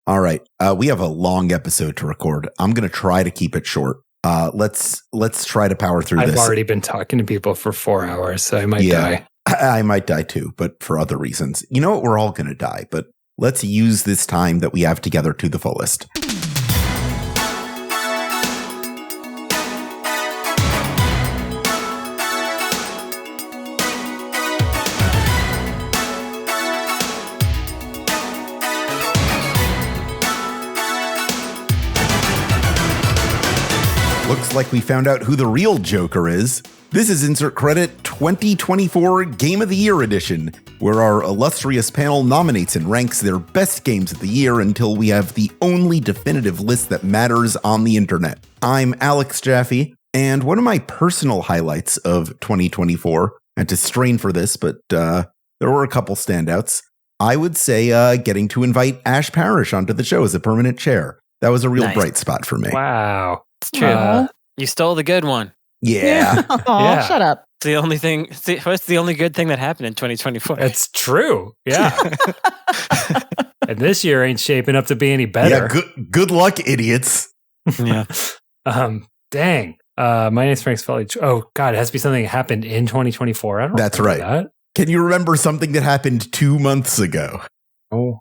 All right. We have a long episode to record. I'm going to try to keep it short. Let's try to power through this. I've already been talking to people for 4 hours, so I might die. I might die too, but for other reasons. You know what? We're all going to die, but let's use this time that we have together to the fullest. Looks like we found out who the real Joker is. This is Insert Credit 2024 Game of the Year edition, where our illustrious panel nominates and ranks their best games of the year until we have the only definitive list that matters on the internet. I'm Alex Jaffe, and one of my personal highlights of 2024, I had to strain for this, but there were a couple standouts. I would say getting to invite Ash Parrish onto the show as a permanent chair. That was a real bright spot for me. Wow. It's true. You stole the good one. Yeah. Oh, shut up. It's the only thing. What's the only good thing that happened in 2024? It's true. Yeah. And this year ain't shaping up to be any better. Yeah, good luck, idiots. Yeah. Dang. My name's Frank Cifaldi. Oh, God, it has to be something that happened in 2024. I don't That's right. That. Can you remember something that happened 2 months ago? Oh.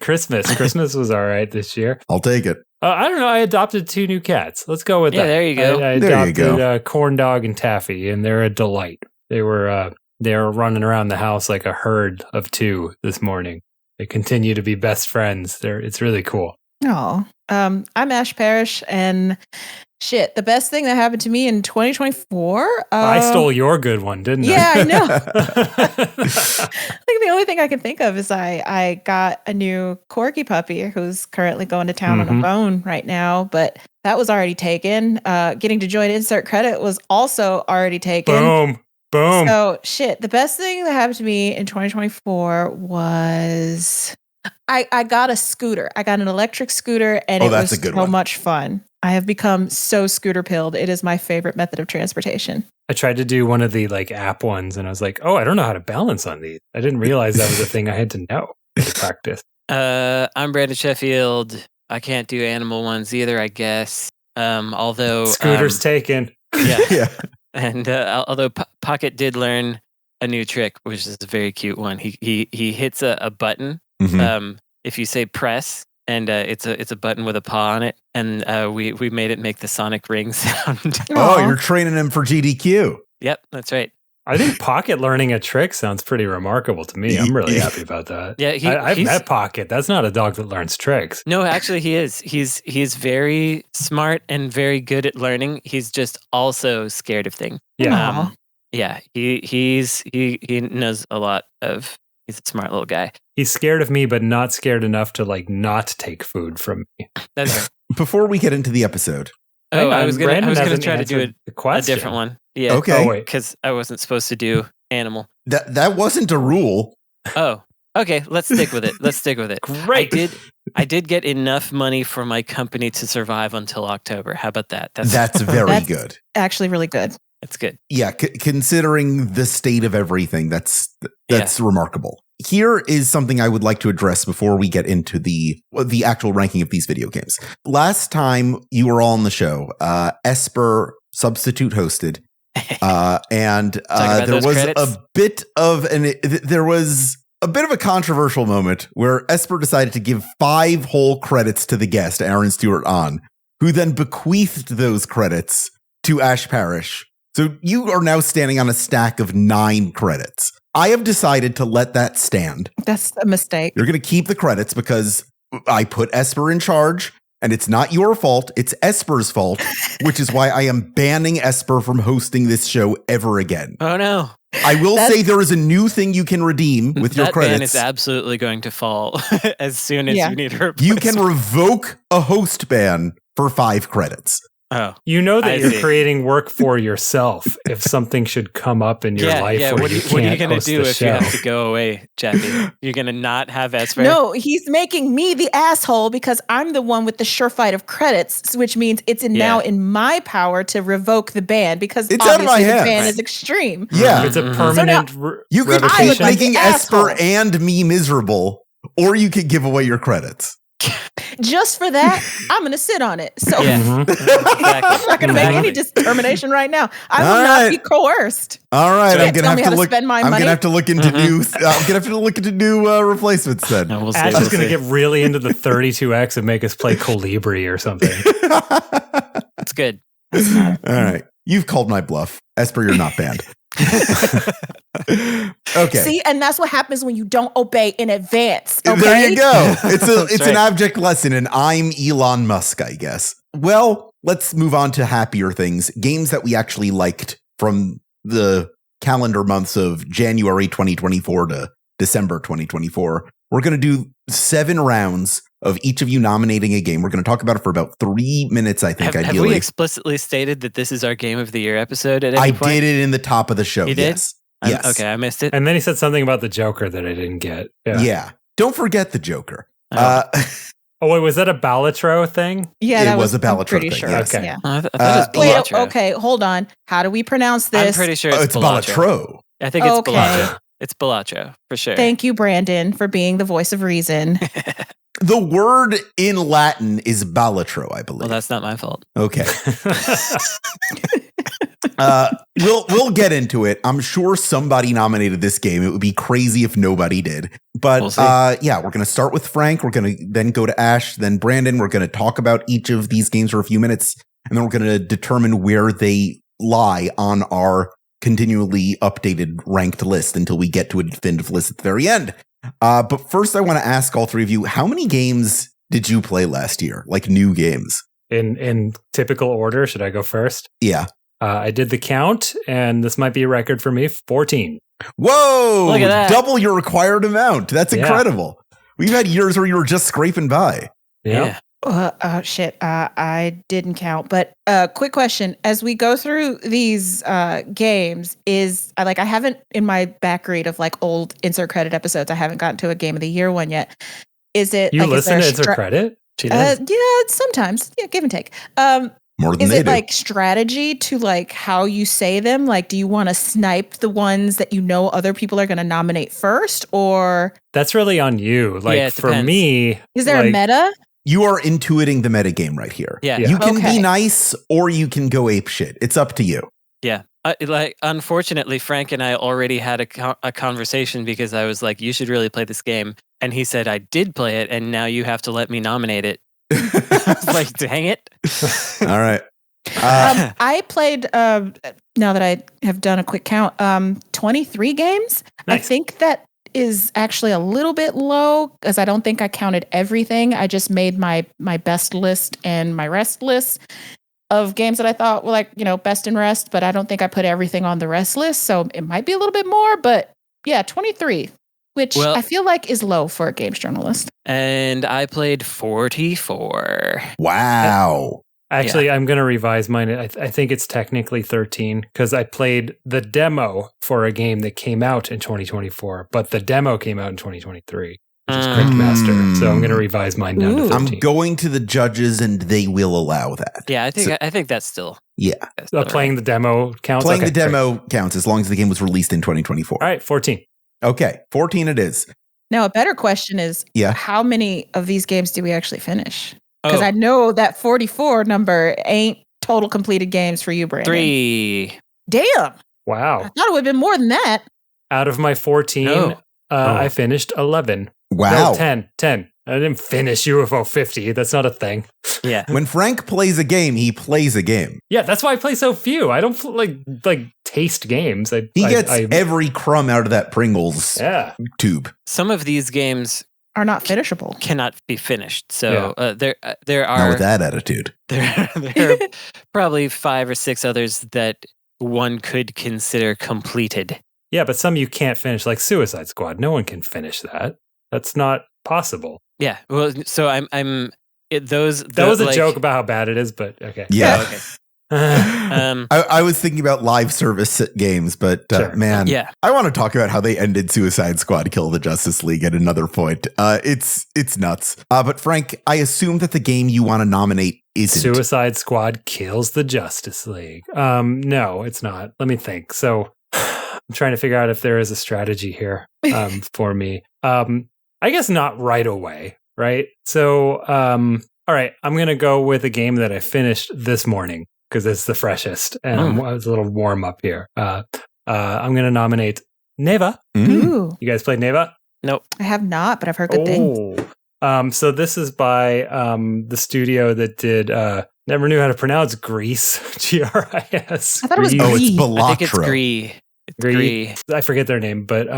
Christmas. Christmas was all right this year. I'll take it. I don't know. I adopted 2 new cats. Let's go with that. There you go. I There you adopted go. Corn Dog and Taffy, and they're a delight. They were running around the house like a herd of 2 this morning. They continue to be best friends. It's really cool. Oh, I'm Ash Parrish, and shit, the best thing that happened to me in 2024. I stole your good one, didn't I? Yeah, I know. I think the only thing I can think of is I got a new corgi puppy who's currently going to town on a bone right now, but that was already taken. Getting to join Insert Credit was also already taken. Boom. So shit, the best thing that happened to me in 2024 was I got a scooter. I got an electric scooter, and it was so much fun. I have become so scooter pilled. It is my favorite method of transportation. I tried to do one of the app ones, and I was like, oh, I don't know how to balance on these. I didn't realize that was a thing I had to know to practice. I'm Brandon Sheffield. I can't do animal ones either, I guess. Although scooter's taken. Yeah. Yeah. And although Pocket did learn a new trick, which is a very cute one. He hits a button. If you say press, and it's a button with a paw on it, and we made it make the sonic ring sound. Oh, you're training him for GDQ. Yep, that's right. I think Pocket learning a trick sounds pretty remarkable to me. I'm really happy about that. Yeah, I've met Pocket. That's not a dog that learns tricks. No, actually, he is. He's very smart and very good at learning. He's just also scared of things. Yeah, yeah. He knows a lot of. He's a smart little guy. He's scared of me, but not scared enough to not take food from me. That's right. Before we get into the episode. Oh, I was gonna try to do a different one. Yeah. Okay. Because I wasn't supposed to do animal. That wasn't a rule. Oh. Okay. Let's stick with it. Great. I did get enough money for my company to survive until October. How about that? That's very good. Actually, really good. It's good. Yeah, considering the state of everything, that's remarkable. Here is something I would like to address before we get into the actual ranking of these video games. Last time you were all on the show, Esper substitute hosted, and there was a bit of a controversial moment where Esper decided to give 5 whole credits to the guest, Aaron Stewart on, who then bequeathed those credits to Ash Parrish. So you are now standing on a stack of 9 credits. I have decided to let that stand. That's a mistake. You're going to keep the credits because I put Esper in charge, and it's not your fault. It's Esper's fault, which is why I am banning Esper from hosting this show ever again. Oh, no. I will say there is a new thing you can redeem with your credits. That ban is absolutely going to fall as soon as you need a replacement. You can revoke a host ban for 5 credits. Oh, you know that you're creating work for yourself if something should come up in your life. Yeah, what are you going to do if you have to go away, Jackie? You're going to not have Esper? No, he's making me the asshole because I'm the one with the surefire of credits, which means it's now in my power to revoke the ban because it's out of my hands. The ban is extreme. Yeah. It's a permanent you could keep making Esper and me miserable, or you could give away your credits. just for that, I'm going to sit on it. So Exactly. I'm not going to make any determination right now. I will not be coerced. All right, I'm gonna have to look. Spend my I'm money. gonna have to look into new. I'm gonna have to look into new replacements then. No, we'll see, Ash we'll is going to see. get really into the 32X and make us play Colibri or something. It's good. All right, you've called my bluff. Esper, you're not banned. Okay. See, and that's what happens when you don't obey in advance. Okay? There you go. It's right. an abject lesson, and I'm Elon Musk, I guess. Well, let's move on to happier things. Games that we actually liked from the calendar months of January 2024 to December 2024. We're going to do 7 rounds of each of you nominating a game. We're going to talk about it for about 3 minutes, I think, Have ideally. we explicitly stated that this is our Game of the Year episode at any I point? did it in the top of the show. You did? Yes. Yes. Okay, I missed it. And then he said something about the Joker that I didn't get. Yeah. Don't forget the Joker. Oh. Oh, wait, was that a Balatro thing? Yeah, It that was a I'm Balatro pretty thing, sure. yes. Okay. Yeah. I thought it was Wait, Balatro. okay, hold on. How do we pronounce this? I'm pretty sure it's Balatro. Balatro. I think it's Okay. Balatro. It's Balatro, for sure. Thank you, Brandon, for being the voice of reason. The word in Latin is Balatro, I believe. Well, that's not my fault. Okay. We'll get into it. I'm sure somebody nominated this game. It would be crazy if nobody did. But We'll see. yeah, we're going to start with Frank. We're going to then go to Ash, then Brandon. We're going to talk about each of these games for a few minutes, and then we're going to determine where they lie on our continually updated ranked list until we get to a definitive list at the very end. But first, I want to ask all three of you, how many games did you play last year? Like new games? In typical order, should I go first? Yeah. I did the count, and this might be a record for me, 14. Whoa! Look at that. Double your required amount. That's Yeah. incredible. We've had years where you were just scraping by. Yeah. Shit. I didn't count. But quick question: as we go through these games, I haven't in my back read of like old insert credit episodes. I haven't gotten to a Game of the Year one yet. Is it You like, listen is to there insert credit? She does. yeah, sometimes. Yeah, give and take. More than Is they it do. like strategy to like how you say them? Like, do you want to snipe the ones that you know other people are going to nominate first, or That's really on you. Like, it for depends. me, is there like, a meta? You are intuiting the metagame right here. Yeah. Yeah. You can Okay. be nice or you can go ape shit. It's up to you. Yeah. Unfortunately, Frank and I already had a conversation because I was like, you should really play this game. And he said, I did play it, and now you have to let me nominate it. I was like, dang it. All right. I played, now that I have done a quick count, 23 games. I Nice. think that is actually a little bit low because I don't think I counted everything. I just made my best list and my rest list of games that I thought were like, best and rest, but I don't think I put everything on the rest list. So it might be a little bit more, but yeah, 23, which Well- I feel like is low for a games journalist. And I played 44. Wow. Actually, I'm going to revise mine. I think it's technically 13 because I played the demo for a game that came out in 2024, but the demo came out in 2023, which is Cryptmaster. So I'm going to revise mine down to Ooh. 13. I'm going to the judges and they will allow that. Yeah, I think that's still. Yeah. That's still Playing the demo counts? Playing Okay, the demo counts as long as the game was released in 2024. All right, 14. Okay. 14 it is. Now, a better question is, Yeah. how many of these games do we actually finish? right. Because I know that 44 number ain't total completed games for you, Brandon. 3. Damn. I Wow. thought it would have been more than that. Out of my 14, No. I finished 11. Wow. No, 10. I didn't finish UFO 50. That's not a thing. Yeah. When Frank plays a game, he plays a game. Yeah, that's why I play so few. I don't like taste games. He gets every crumb out of that Pringles yeah. tube. Some of these games Are not finishable. cannot be finished. So there Not are with that attitude. there are probably 5 or 6 others that one could consider completed. Yeah, but some you can't finish, like Suicide Squad. No one can finish that. That's not possible. Yeah. Well, so I'm those. That was a joke about how bad it is, but okay. Yeah. Oh, okay. I was thinking about live service games, but Sure. man, Yeah. I want to talk about how they ended Suicide Squad Kill the Justice League at another point. It's nuts. But Frank, I assume that the game you want to nominate isn't. Suicide Squad kills the Justice League. No, it's not. Let me think. So I'm trying to figure out if there is a strategy here for me. I guess not right away. right? So, all right, I'm going to go with a game that I finished this morning because it's the freshest, and I was a little warm up here. I'm going to nominate Neva. Ooh. You guys played Neva? Nope. I have not, but I've heard good things. So this is by the studio that did never knew how to pronounce Grease. Gris. I thought it was Oh, it's Gris. Balatro. I think it's Gris. Gris. I forget their name, but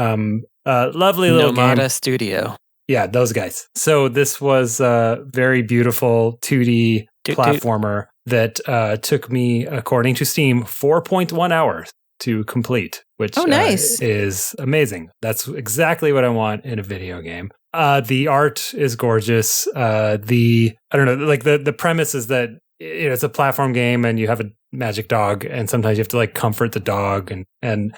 lovely little Nomada game. Studio. Yeah, those guys. So this was a very beautiful 2D platformer that took me, according to Steam, 4.1 hours to complete, which nice. Is amazing. That's exactly what I want in a video game. The art is gorgeous. I don't know, like the premise is that it's a platform game and you have a magic dog, and sometimes you have to like comfort the dog, and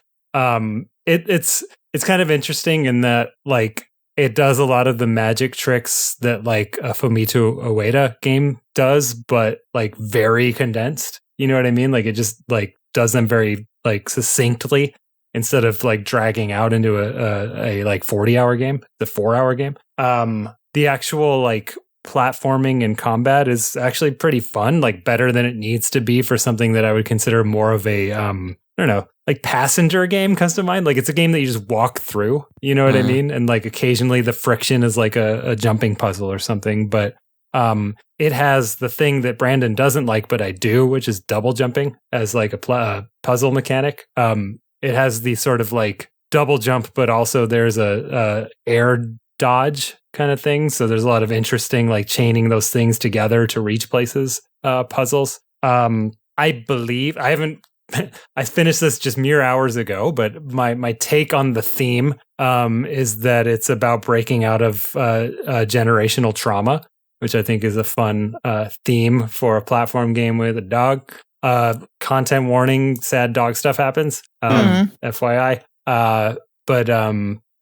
it's kind of interesting in that like it does a lot of the magic tricks that like a Fumito Ueda game does, but like very condensed. You know what I mean? Like it just like does them very like succinctly instead of like dragging out into a like 40-hour game, the 4-hour game. The actual like platforming and combat is actually pretty fun, like better than it needs to be for something that I would consider more of a I don't know, like passenger game comes to mind. Like it's a game that you just walk through, you know what I mean? And like occasionally the friction is like a jumping puzzle or something, but it has the thing that Brandon doesn't like, but I do, which is double jumping as like a puzzle mechanic. It has the sort of like double jump, but also there's a air dodge kind of thing. So there's a lot of interesting like chaining those things together to reach places puzzles. I believe I haven't I finished this just mere hours ago, but my take on the theme is that it's about breaking out of generational trauma, which I think is a fun theme for a platform game with a dog. Content warning, sad dog stuff happens. FYI.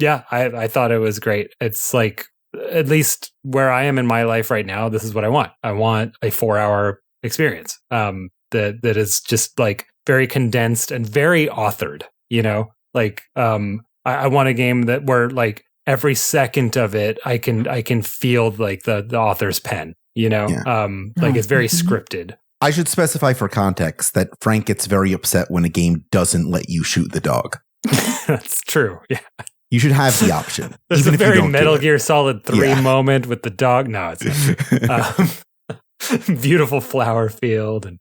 Yeah, I thought it was great. It's like, at least where I am in my life right now, this is what I want. I want a 4-hour experience that is just like very condensed and very authored, you know? Like I want a game that where like every second of it I can feel like the author's pen, you know? Yeah. Like it's very scripted. I should specify for context that Frank gets very upset when a game doesn't let you shoot the dog. That's true. Yeah. You should have the option. There's even a if you very don't Metal do it. Gear Solid 3 moment with the dog. No, it's not. Beautiful flower field and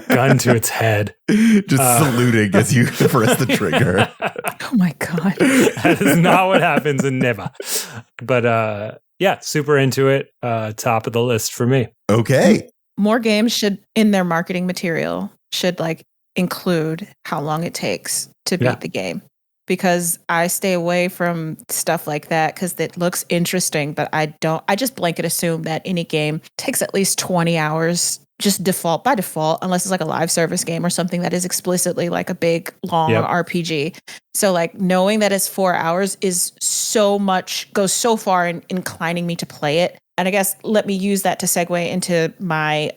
gun to its head. Just saluting as you press the trigger. Oh my God. That is not what happens in Neva. But yeah, super into it. Top of the list for me. Okay. More games should, in their marketing material, should like include how long it takes to beat the game. Because I stay away from stuff like that because it looks interesting, but I just blanket assume that any game takes at least 20 hours, just by default, unless it's like a live service game or something that is explicitly like a big, long RPG. So like knowing that it's 4 hours is goes so far in inclining me to play it. And I guess let me use that to segue into my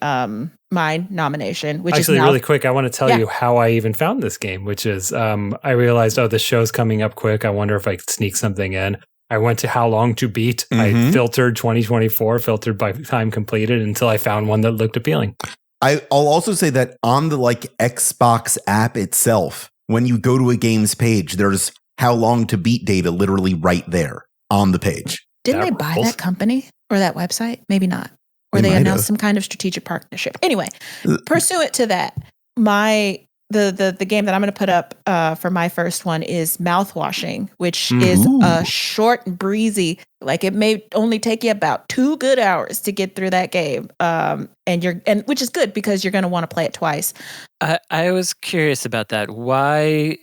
my nomination, which actually is now, really quick. I want to tell you how I even found this game, which is I realized, the show's coming up quick. I wonder if I could sneak something in. I went to how long to beat. I filtered 2024, filtered by time completed until I found one that looked appealing. I'll also say that on the like Xbox app itself, when you go to a game's page, there's how long to beat data literally right there on the page. Didn't they buy that company or that website? Maybe not. Or they announced some kind of strategic partnership. Anyway, pursuant to that, the game that I'm going to put up for my first one is Mouthwashing, which is short and breezy. Like it may only take you about 2 good hours to get through that game, and which is good because you're going to want to play it twice. I was curious about that. Why?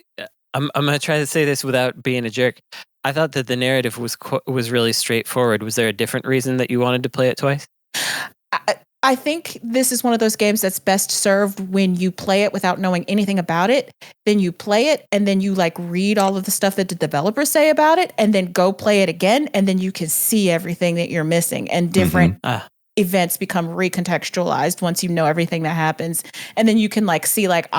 I'm going to try to say this without being a jerk. I thought that the narrative was really straightforward. Was there a different reason that you wanted to play it twice? I think this is one of those games that's best served when you play it without knowing anything about it. Then you play it and then you like read all of the stuff that the developers say about it and then go play it again. And then you can see everything that you're missing and different events become recontextualized once you know everything that happens. And then you can like see like,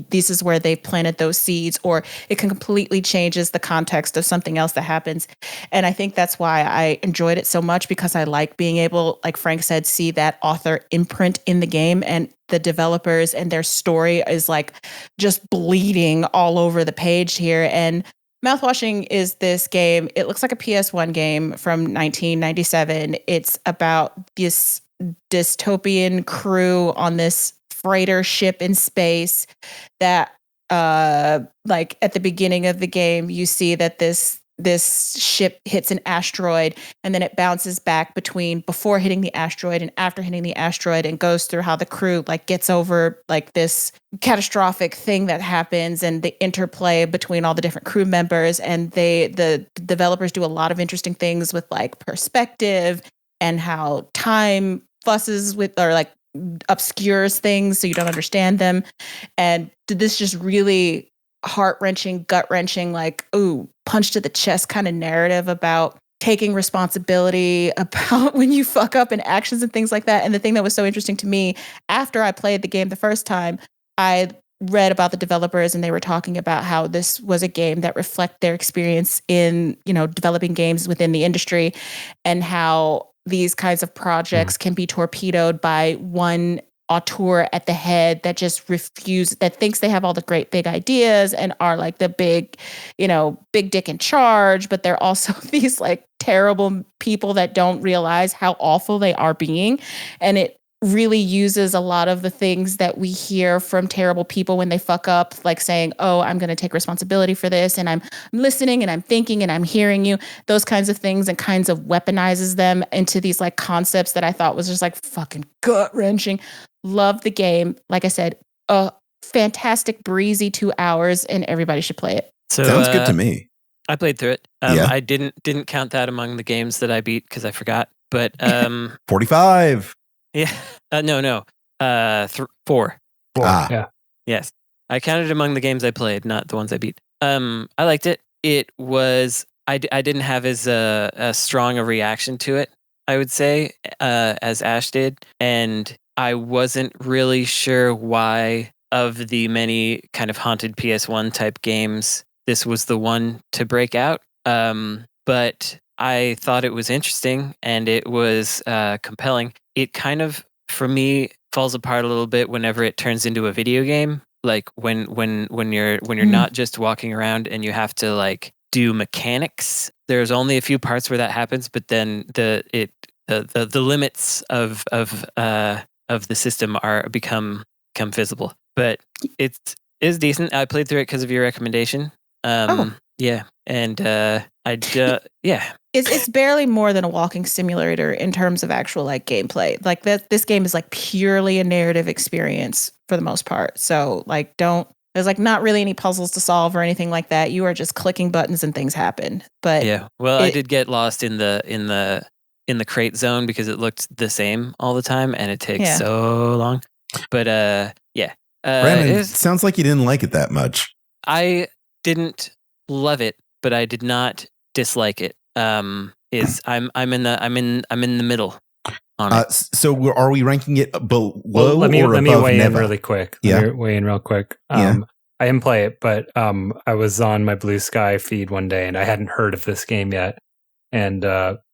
this is where they planted those seeds, or it can completely changes the context of something else that happens. And I think that's why I enjoyed it so much, because I like being able, like Frank said, see that author imprint in the game, and the developers and their story is like just bleeding all over the page here. And Mouthwashing is this game. It looks like a PS1 game from 1997. It's about this dystopian crew on this freighter ship in space that, like at the beginning of the game, you see that this ship hits an asteroid, and then it bounces back between before hitting the asteroid and after hitting the asteroid, and goes through how the crew like gets over like this catastrophic thing that happens, and the interplay between all the different crew members. And the developers do a lot of interesting things with like perspective and how time fusses with, or like obscures things so you don't understand them. And this just really heart-wrenching, gut-wrenching, like, ooh, punch to the chest kind of narrative about taking responsibility, about when you fuck up in actions and things like that. And the thing that was so interesting to me, after I played the game the first time, I read about the developers, and they were talking about how this was a game that reflected their experience in, you know, developing games within the industry, and how these kinds of projects can be torpedoed by one auteur at the head that just that thinks they have all the great big ideas and are like the big, you know, big dick in charge, but they're also these like terrible people that don't realize how awful they are being. And it really uses a lot of the things that we hear from terrible people when they fuck up, like saying, oh, I'm going to take responsibility for this, and I'm listening, and I'm thinking, and I'm hearing you, those kinds of things, and kinds of weaponizes them into these like concepts that I thought was just like fucking gut-wrenching. Love the game. Like I said, a fantastic breezy 2 hours, and everybody should play it. So, sounds good to me. I played through it. I didn't count that among the games that I beat because I forgot. But 45. Yeah. No. 4. Yeah. Yes. I counted among the games I played, not the ones I beat. I liked it. It was, I didn't have as strong a reaction to it, I would say, as Ash did. And I wasn't really sure why, of the many kind of haunted PS1 type games, this was the one to break out. But I thought it was interesting, and it was compelling. It kind of, for me, falls apart a little bit whenever it turns into a video game. Like when you're not just walking around and you have to like do mechanics. There's only a few parts where that happens, but then the limits of the system become visible. But it is decent. I played through it because of your recommendation. Yeah, and yeah. It's barely more than a walking simulator in terms of actual like gameplay. Like this game is like purely a narrative experience for the most part. So like there's like not really any puzzles to solve or anything like that. You are just clicking buttons and things happen. But yeah, well, I did get lost in the crate zone because it looked the same all the time, and it takes so long. But yeah, Brandon, sounds like you didn't like it that much. I didn't love it, but I did not dislike it. I'm in the middle on it. So are we ranking it below let me weigh Neva? in really quick. Weigh in real quick. I didn't play it, but I was on my Blue Sky feed one day, and I hadn't heard of this game yet. And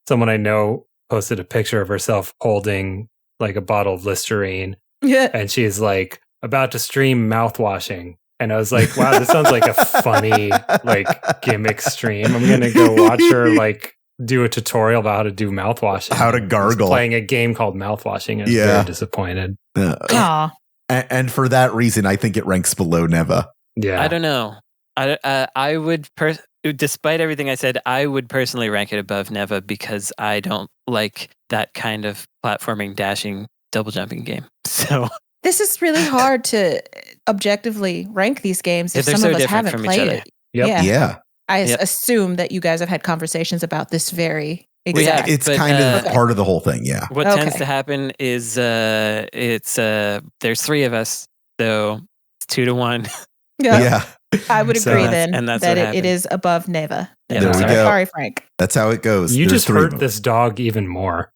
someone I know posted a picture of herself holding like a bottle of Listerine, and she's like about to stream mouthwashing. And I was like, wow, this sounds like a funny like gimmick stream. I'm gonna go watch her like do a tutorial about how to do mouthwashing, how to gargle, playing a game called Mouthwashing. I was very disappointed. And for that reason, I think it ranks below Neva. Yeah, I don't know. I would, despite everything I said, I would personally rank it above Neva because I don't like that kind of platforming, dashing, double jumping game. So this is really hard to objectively rank these games if some of us haven't played it. Yep. Yeah. I assume that you guys have had conversations about this very exact. It's kind of part of the whole thing. Yeah. What tends to happen is there's 3 of us, so it's 2-1. Yeah. I would agree then and that's that it is above Neva. There we go. Sorry, Frank. That's how it goes. You just hurt this dog even more.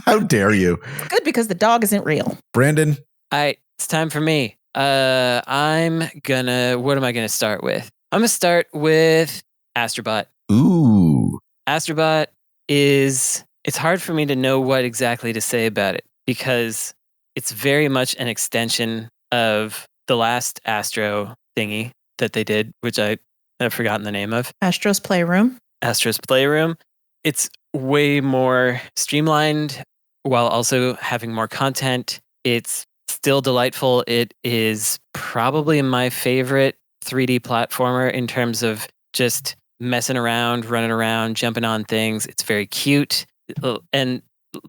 How dare you? It's good because the dog isn't real. Brandon? All right, it's time for me. What am I gonna start with? I'm gonna start with Astrobot. Ooh. Astrobot it's hard for me to know what exactly to say about it because it's very much an extension of the last Astro thingy that they did, which I have forgotten the name of. Astro's Playroom. It's way more streamlined while also having more content. It's still delightful. It is probably my favorite 3D platformer in terms of just messing around, running around, jumping on things. It's very cute. And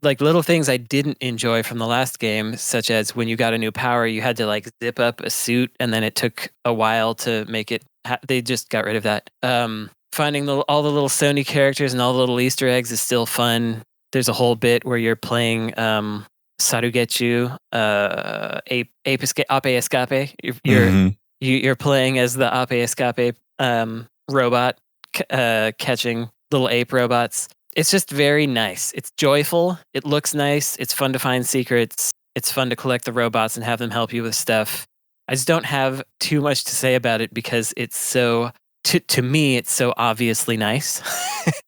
like little things I didn't enjoy from the last game, such as when you got a new power, you had to like zip up a suit and then it took a while to make it. They just got rid of that. Finding all the little Sony characters and all the little Easter eggs is still fun. There's a whole bit where you're playing Sarugetsu, Ape Escape. You're playing as the Ape Escape robot catching little ape robots. It's just very nice. It's joyful. It looks nice. It's fun to find secrets. It's fun to collect the robots and have them help you with stuff. I just don't have too much to say about it because it's so, to me, it's so obviously nice.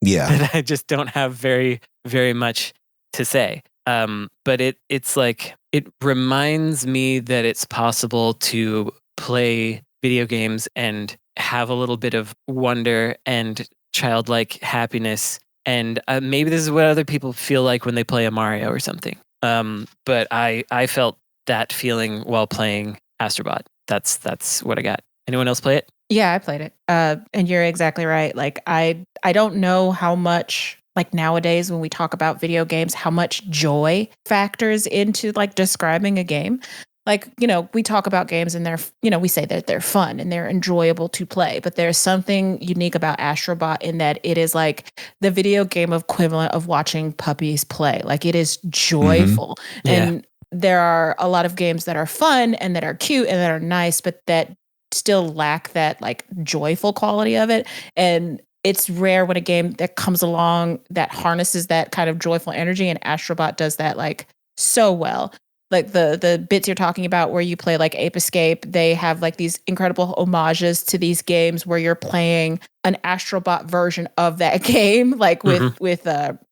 Yeah. That I just don't have very, very much to say. But it's like, it reminds me that it's possible to play video games and have a little bit of wonder and childlike happiness. And maybe this is what other people feel like when they play a Mario or something. But I felt that feeling while playing Astrobot. That's what I got. Anyone else play it? Yeah, I played it. And you're exactly right. Like I don't know how much, like nowadays when we talk about video games, how much joy factors into like describing a game. Like, you know, we talk about games and we say that they're fun and they're enjoyable to play, but there's something unique about Astrobot in that it is like the video game equivalent of watching puppies play. Like it is joyful. Mm-hmm. Yeah. And there are a lot of games that are fun and that are cute and that are nice, but that still lack that like joyful quality of it. And it's rare when a game that comes along that harnesses that kind of joyful energy, and Astrobot does that like so well. Like the bits you're talking about where you play like Ape Escape, they have like these incredible homages to these games where you're playing an Astrobot version of that game, like with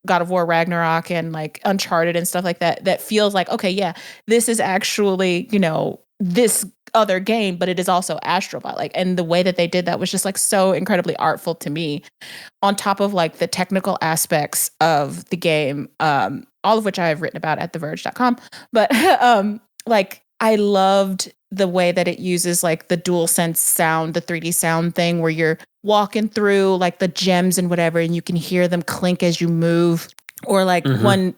God of War Ragnarok and like Uncharted and stuff like that. That feels like, okay, yeah, this is actually, you know, this other game, but it is also Astrobot. Like, and the way that they did that was just like so incredibly artful to me. On top of like the technical aspects of the game, all of which I have written about at theverge.com. But like I loved the way that it uses like the DualSense sound, the 3D sound thing where you're walking through like the gems and whatever, and you can hear them clink as you move. Or like one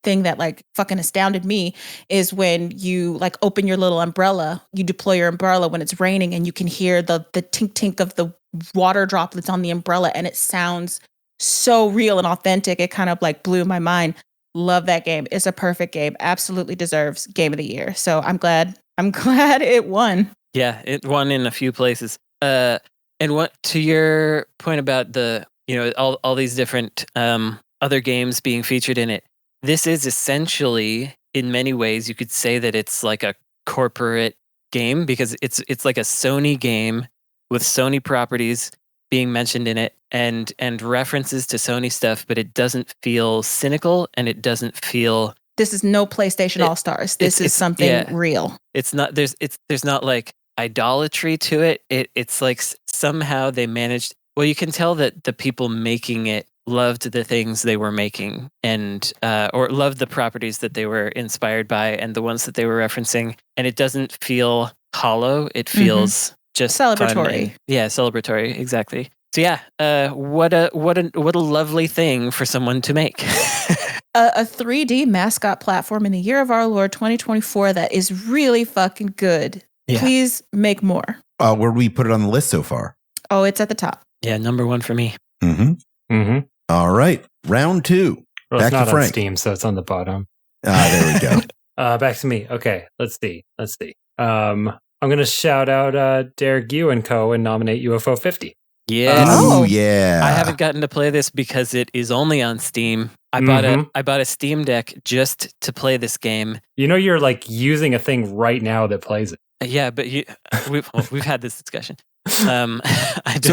thing that like fucking astounded me is when you like open your little umbrella, you deploy your umbrella when it's raining, and you can hear the tink tink of the water droplets on the umbrella, and it sounds so real and authentic. It kind of like blew my mind. Love that game. It's a perfect game. Absolutely deserves Game of the Year. So I'm glad it won. Yeah, it won in a few places. And what to your point about the, you know, all these different other games being featured in it. This is essentially, in many ways, you could say that it's like a corporate game because it's like a Sony game with Sony properties being mentioned in it and references to Sony stuff, but it doesn't feel cynical and it doesn't feel. This is no PlayStation All-Stars. This is something real. It's not. There's not like idolatry to it. It's like somehow they managed. Well, you can tell that the people making it loved the things they were making and or loved the properties that they were inspired by and the ones that they were referencing. And it doesn't feel hollow. It feels just celebratory. Celebratory. Exactly. So yeah, what a lovely thing for someone to make. A 3D mascot platform in the year of our Lord 2024 that is really fucking good. Yeah. Please make more. Where do we put it on the list so far? Oh, it's at the top. Yeah, number one for me. All right, round 2. Well, back it's not to Frank. On Steam, so it's on the bottom. There we go. Back to me. Okay, let's see. I'm going to shout out Derek Yu and Co. and nominate UFO 50. Yes. Oh, yeah. I haven't gotten to play this because it is only on Steam. I bought a Steam Deck just to play this game. You know, you're like using a thing right now that plays it. Yeah, but we've had this discussion. So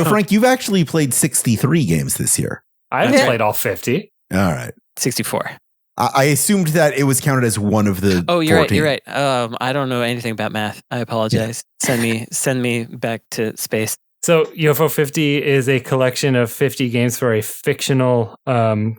Frank, you've actually played 63 games this year. I haven't played all 50. All right. 64. I assumed that it was counted as one of the. Oh, you're 14. right. You're right. I don't know anything about math. I apologize. Yeah. Send me back to space. So UFO 50 is a collection of 50 games for a fictional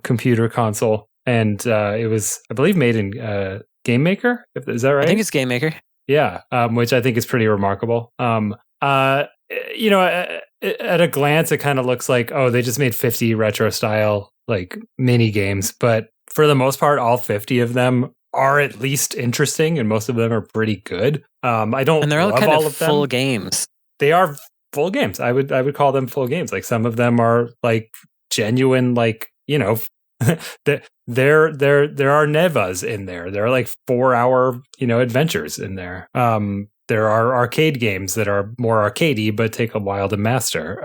computer console, and it was, I believe, made in Game Maker. Is that right? I think it's Game Maker. Yeah, which I think is pretty remarkable. You know, at a glance, it kind of looks like, oh, they just made 50 retro style like mini games, but for the most part, all 50 of them are at least interesting, and most of them are pretty good. I don't, and they're all love kind all of full games. They are full games. I would call them full games. Like some of them are like genuine, like, you know, there are Nevas in there. There are like 4-hour, you know, adventures in there. There are arcade games that are more arcadey, but take a while to master.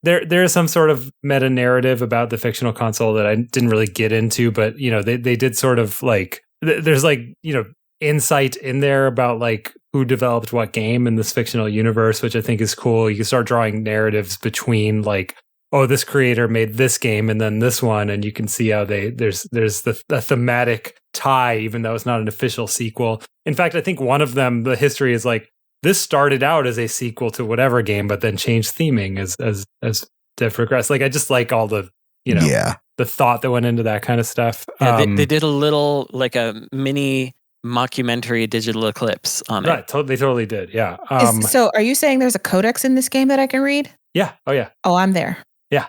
There is some sort of meta narrative about the fictional console that I didn't really get into, but you know, they did sort of like, there's like, you know, insight in there about like who developed what game in this fictional universe, which I think is cool. You can start drawing narratives between like, oh, this creator made this game and then this one, and you can see how there's the thematic tie, even though it's not an official sequel. In fact, I think one of them, the history is like, this started out as a sequel to whatever game, but then changed theming as they progressed. Like, I just like all the, you know, the thought that went into that kind of stuff. Yeah, they did a little, like a mini mockumentary digital eclipse on it. Right, they totally did, yeah. So are you saying there's a codex in this game that I can read? Yeah, oh yeah. Oh, I'm there. Yeah.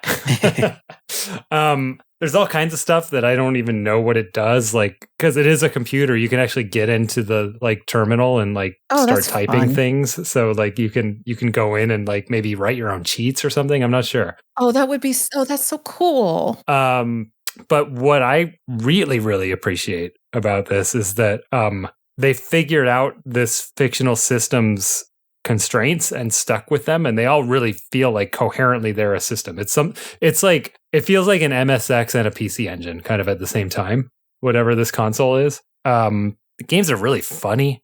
There's all kinds of stuff that I don't even know what it does. Like, because it is a computer, you can actually get into the like terminal and like start typing things. So like you can go in and like maybe write your own cheats or something. I'm not sure. Oh, that's so cool. But what I really, really appreciate about this is that they figured out this fictional system's constraints and stuck with them, and they all really feel like coherently they're a system. It's like it feels like an MSX and a PC Engine kind of at the same time, whatever this console is. The games are really funny.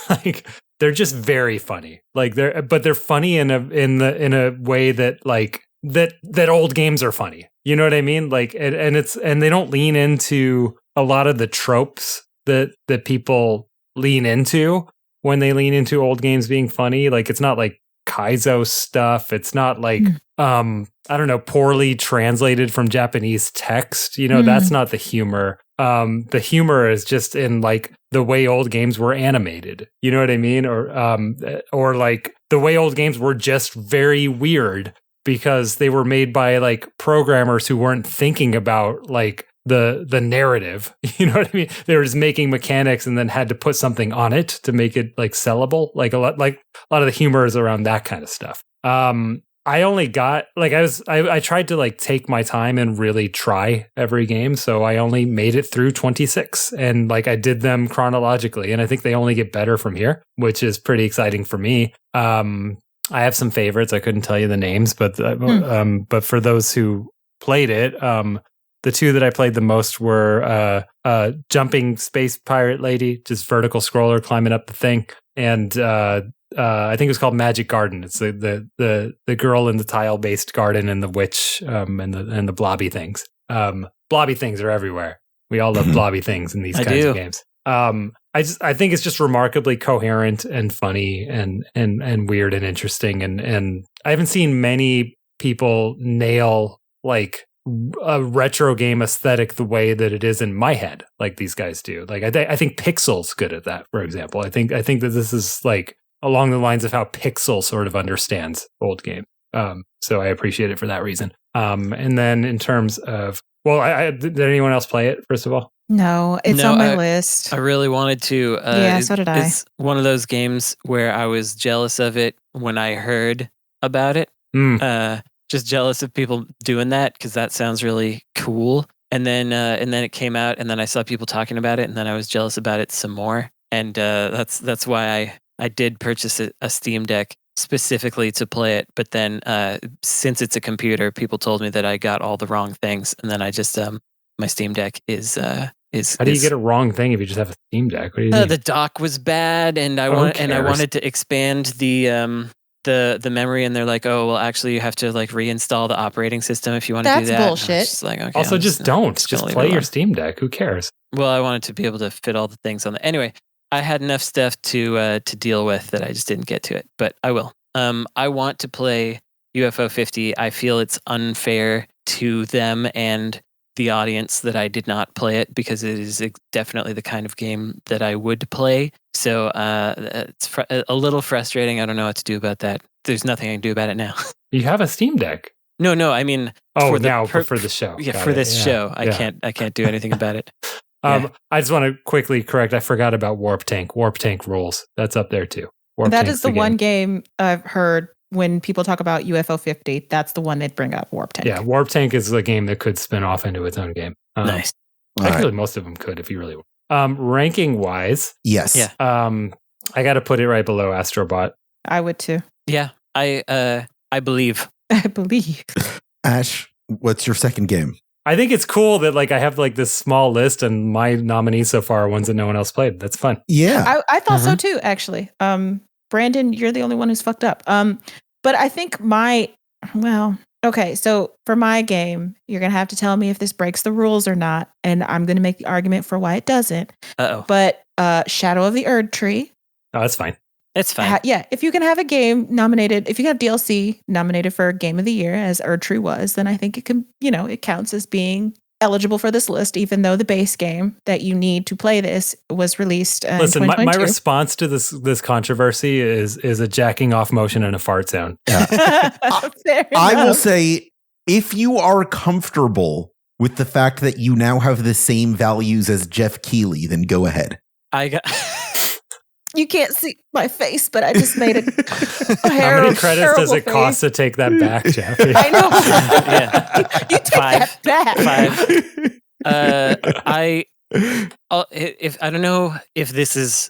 Like they're just very funny. Like they're funny in a way that like that old games are funny. You know what I mean? Like and they don't lean into a lot of the tropes that people lean into when they lean into old games being funny. Like it's not like Kaizo stuff. It's not like I don't know, poorly translated from Japanese text. You know, that's not the humor. The humor is just in like the way old games were animated. You know what I mean? Or like the way old games were just very weird because they were made by like programmers who weren't thinking about like the narrative. You know what I mean? They were just making mechanics and then had to put something on it to make it like sellable. Like a lot of the humor is around that kind of stuff. I only got like I tried to like take my time and really try every game, so I only made it through 26, and like I did them chronologically, and I think they only get better from here, which is pretty exciting for me. I have some favorites. I couldn't tell you the names, but for those who played it, the two that I played the most were jumping space pirate lady, just vertical scroller climbing up the thing, and I think it was called Magic Garden. It's the girl in the tile based garden and the witch and the blobby things. Blobby things are everywhere. We all love blobby things in these kinds of games. I think it's just remarkably coherent and funny and weird and interesting, and I haven't seen many people nail like a retro game aesthetic the way that it is in my head, like these guys do. Like I think Pixel's good at that, for example. I think that this is like along the lines of how Pixel sort of understands old game. So I appreciate it for that reason. And then in terms of, did anyone else play it, first of all? No, it's on my list. I really wanted to. Yeah, so did I. It's one of those games where I was jealous of it when I heard about it. Just jealous of people doing that because that sounds really cool. And then it came out, and then I saw people talking about it, and then I was jealous about it some more. And that's why I did purchase a Steam Deck specifically to play it, but then since it's a computer, people told me that I got all the wrong things, and then I just my Steam Deck is. How do you get a wrong thing if you just have a Steam Deck? What do you mean? The dock was bad, and I wanted to expand the memory, and they're like, oh well, actually you have to like reinstall the operating system if you want to do that. That's bullshit. Just like, okay, also, just play your Steam Deck. Who cares? Well, I wanted to be able to fit all the things on the. Anyway, I had enough stuff to deal with that I just didn't get to it, but I will. I want to play UFO 50. I feel it's unfair to them and the audience that I did not play it, because it is definitely the kind of game that I would play. So it's a little frustrating. I don't know what to do about that. There's nothing I can do about it now. You have a Steam Deck. No, I mean, for the show. Yeah, for this show, I can't do anything about it. I just want to quickly correct. I forgot about Warp Tank. Warp Tank rules. That's up there too. That is the one game I've heard when people talk about UFO 50. That's the one they'd bring up, Warp Tank. Yeah, Warp Tank is a game that could spin off into its own game. Nice. Actually, most of them could if you really want. Ranking wise, yes. Yeah. I got to put it right below Astrobot. I would too. Yeah, I believe. I believe. Ash, what's your second game? I think it's cool that like I have like this small list, and my nominees so far are ones that no one else played. That's fun. Yeah, I thought so too. Actually, Brandon, you're the only one who's fucked up. But I think okay. So for my game, you're gonna have to tell me if this breaks the rules or not, and I'm gonna make the argument for why it doesn't. But Shadow of the Erd Tree. Oh, that's fine. It's fine. Yeah, if you can have a game nominated, if you have DLC nominated for Game of the Year, as Erd Tree was, then I think it can, it counts as being eligible for this list, even though the base game that you need to play this was released in Listen, 2022. my response to this controversy is a jacking off motion and a fart sound. Yeah. I will say, if you are comfortable with the fact that you now have the same values as Jeff Keighley, then go ahead. You can't see my face, but I just made How many credits does it cost to take that back, Jeff? I know. Yeah. You take that back. 5. I don't know if this is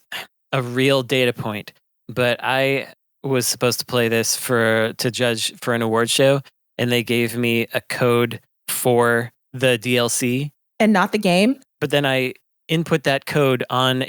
a real data point, but I was supposed to play this to judge for an award show, and they gave me a code for the DLC and not the game. But then I input that code on my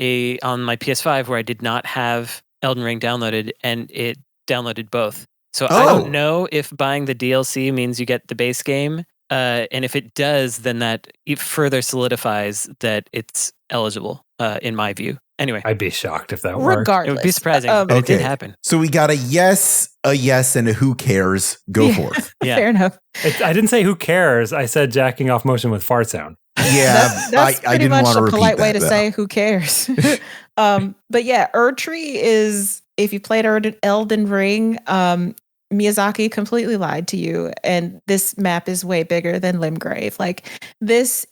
PS5 where I did not have Elden Ring downloaded, and it downloaded both. So I don't know if buying the DLC means you get the base game, and if it does, then that further solidifies that it's eligible, in my view. Anyway, I'd be shocked if that worked. Regardless, it would be surprising, but it did happen. So we got a yes, and a who cares. Go forth. Yeah. Fair enough. I didn't say who cares. I said jacking off motion with fart sound. Yeah, that's I didn't want to repeat that. Pretty much a polite way to say who cares. But yeah, Erd Tree is, if you played Elden Ring, Miyazaki completely lied to you, and this map is way bigger than Limgrave. Like, this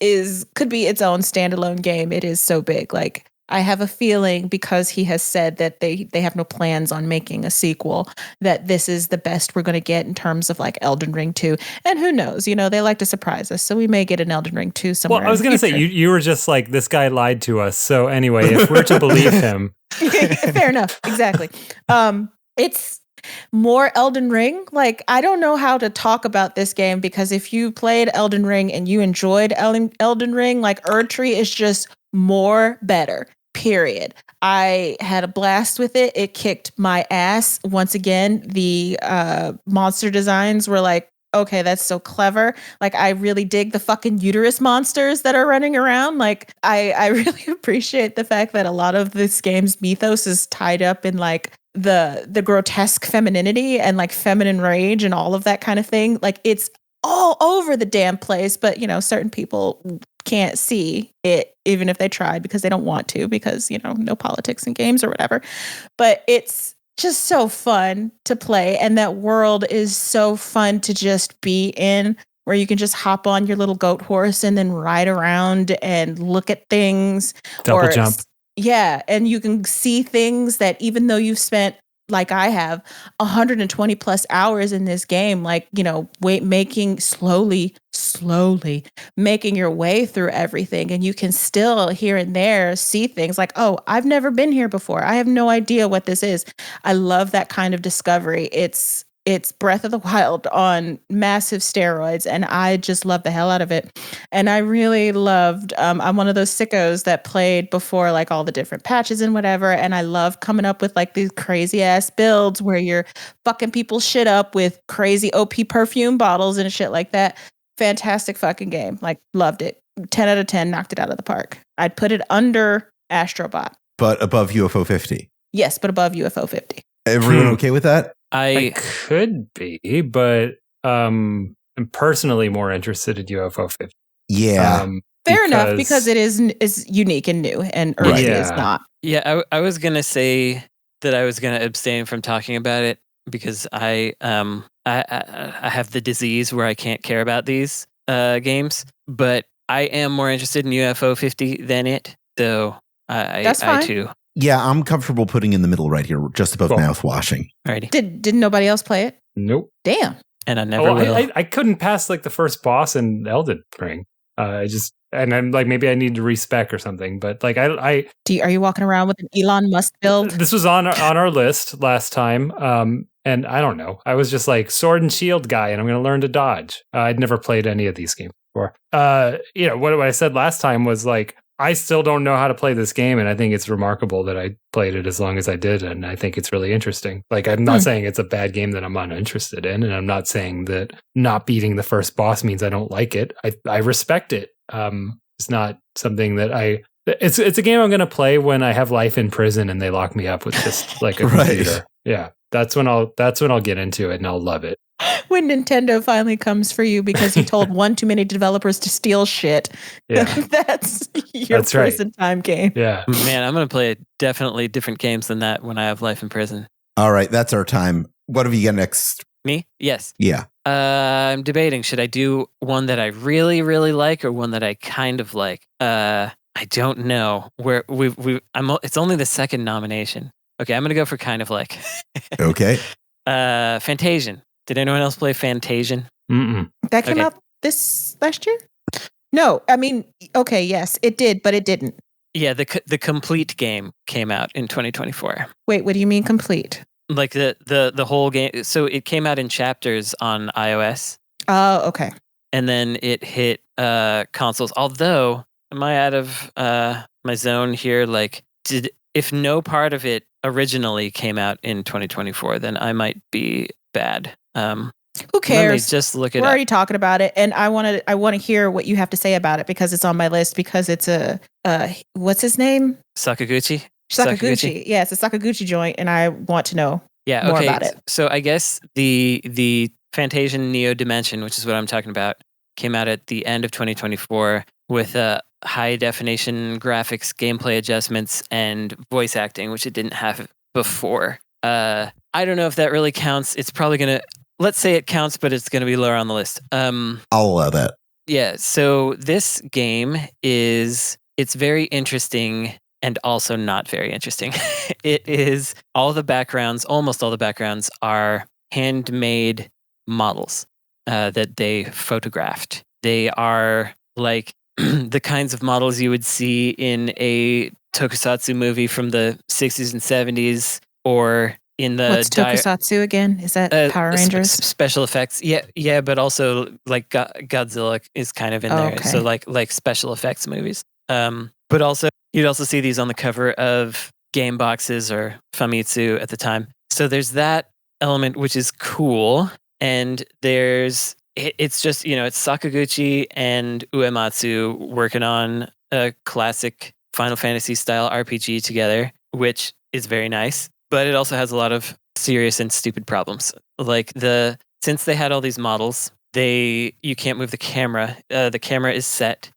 could be its own standalone game. It is so big. Like, I have a feeling, because he has said that they have no plans on making a sequel, that this is the best we're going to get in terms of like Elden Ring 2. And who knows, they like to surprise us. So we may get an Elden Ring 2 somewhere. Well, I was going to say, you were just like, this guy lied to us. So anyway, if we're to believe him. Fair enough. Exactly. It's more Elden Ring. Like, I don't know how to talk about this game, because if you played Elden Ring and you enjoyed Elden Ring, like, Erd Tree is just more better. Period. I had a blast with it. It kicked my ass. Once again, the monster designs were like, okay, that's so clever. Like, I really dig the fucking uterus monsters that are running around. Like, I really appreciate the fact that a lot of this game's mythos is tied up in like the grotesque femininity and like feminine rage and all of that kind of thing. Like, it's all over the damn place, but certain people can't see it even if they tried, because they don't want to, because no politics in games or whatever. But it's just so fun to play, and that world is so fun to just be in, where you can just hop on your little goat horse and then ride around and look at things. Double jump. Yeah, and you can see things that, even though you've spent, like I have, 120 plus hours in this game, like, making slowly slowly making your way through everything. And you can still here and there see things like, oh, I've never been here before. I have no idea what this is. I love that kind of discovery. It's Breath of the Wild on massive steroids, and I just love the hell out of it. And I really loved, I'm one of those sickos that played before like all the different patches and whatever, and I love coming up with like these crazy ass builds where you're fucking people shit up with crazy OP perfume bottles and shit like that. Fantastic fucking game. Like, loved it. 10 out of 10, knocked it out of the park. I'd put it under Astrobot. But above UFO 50. Yes, but above UFO 50. Everyone okay with that? I could be, but I'm personally more interested in UFO 50. Yeah. Fair enough, because it is unique and new, and Earth is not. Yeah, I was going to say that I was going to abstain from talking about it because I have the disease where I can't care about these games, but I am more interested in UFO 50 than it, so That's fine. I too. Yeah, I'm comfortable putting in the middle right here, just above mouthwashing. Alrighty. Didn't nobody else play it? Nope. Damn. And I never will. I couldn't pass like the first boss in Elden Ring. And I'm like, maybe I need to respec or something. But like, are you walking around with an Elon Musk build? This was on our list last time. And I don't know. I was just like sword and shield guy, and I'm going to learn to dodge. I'd never played any of these games before. What I said last time was like, I still don't know how to play this game, and I think it's remarkable that I played it as long as I did, and I think it's really interesting. Like, I'm not saying it's a bad game that I'm uninterested in, and I'm not saying that not beating the first boss means I don't like it. I respect it. It's not something that It's a game I'm going to play when I have life in prison and they lock me up with just like a computer. Yeah, that's when I'll get into it, and I'll love it. When Nintendo finally comes for you because you told one too many developers to steal shit. Yeah. That's your prison time game. Yeah. Man, I'm going to play definitely different games than that when I have life in prison. All right, that's our time. What have you got next? Me? Yes. Yeah. I'm debating. Should I do one that I really, really like or one that I kind of like? I don't know. It's only the second nomination. Okay, I'm going to go for kind of like. Okay. Fantasian. Did anyone else play Fantasian? Mm-mm. That came out this last year? No, I mean, okay, yes, it did, but it didn't. Yeah, the complete game came out in 2024. Wait, what do you mean complete? Like the whole game. So it came out in chapters on iOS. Oh, okay. And then it hit consoles. Although, am I out of my zone here? Like, if no part of it originally came out in 2024, then I might be bad. Who cares? Let me just look it We're up. already talking about it, and I want to hear what you have to say about it because it's on my list. Because it's a what's his name? Sakaguchi. Sakaguchi. Yeah, it's a Sakaguchi joint, and I want to know more about it. So I guess the Fantasian Neo Dimension, which is what I'm talking about, came out at the end of 2024 with high definition graphics, gameplay adjustments, and voice acting, which it didn't have before. I don't know if that really counts. It's probably gonna. Let's say it counts, but it's going to be lower on the list. I'll allow that. Yeah, so this game it's very interesting and also not very interesting. It is almost all the backgrounds are handmade models that they photographed. They are like the kinds of models you would see in a tokusatsu movie from the 60s and 70s or in the what's tokusatsu again? Is that Power Rangers? Special effects. Yeah, but also like Godzilla is kind of in there. Okay. So like special effects movies. But also you'd also see these on the cover of game boxes or Famitsu at the time. So there's that element which is cool, and it's just, it's Sakaguchi and Uematsu working on a classic Final Fantasy style RPG together, which is very nice. But it also has a lot of serious and stupid problems. Like since they had all these models, you can't move the camera. The camera is set,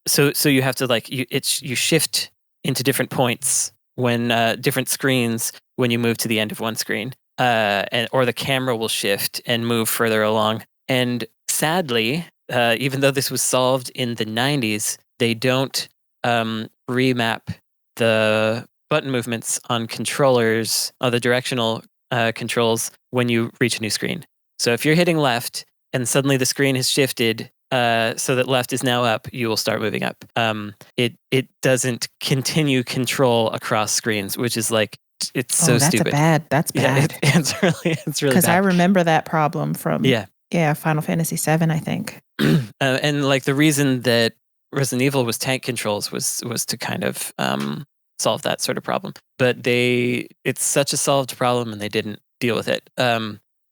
so you have to you shift into different points when different screens when you move to the end of one screen, or the camera will shift and move further along. And sadly, even though this was solved in the 90s, they don't remap the button movements on controllers, the directional controls when you reach a new screen. So if you're hitting left and suddenly the screen has shifted so that left is now up, you will start moving up. It doesn't continue control across screens, which is like, it's so stupid. That's bad. Yeah, it's really because I remember that problem from Final Fantasy VII, I think. And like the reason that Resident Evil was tank controls was to kind of solve that sort of problem, but it's such a solved problem and they didn't deal with it.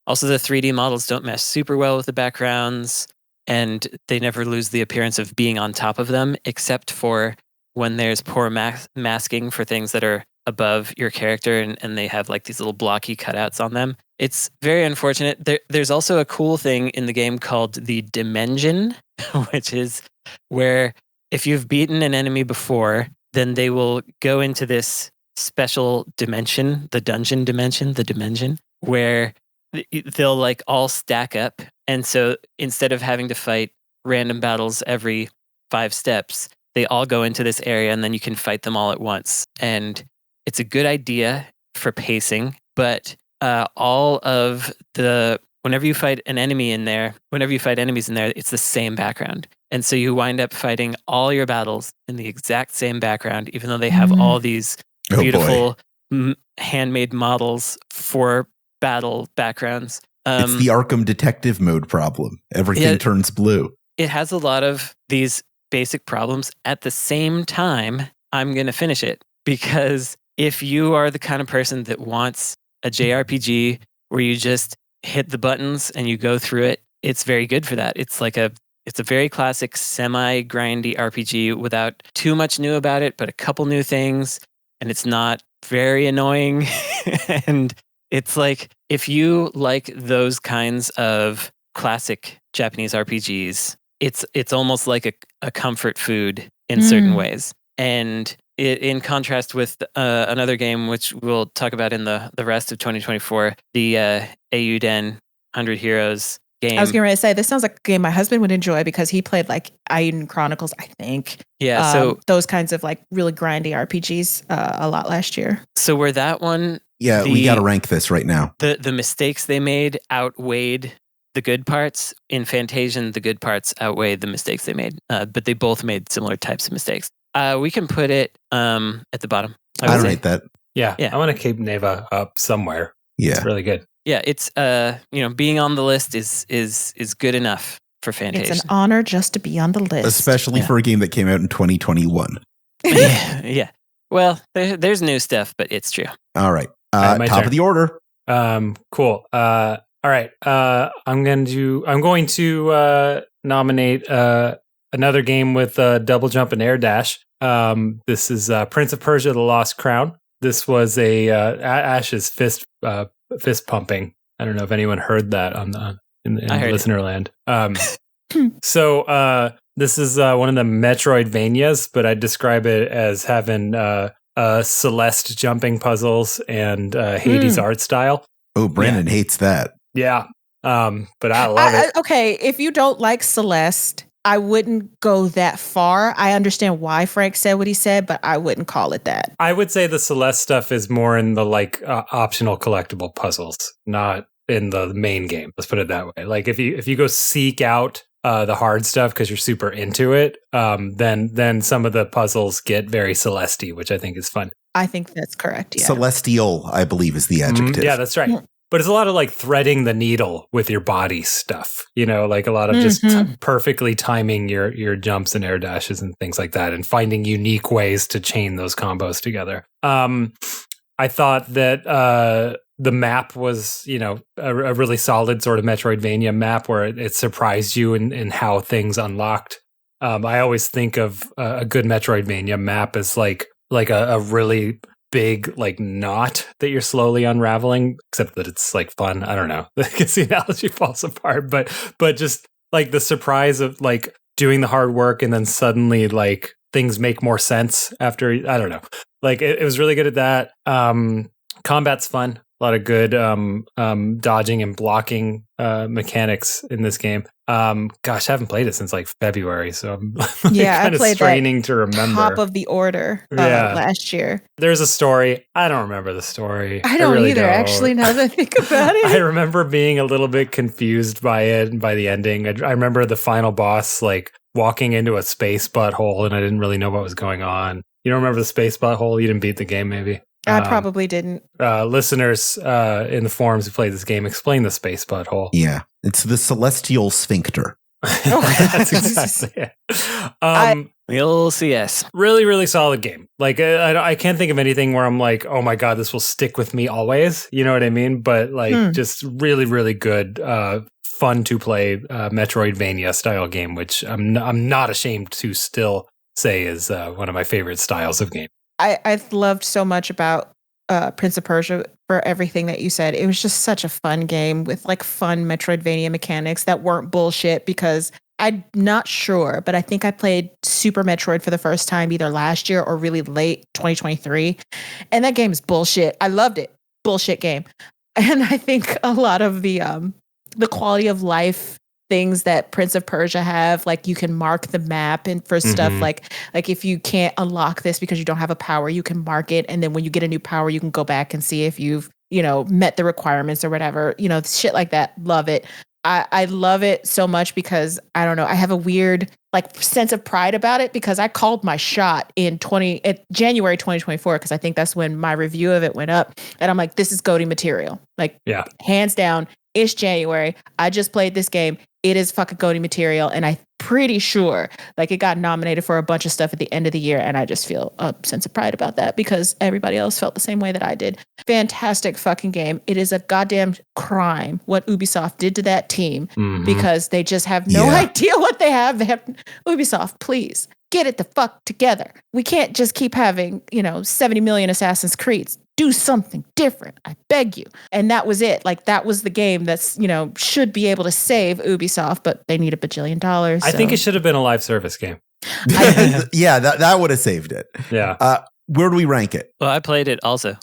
Also, the 3D models don't mesh super well with the backgrounds, and they never lose the appearance of being on top of them, except for when there's poor masking for things that are above your character and they have like these little blocky cutouts on them. It's very unfortunate. There's also a cool thing in the game called the Dimension, which is where if you've beaten an enemy before, then they will go into this special dimension, the dungeon dimension, the Dimension, where they'll like all stack up. And so instead of having to fight random battles every 5 steps, they all go into this area and then you can fight them all at once. And it's a good idea for pacing, but whenever you fight an enemy in there, whenever you fight enemies in there, it's the same background. And so you wind up fighting all your battles in the exact same background, even though they have all these beautiful handmade models for battle backgrounds. It's the Arkham Detective mode problem. Everything turns blue. It has a lot of these basic problems. At the same time, I'm going to finish it, because if you are the kind of person that wants a JRPG where you just hit the buttons and you go through it, it's very good for that. It's a very classic semi-grindy RPG without too much new about it, but a couple new things, and it's not very annoying. And it's like, if you like those kinds of classic Japanese RPGs, it's almost like a comfort food in certain ways. And in contrast with another game, which we'll talk about in the rest of 2024, the Eiyuden 100 Heroes game. I was going to say, this sounds like a game my husband would enjoy, because he played like Eiyuden Chronicles, I think. Yeah, so those kinds of like really grindy RPGs a lot last year. So where that one... Yeah, we got to rank this right now. The mistakes they made outweighed the good parts. In Fantasian, the good parts outweighed the mistakes they made. But they both made similar types of mistakes. We can put it at the bottom. I rate that. Yeah. I want to keep Neva up somewhere. Yeah. It's really good. Yeah, it's being on the list is good enough for Fantasian. It's an honor just to be on the list. Especially for a game that came out in 2021. Yeah. Well, there's new stuff, but it's true. All right. Top of the order. Cool. All right. I'm going to nominate another game with double jump and air dash. This is Prince of Persia: The Lost Crown. This was a Ash's fist pumping. I don't know if anyone heard that in listener land. So this is one of the Metroidvanias, but I'd describe it as having Celeste jumping puzzles and Hades art style. Oh, Brandon hates that. Yeah. But I love it. Okay, if you don't like Celeste, I wouldn't go that far. I understand why Frank said what he said, but I wouldn't call it that. I would say the Celeste stuff is more in the optional collectible puzzles, not in the main game. Let's put it that way. Like if you go seek out the hard stuff because you're super into it, then some of the puzzles get very Celeste-y, which I think is fun. I think that's correct. Yeah. Celestial, I believe, is the adjective. Yeah, that's right. But it's a lot of like threading the needle with your body stuff, like a lot of just perfectly timing your jumps and air dashes and things like that, and finding unique ways to chain those combos together. I thought that the map was, a really solid sort of Metroidvania map where it surprised you in how things unlocked. I always think of a good Metroidvania map as like a really big like knot that you're slowly unraveling, except that it's like fun. I don't know. I guess the analogy falls apart, but just like the surprise of like doing the hard work and then suddenly like things make more sense after. I don't know. Like it was really good at that. Combat's fun. A lot of good dodging and blocking mechanics in this game. Gosh, I haven't played it since like February, so I'm I played straining to remember. Top of the order last year. There's a story. I don't remember the story. I don't really either, actually, now that I think about it. I remember being a little bit confused by it and by the ending. I remember the final boss like walking into a space butthole, and I didn't really know what was going on. You don't remember the space butthole? You didn't beat the game, maybe? I probably didn't. Listeners in the forums who play this game, explain the space butthole. Yeah, it's the celestial sphincter. That's exactly it. The old CS. Really, really solid game. Like, I can't think of anything where I'm like, oh my God, this will stick with me always. You know what I mean? But like, just really, really good, fun to play Metroidvania style game, which I'm not ashamed to still say is one of my favorite styles of game. I loved so much about Prince of Persia for everything that you said. It was just such a fun game with like fun Metroidvania mechanics that weren't bullshit, because I'm not sure, but I think I played Super Metroid for the first time either last year or really late 2023. And that game is bullshit. I loved it. Bullshit game. And I think a lot of the quality of life things that Prince of Persia have, like you can mark the map and for stuff like if you can't unlock this because you don't have a power, you can mark it, and then when you get a new power you can go back and see if you've met the requirements or whatever, shit like that. Love it. I love it so much because I don't know, I have a weird like sense of pride about it, because I called my shot in January 2024, because I think that's when my review of it went up, and I'm like, this is GOTY material, like hands down. It's January. I just played this game. It is fucking GOTY material. And I'm pretty sure like it got nominated for a bunch of stuff at the end of the year. And I just feel a sense of pride about that because everybody else felt the same way that I did. Fantastic fucking game. It is a goddamn crime what Ubisoft did to that team, because they just have no idea what they have. Ubisoft, please get it the fuck together. We can't just keep having, 70 million Assassin's Creeds. Do something different. I beg you. And that was it. Like that was the game that's, should be able to save Ubisoft, but they need $1 bajillion. I think it should have been a live service game. That would have saved it. Yeah. Where do we rank it? Well, I played it also.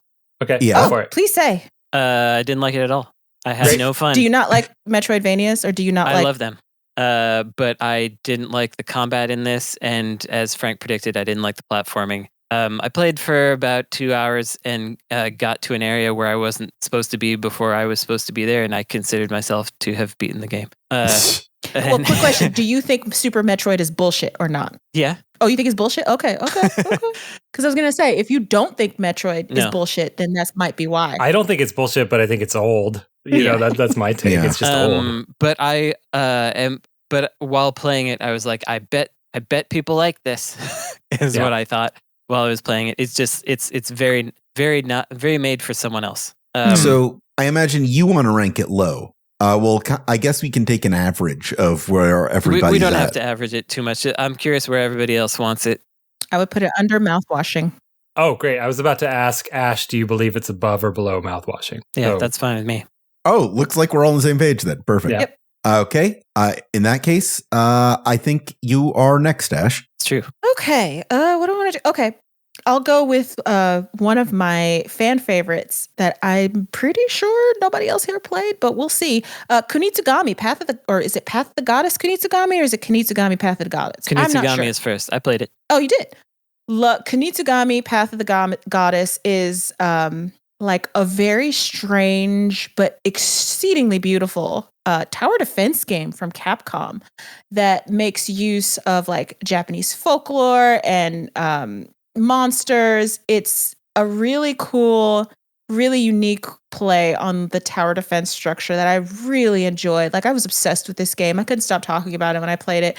Okay. Yeah. For it. Please say. I didn't like it at all. I had no fun. Do you not like Metroidvanias, or do you not I love them. But I didn't like the combat in this. And as Frank predicted, I didn't like the platforming. I played for about 2 hours and got to an area where I wasn't supposed to be before I was supposed to be there, and I considered myself to have beaten the game. Well, quick question. Do you think Super Metroid is bullshit or not? Yeah. Oh, you think it's bullshit? Okay. Because I was going to say, if you don't think Metroid is bullshit, then that might be why. I don't think it's bullshit, but I think it's old. That's my take. It's just old. But but while playing it, I was like, I bet people like this is what I thought. While I was playing it, it's very, very not very made for someone else. So I imagine you want to rank it low. Well, I guess we can take an average of where everybody's We don't at. have to average it too much. I'm curious where everybody else wants it. I would put it under mouthwashing. Oh, great. I was about to ask Ash, do you believe it's above or below mouthwashing? Yeah, that's fine with me. Oh, looks like we're all on the same page then. Perfect. Yeah. Yep. Okay. In that case, I think you are next, Ash. It's true. Okay. What do I want to do? Okay. I'll go with one of my fan favorites that I'm pretty sure nobody else here played, but we'll see. Kunitsugami, is it Path of the Goddess Kunitsugami, or is it Kunitsugami Path of the Goddess? Kunitsugami I'm not sure. is first. I played it. Oh, you did? Kunitsugami Path of the Goddess is like a very strange but exceedingly beautiful tower defense game from Capcom that makes use of like Japanese folklore and monsters. It's a really cool, really unique play on the tower defense structure that I really enjoyed. Like I was obsessed with this game. I couldn't stop talking about it when I played it.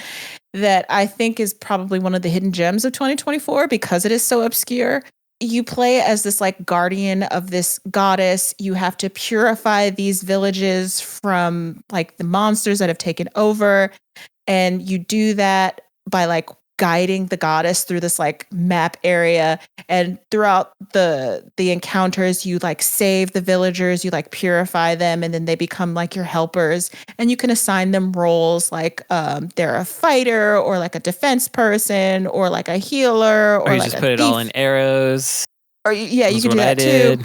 That I think is probably one of the hidden gems of 2024 because it is so obscure. You play as this like guardian of this goddess. You have to purify these villages from like the monsters that have taken over. And you do that by like guiding the goddess through this like map area, and throughout the encounters you like save the villagers, you like purify them, and then they become like your helpers, and you can assign them roles like they're a fighter or like a defense person or like a healer, or you like just put it all in arrows. Or you can do that too.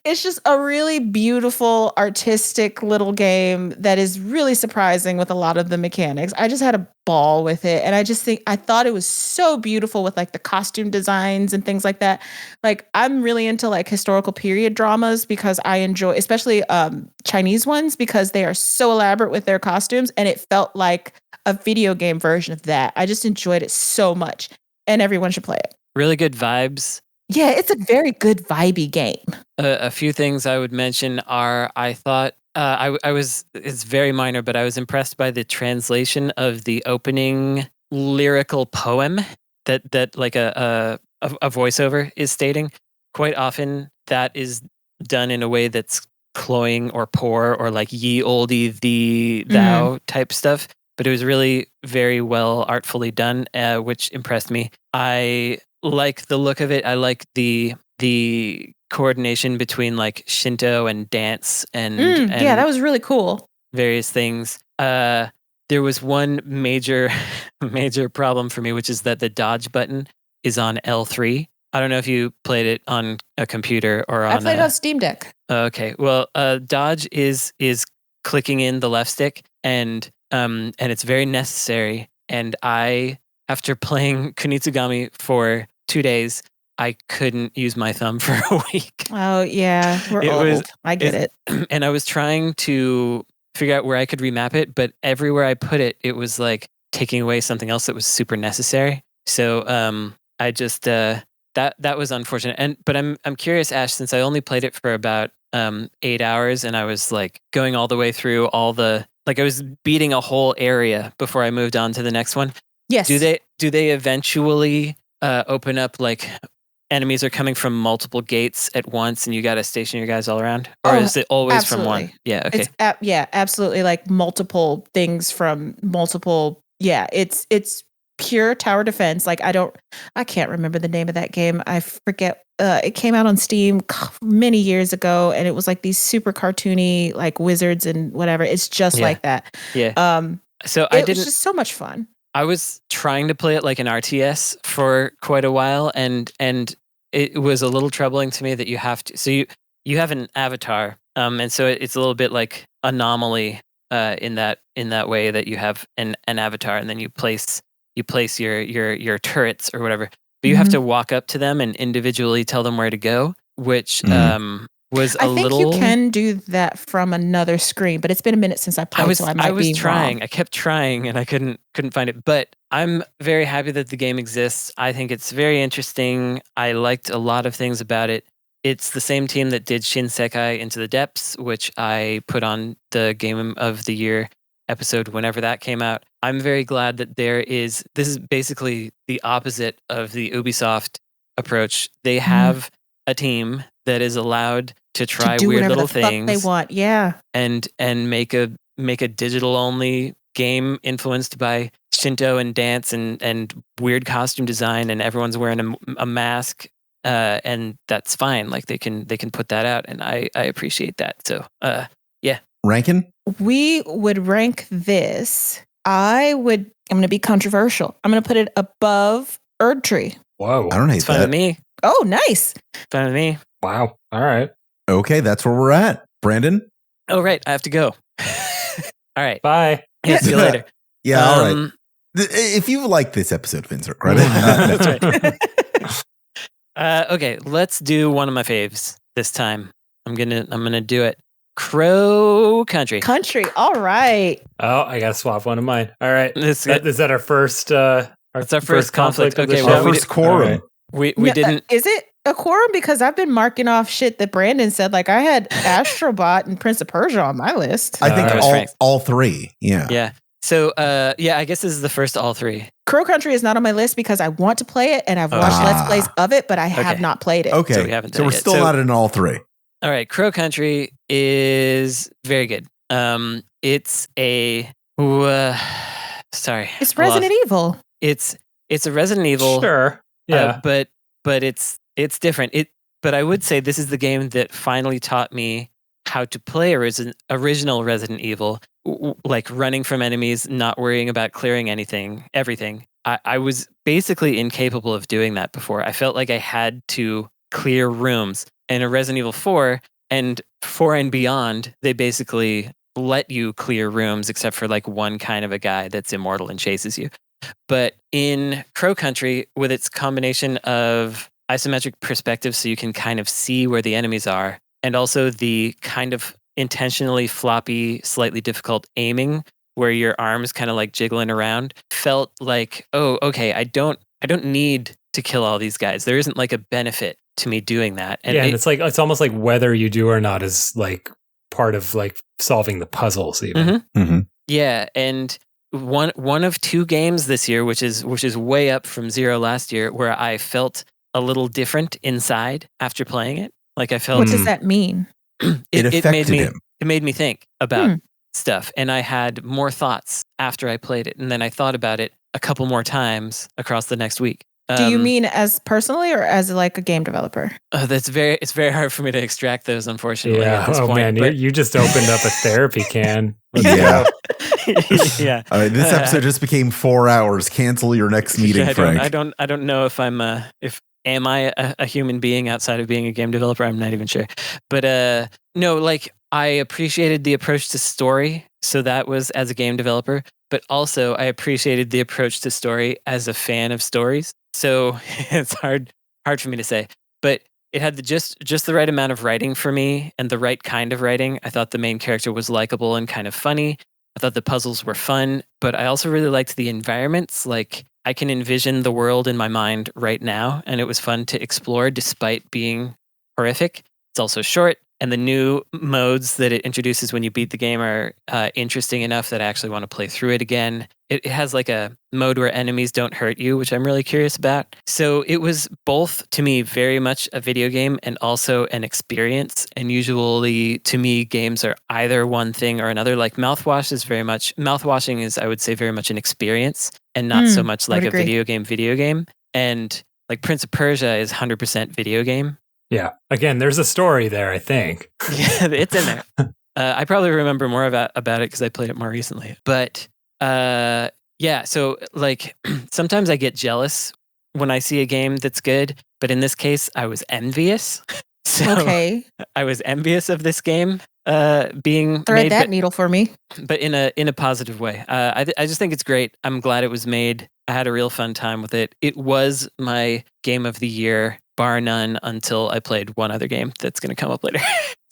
It's just a really beautiful, artistic little game that is really surprising with a lot of the mechanics. I just had a ball with it. And I thought it was so beautiful with like the costume designs and things like that. Like I'm really into like historical period dramas because I enjoy, especially Chinese ones, because they are so elaborate with their costumes. And it felt like a video game version of that. I just enjoyed it so much. And everyone should play it. Really good vibes. Yeah, it's a very good vibey game. A few things I would mention are I thought I was, it's very minor, but I was impressed by the translation of the opening lyrical poem that like a voiceover is stating. Quite often that is done in a way that's cloying or poor or like ye olde thee thou type stuff. But it was really very well artfully done, which impressed me. I like the look of it. I like the coordination between like Shinto and dance and yeah, that was really cool. Various things. There was one major problem for me, which is that the dodge button is on L3. I don't know if you played it on a computer or on. I played it on Steam Deck. Okay, well, dodge is clicking in the left stick, and it's very necessary. And I, after playing Kunitsugami for 2 days, I couldn't use my thumb for a week. Oh yeah, we're old. I get it. And I was trying to figure out where I could remap it, but everywhere I put it, it was like taking away something else that was super necessary. So I just that was unfortunate. But I'm curious, Ash, since I only played it for about 8 hours, and I was like going all the way through all the, like I was beating a whole area before I moved on to the next one. Yes. Do they eventually open up like enemies are coming from multiple gates at once and you got to station your guys all around? Or is it always absolutely. from one? Yeah, okay. Yeah, absolutely. Like multiple things from multiple. Yeah, it's pure tower defense. Like I can't remember the name of that game. I forget. It came out on Steam many years ago, and it was like these super cartoony like wizards and whatever. It's just like that. Yeah. So it was just so much fun. I was trying to play it like an RTS for quite a while, and it was a little troubling to me that you have to. So you have an avatar, and so it's a little bit like Anomaly in that way that you have an avatar, and then you place your turrets or whatever. But you have to walk up to them and individually tell them where to go, which was a little. I think you can do that from another screen, but it's been a minute since I played, so I was trying. Wrong. I kept trying, and I couldn't find it. But I'm very happy that the game exists. I think it's very interesting. I liked a lot of things about it. It's the same team that did Shinsekai Into the Depths, which I put on the Game of the Year episode whenever that came out. I'm very glad that this is basically the opposite of the Ubisoft approach. They have a team that is allowed to try weird little things they want, yeah, and make a digital only game influenced by Shinto and dance and weird costume design, and everyone's wearing a mask, and that's fine. Like they can put that out, and I appreciate that. So yeah. Rankin? We would rank this. I'm going to be controversial. I'm going to put it above Erdtree. Whoa. I don't hate that. It's fine with me. Oh, nice. Fine with me. Wow. All right. Okay, that's where we're at. Brandon? Oh, right. I have to go. All right. Bye. Yeah, see you later. Yeah, all right. If you like this episode, insert credit. That's right. Okay, let's do one of my faves this time. I'm gonna do it. Crow Country. All right. Oh, I gotta swap one of mine. All right. Is that our first? It's our first conflict. Okay, our first quorum. We didn't. Is it a quorum? Because I've been marking off shit that Brandon said. Like I had Astrobot and Prince of Persia on my list. I think all three. Yeah. Yeah. So I guess this is the first all three. Crow Country is not on my list because I want to play it and I've watched Let's Plays of it, but I have not played it. Okay. So we're still not in all three. All right. Crow Country is very good. It's a sorry. It's Resident Evil. It's a Resident Evil. Sure. Yeah. But it's different. But I would say this is the game that finally taught me how to play original Resident Evil, like running from enemies, not worrying about clearing everything. I was basically incapable of doing that before. I felt like I had to clear rooms. In a Resident Evil 4, And 4 and beyond, they basically let you clear rooms except for like one kind of a guy that's immortal and chases you. But in Crow Country, with its combination of isometric perspective, so you can kind of see where the enemies are, and also the kind of intentionally floppy, slightly difficult aiming, where your arms kind of like jiggling around, felt like, oh, okay, I don't need to kill all these guys. There isn't like a benefit to me doing that. And it's like it's almost like whether you do or not is like part of like solving the puzzles even. Mm-hmm. Mm-hmm. Yeah, and one of 2 games this year, which is way up from 0 last year, where I felt a little different inside after playing it. Like I felt. What does that mean? It affected him. It made me think about stuff, and I had more thoughts after I played it, and then I thought about it a couple more times across the next week. Do you mean as personally or as like a game developer? It's very hard for me to extract those, unfortunately. Yeah. At this point, man, but you just opened up a therapy can. Yeah. Yeah. This episode just became 4 hours. Cancel your next meeting, Frank. I don't know if I'm am I a human being outside of being a game developer? I'm not even sure. But no, like I appreciated the approach to story. So that was as a game developer, but also I appreciated the approach to story as a fan of stories. So it's hard for me to say, but it had just the right amount of writing for me and the right kind of writing. I thought the main character was likable and kind of funny. I thought the puzzles were fun, but I also really liked the environments. Like I can envision the world in my mind right now, and it was fun to explore despite being horrific. It's also short, and the new modes that it introduces when you beat the game are interesting enough that I actually want to play through it again. It has like a mode where enemies don't hurt you, which I'm really curious about. So it was both, to me, very much a video game and also an experience. And usually, to me, games are either one thing or another. Like mouthwashing is, I would say, very much an experience and not so much like a video game. And like Prince of Persia is 100% video game. Yeah. Again, there's a story there, I think. Yeah, it's in there. I probably remember more about it because I played it more recently. But yeah, so like sometimes I get jealous when I see a game that's good. But in this case, I was envious. So okay. I was envious of this game being thread made, that needle for me. But in a positive way. I just think it's great. I'm glad it was made. I had a real fun time with it. It was my game of the year, bar none, until I played one other game that's going to come up later.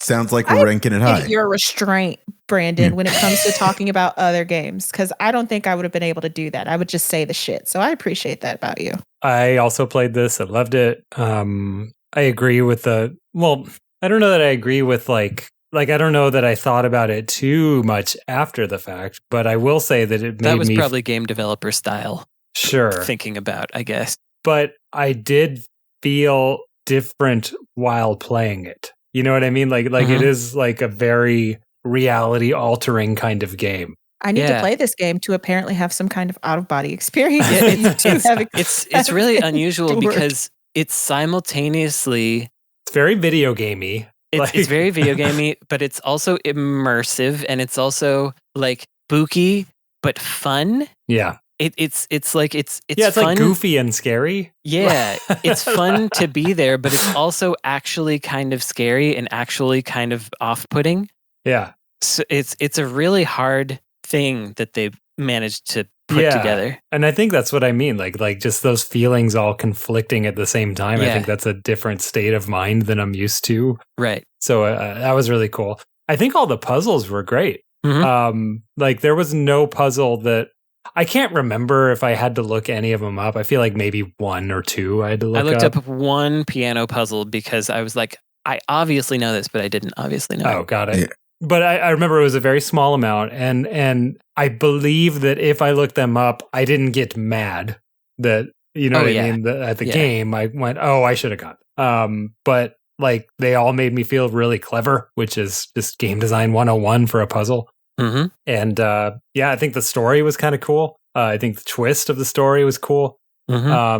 Sounds like we're ranking it high. Your restraint, Brandon, when it comes to talking about other games, because I don't think I would have been able to do that. I would just say the shit. So I appreciate that about you. I also played this. I loved it. I agree with I don't know that I agree with like I don't know that I thought about it too much after the fact, but I will say that it made me... That was probably game developer style. Sure. Thinking about, I guess. But I did feel different while playing it. You know what I mean? Like it is like a very reality altering kind of game. I need to play this game to apparently have some kind of out of body experience. It's really unusual because it's simultaneously... It's very video gamey. It's very video gamey, but it's also immersive and it's also like spooky but fun. Yeah. It's like it's fun. Like goofy and scary. Yeah, it's fun to be there, but it's also actually kind of scary and actually kind of off-putting. Yeah. So it's a really hard thing that they managed to put together. And I think that's what I mean. Like just those feelings all conflicting at the same time. Yeah. I think that's a different state of mind than I'm used to. Right. So that was really cool. I think all the puzzles were great. Mm-hmm. Like there was no puzzle that I can't remember if I had to look any of them up. I feel like maybe 1 or 2 I had to look up. I looked up one piano puzzle because I was like, I obviously know this, but I didn't obviously know. Oh, got it. Yeah. But I remember it was a very small amount. And I believe that if I looked them up, I didn't get mad that, you know what I mean? At the game, I went, oh, I should have got it. But like they all made me feel really clever, which is just game design 101 for a puzzle. Mm-hmm. And I think the story was kind of cool. I think the twist of the story was cool. Mm-hmm. I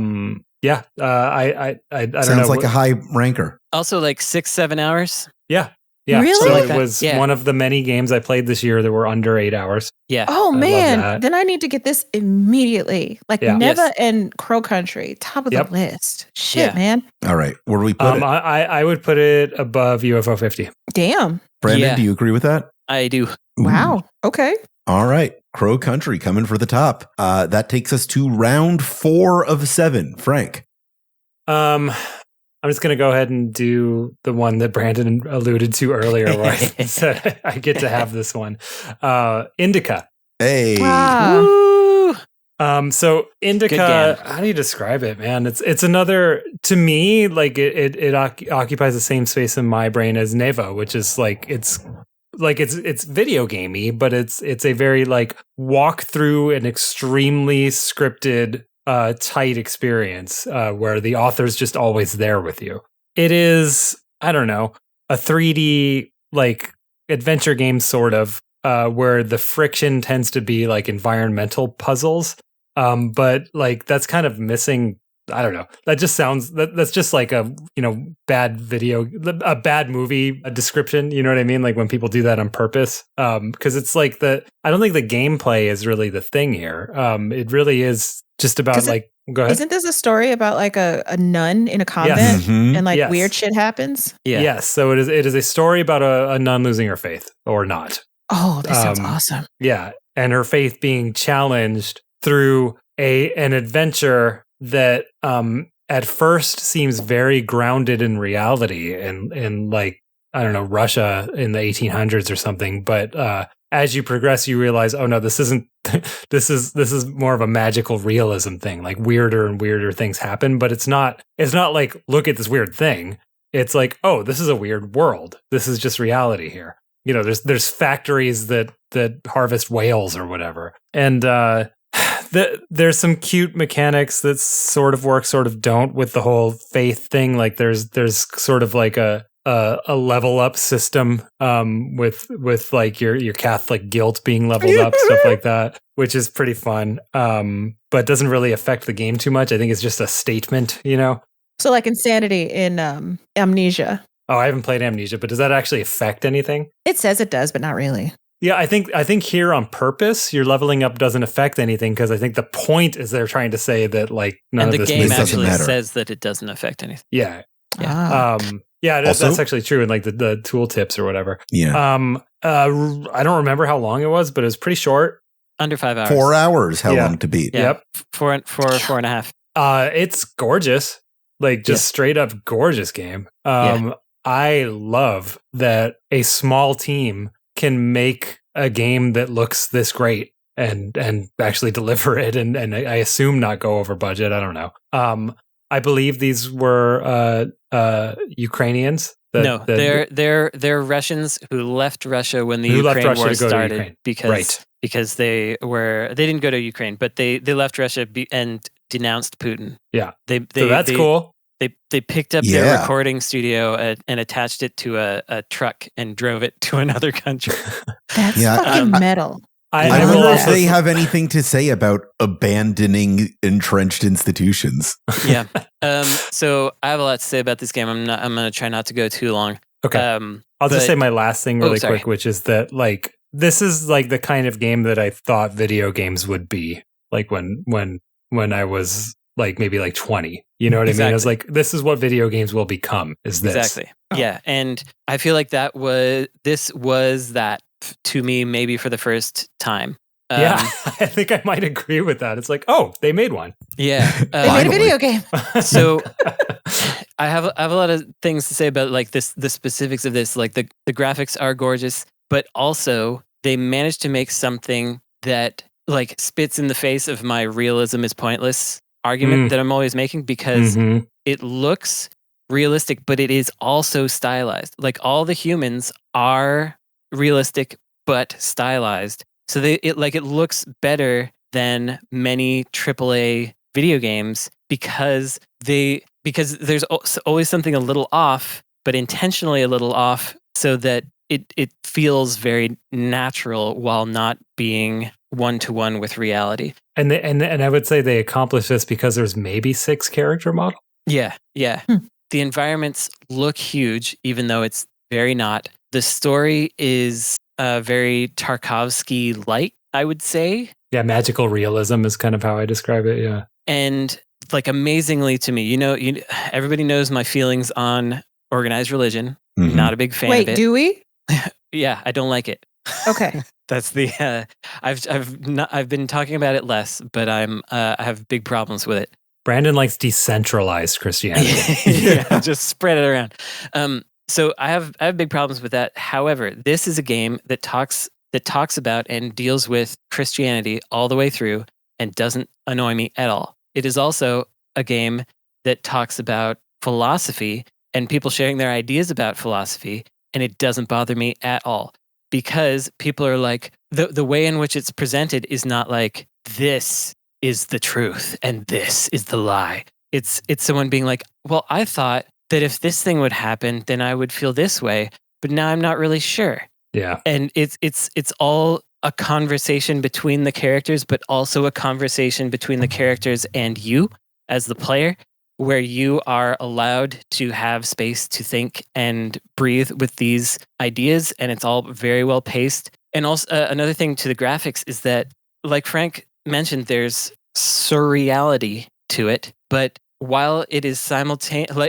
don't know. Sounds like a high ranker. Also like 6-7 hours. Yeah. Yeah, Really? so Like it that. was Yeah. one of the many games I played this year that were under 8 hours. Yeah. Oh love man, that. then I need to get this immediately. Like Yeah. Neva Yes. and Crow Country, top of Yep. the list. Shit, Yeah. man. All right. Where do we put it? I would put it above UFO 50. Damn. Brandon, Yeah. do you agree with that? I do. Ooh. Wow. Okay. All right. Crow Country coming for the top. That takes us to round 4 of 7. Frank. I'm just going to go ahead and do the one that Brandon alluded to earlier where I said I get to have this one. Indica. Hey. Woo! So Indica, how do you describe it, man? It's another, to me, like it occupies the same space in my brain as Neva, which is it's video gamey, but it's a very like walk through an extremely scripted tight experience where the author's just always there with you. It is, I don't know, a 3D like adventure game sort of where the friction tends to be like environmental puzzles. But like that's kind of missing. I don't know. That just sounds that's just like a bad bad movie description. You know what I mean? Like when people do that on purpose. Because it's like I don't think the gameplay is really the thing here. It really is just about like. Go ahead. Isn't this a story about like a nun in a convent Yes. Mhm. and like Yes. weird shit happens? Yeah. Yes. So it is a story about a nun losing her faith or not. Oh, that sounds Um, awesome. Yeah, and her faith being challenged through an adventure that at first seems very grounded in reality and like I don't know, Russia in the 1800s or something, but as you progress you realize, oh no, this isn't this is more of a magical realism thing. Like weirder and weirder things happen, but it's not like look at this weird thing. It's like, oh, this is a weird world. This is just reality here. There's factories that harvest whales or whatever. And there's some cute mechanics that sort of work, sort of don't with the whole faith thing. Like there's sort of like a level up system with like your Catholic guilt being leveled up, stuff like that, which is pretty fun. But doesn't really affect the game too much. I think it's just a statement, So like Insanity in Amnesia. Oh, I haven't played Amnesia, but does that actually affect anything? It says it does, but not really. Yeah, I think here on purpose, your leveling up doesn't affect anything because I think the point is they're trying to say that like none And of the this game doesn't actually matter. says that it doesn't affect anything. Yeah. Ah. Yeah, Also- that's actually true in like the tool tips or whatever. Yeah. I don't remember how long it was, but it was pretty short. Under 5 hours. 4 hours. How Yeah. long to beat? Yeah. Yep. Four and a half. It's gorgeous. Like just straight up gorgeous game. I love that a small team can make a game that looks this great and actually deliver it and I assume not go over budget. I don't know. I believe these were Ukrainians. They're Russians who left Russia when the Ukraine war started because they didn't go to Ukraine, but they left Russia and denounced Putin. Yeah. So that's cool. They picked up their recording studio and attached it to a truck and drove it to another country. That's fucking metal. I wonder if they have anything to say about abandoning entrenched institutions. Yeah. So I have a lot to say about this game. I'm going to try not to go too long. Okay. I'll just say my last thing really quick, which is that like this is like the kind of game that I thought video games would be like when I was like maybe like 20. You know what I mean? I was like, this is what video games will become. Is this exactly? Yeah, and I feel like this was that to me maybe for the first time. Yeah, I think I might agree with that. It's like, oh, they made one. Yeah, they made a video game. So I have a lot of things to say about like the specifics of this. Like the graphics are gorgeous, but also they managed to make something that like spits in the face of my realism is pointless argument that I'm always making because it looks realistic, but it is also stylized. Like all the humans are realistic but stylized. So it looks better than many AAA video games because there's always something a little off, but intentionally a little off, so that it feels very natural while not being one-to-one with reality. And I would say they accomplished this because there's maybe 6 character models. Yeah. The environments look huge, even though it's very not. The story is very Tarkovsky-like, I would say. Yeah, magical realism is kind of how I describe it, yeah. And like amazingly to me, everybody knows my feelings on organized religion. Mm-hmm. Not a big fan of it. Wait, do we? Yeah, I don't like it. Okay. That's the I've been talking about it less, but I have big problems with it. Brandon likes decentralized Christianity. Yeah, just spread it around. So I have big problems with that. However, this is a game that talks about and deals with Christianity all the way through and doesn't annoy me at all. It is also a game that talks about philosophy and people sharing their ideas about philosophy, and it doesn't bother me at all. Because people are like, the way in which it's presented is not like, this is the truth and this is the lie. It's someone being like, well, I thought that if this thing would happen, then I would feel this way, but now I'm not really sure. Yeah. And it's all a conversation between the characters, but also a conversation between the characters and you as the player, where you are allowed to have space to think and breathe with these ideas, and it's all very well paced. And also another thing to the graphics is that, like Frank mentioned, there's surreality to it, but while it is simultaneously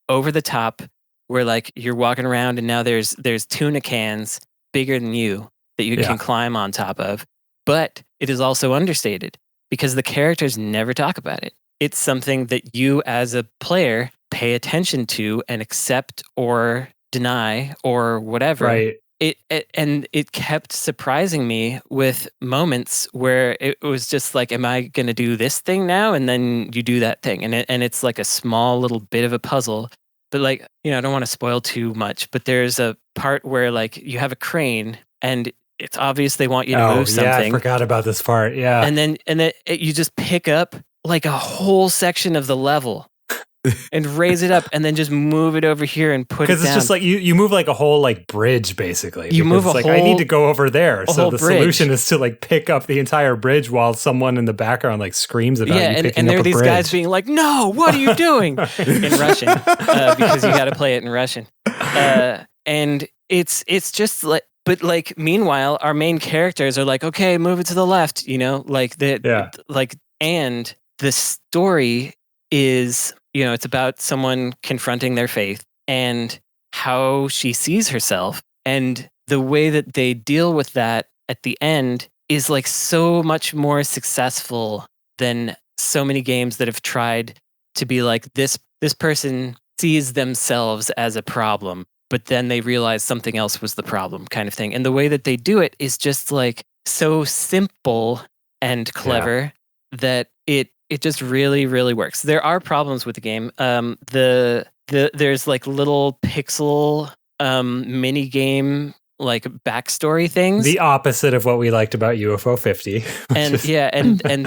over the top, where like you're walking around and now there's tuna cans bigger than you that you can climb on top of, but it is also understated. Because the characters never talk about it. It's something that you as a player pay attention to and accept or deny or whatever. Right. It kept surprising me with moments where it was just like, am I going to do this thing now? And then you do that thing. And it's like a small little bit of a puzzle. But like, I don't want to spoil too much, but there's a part where like you have a crane and it's obvious they want you to move something. Yeah, I forgot about this part. Yeah. And then you just pick up like a whole section of the level and raise it up and then just move it over here and put it down. Because it's just like you move like a whole like bridge basically. You move a like, whole, I need to go over there. So the bridge. solution is to like pick up the entire bridge while someone in the background like screams about you picking up a bridge. And there are these guys being like, no, what are you doing? In Russian. Because you got to play it in Russian. And it's just like, but like, meanwhile, our main characters are like, okay, move it to the left, and the story is, it's about someone confronting their faith and how she sees herself. And the way that they deal with that at the end is like so much more successful than so many games that have tried to be like, this person sees themselves as a problem, but then they realize something else was the problem kind of thing. And the way that they do it is just like so simple and clever that it just really, really works. There are problems with the game. There's like little pixel mini game like backstory things. The opposite of what we liked about UFO 50. And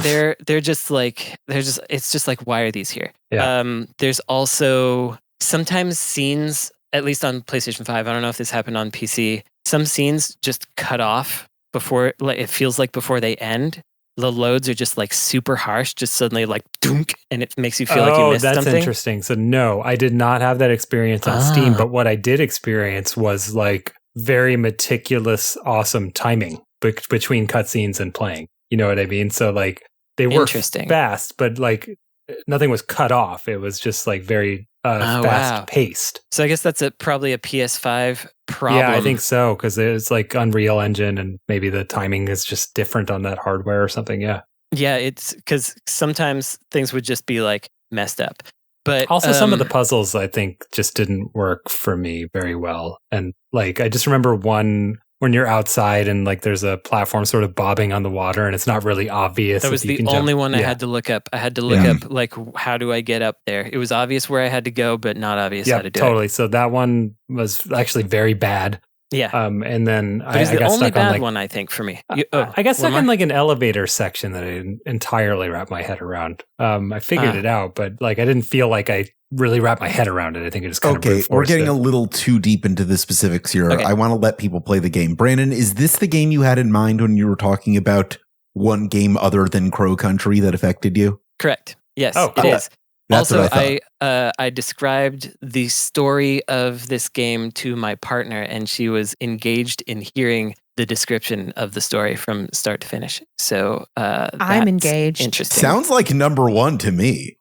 they're just like it's just like, why are these here? Yeah. There's also sometimes scenes, at least on PlayStation 5, I don't know if this happened on PC, some scenes just cut off before, like it feels like before they end. The loads are just like super harsh, just suddenly like dunk, and it makes you feel like you missed something. Oh, that's interesting. So no, I did not have that experience on Steam, but what I did experience was like very meticulous, awesome timing between cutscenes and playing. You know what I mean? So like they were fast, but like nothing was cut off. It was just like very fast paced. So I guess that's probably a PS5 problem. Yeah, I think so, because it's like Unreal Engine and maybe the timing is just different on that hardware or something. Yeah. Yeah, it's because sometimes things would just be like messed up. But also some of the puzzles I think just didn't work for me very well. And like I just remember one when you're outside and like there's a platform sort of bobbing on the water and it's not really obvious. That was the only one I had to look up. I had to look up like, how do I get up there? It was obvious where I had to go, but not obvious how to do it. Totally. So that one was actually very bad. Yeah. And then but I got stuck on like one, I think, for me. I got stuck in like an elevator section that I didn't entirely wrap my head around. I figured it out, but like I didn't feel like I really wrap my head around it. I think it just kind of we're getting a little too deep into the specifics here. Okay. I want to let people play the game. Brandon, is this the game you had in mind when you were talking about one game other than Crow Country that affected you? Correct. Yes, it is. That's also, what I thought. I described the story of this game to my partner, and she was engaged in hearing the description of the story from start to finish. So I'm engaged. Interesting. Sounds like number one to me.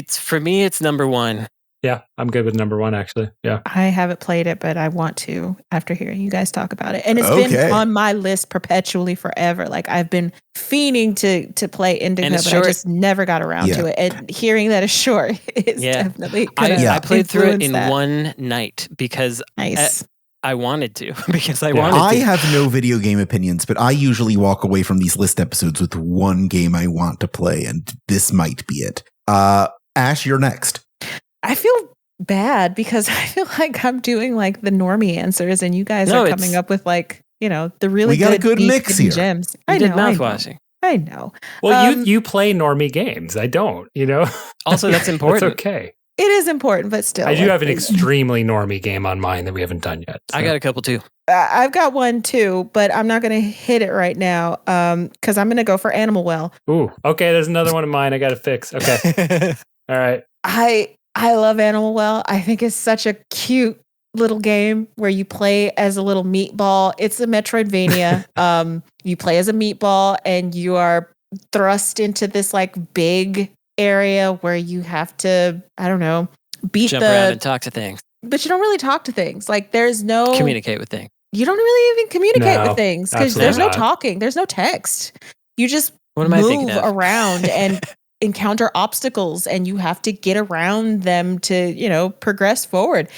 For me, it's number one. Yeah, I'm good with number one, actually. Yeah. I haven't played it, but I want to after hearing you guys talk about it. And it's been on my list perpetually forever. Like I've been fiending to play Indigo, but I just never got around to it. And hearing that it's short is definitely I played through it in one night because I wanted to. I have no video game opinions, but I usually walk away from these list episodes with one game I want to play, and this might be it. Ash, you're next. I feel bad because I feel like I'm doing like the normie answers and you guys are coming up with like, the really good mix here. Gems. I did mouthwashing. I know. Well, you play normie games. I don't, Also, that's important. It's okay. It is important, but still. I do have an extremely normie game on mine that we haven't done yet. So. I got a couple too. I've got one too, but I'm not going to hit it right now because I'm going to go for Animal Well. Ooh, okay. There's another one of mine I got to fix. Okay. All right. I love Animal Well. I think it's such a cute little game where you play as a little meatball. It's a Metroidvania. You play as a meatball and you are thrust into this like big area where you have to, I don't know, jump around and talk to things. But you don't really talk to things. Like there's no communicate with things. You don't really even communicate with things because there's no talking. There's no text. You just move around and encounter obstacles and you have to get around them to, progress forward.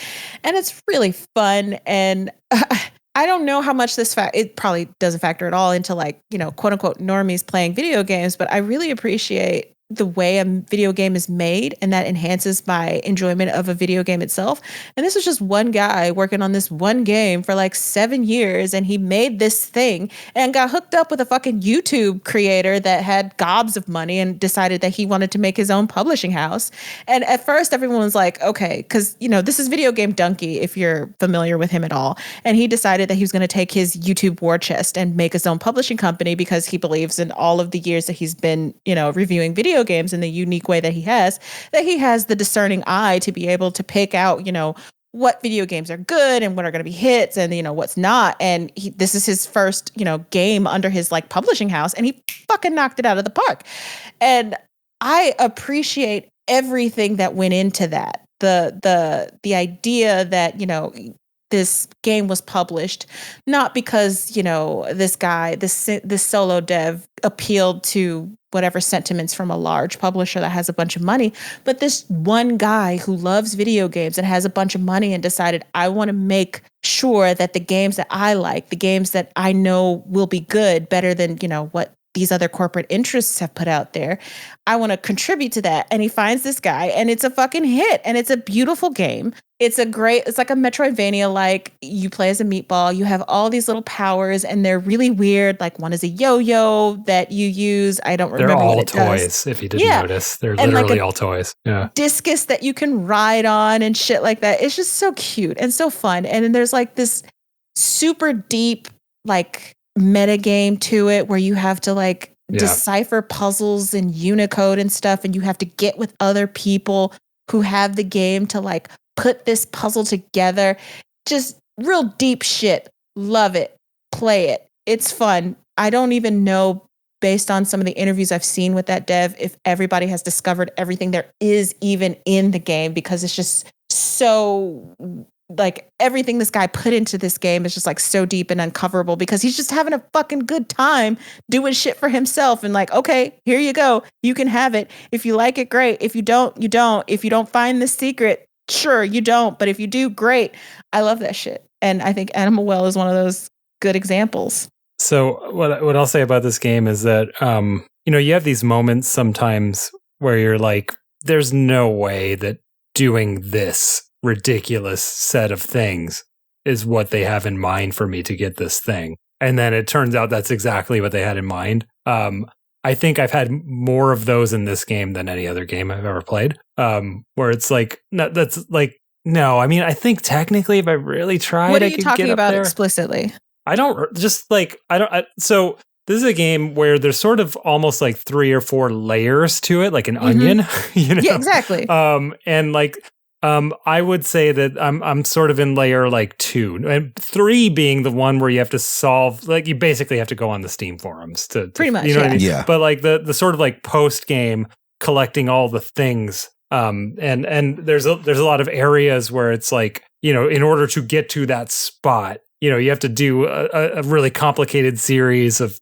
And it's really fun. And I don't know how much it probably doesn't factor at all into like, quote unquote normies playing video games, but I really appreciate the way a video game is made and that enhances my enjoyment of a video game itself. And this was just one guy working on this one game for like 7 years and he made this thing and got hooked up with a fucking YouTube creator that had gobs of money and decided that he wanted to make his own publishing house. And at first everyone was like, okay, because this is Video Game Donkey if you're familiar with him at all. And he decided that he was going to take his YouTube war chest and make his own publishing company because he believes in all of the years that he's been, reviewing video games in the unique way that he has the discerning eye to be able to pick out, what video games are good and what are going to be hits and, what's not. And this is his first, game under his like publishing house and he fucking knocked it out of the park. And I appreciate everything that went into that. The idea that, this game was published, not because, this guy, this solo dev appealed to whatever sentiments from a large publisher that has a bunch of money, but this one guy who loves video games and has a bunch of money and decided, I want to make sure that the games that I like, the games that I know will be good, better than, what these other corporate interests have put out there. I want to contribute to that. And he finds this guy and it's a fucking hit and it's a beautiful game. It's like a Metroidvania, like you play as a meatball, you have all these little powers and they're really weird. Like one is a yo-yo that you use. I don't remember what it does. They're all toys, if you didn't notice. They're literally all toys. Yeah. Discus that you can ride on and shit like that. It's just so cute and so fun. And then there's like this super deep, like meta game to it where you have to like decipher puzzles in Unicode and stuff. And you have to get with other people who have the game to like put this puzzle together. Just real deep shit. Love it. Play it. It's fun. I don't even know, based on some of the interviews I've seen with that dev, if everybody has discovered everything there is even in the game, because it's just so like everything this guy put into this game is just like so deep and uncoverable because he's just having a fucking good time doing shit for himself and like, okay, here you go. You can have it. If you like it, great. If you don't, you don't. If you don't find the secret, sure, you don't. But if you do, great. I love that shit. And I think Animal Well is one of those good examples. So what I'll say about this game is that, you have these moments sometimes where you're like, there's no way that doing this ridiculous set of things is what they have in mind for me to get this thing. And then it turns out that's exactly what they had in mind. I think I've had more of those in this game than any other game I've ever played. Where it's like, no, that's like, no, I mean, I think technically if I really tried, what are I you could talking get about up there. Explicitly? I don't just like, so This is a game where there's sort of almost like 3 or 4 layers to it, like an onion. You know? Yeah, exactly. And like I would say that I'm sort of in layer like 2, and 3 being the one where you have to solve, like you basically have to go on the Steam forums to pretty much, you know what I mean? Yeah. But like the sort of like post game collecting all the things. And there's a lot of areas where it's like, you know, in order to get to that spot, you know, you have to do a really complicated series of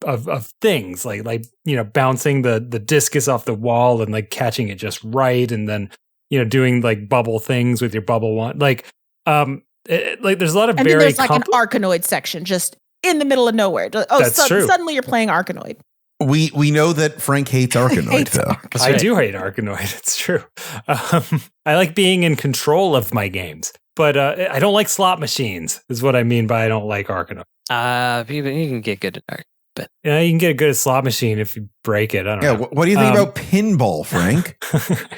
things like, you know, bouncing the discus off the wall and like catching it just right. And then, you know, doing like bubble things with your bubble wand. Like there's a lot of and very then there's like an Arkanoid section just in the middle of nowhere. Oh, That's true. Suddenly you're playing Arkanoid. We know that Frank hates Arkanoid, though. I do hate Arkanoid. It's true. I like being in control of my games, but I don't like slot machines, is what I mean by I don't like Arkanoid. You can get good at Ark. But yeah, you can get a good slot machine if you break it. I don't know. Yeah, what do you think about pinball, Frank?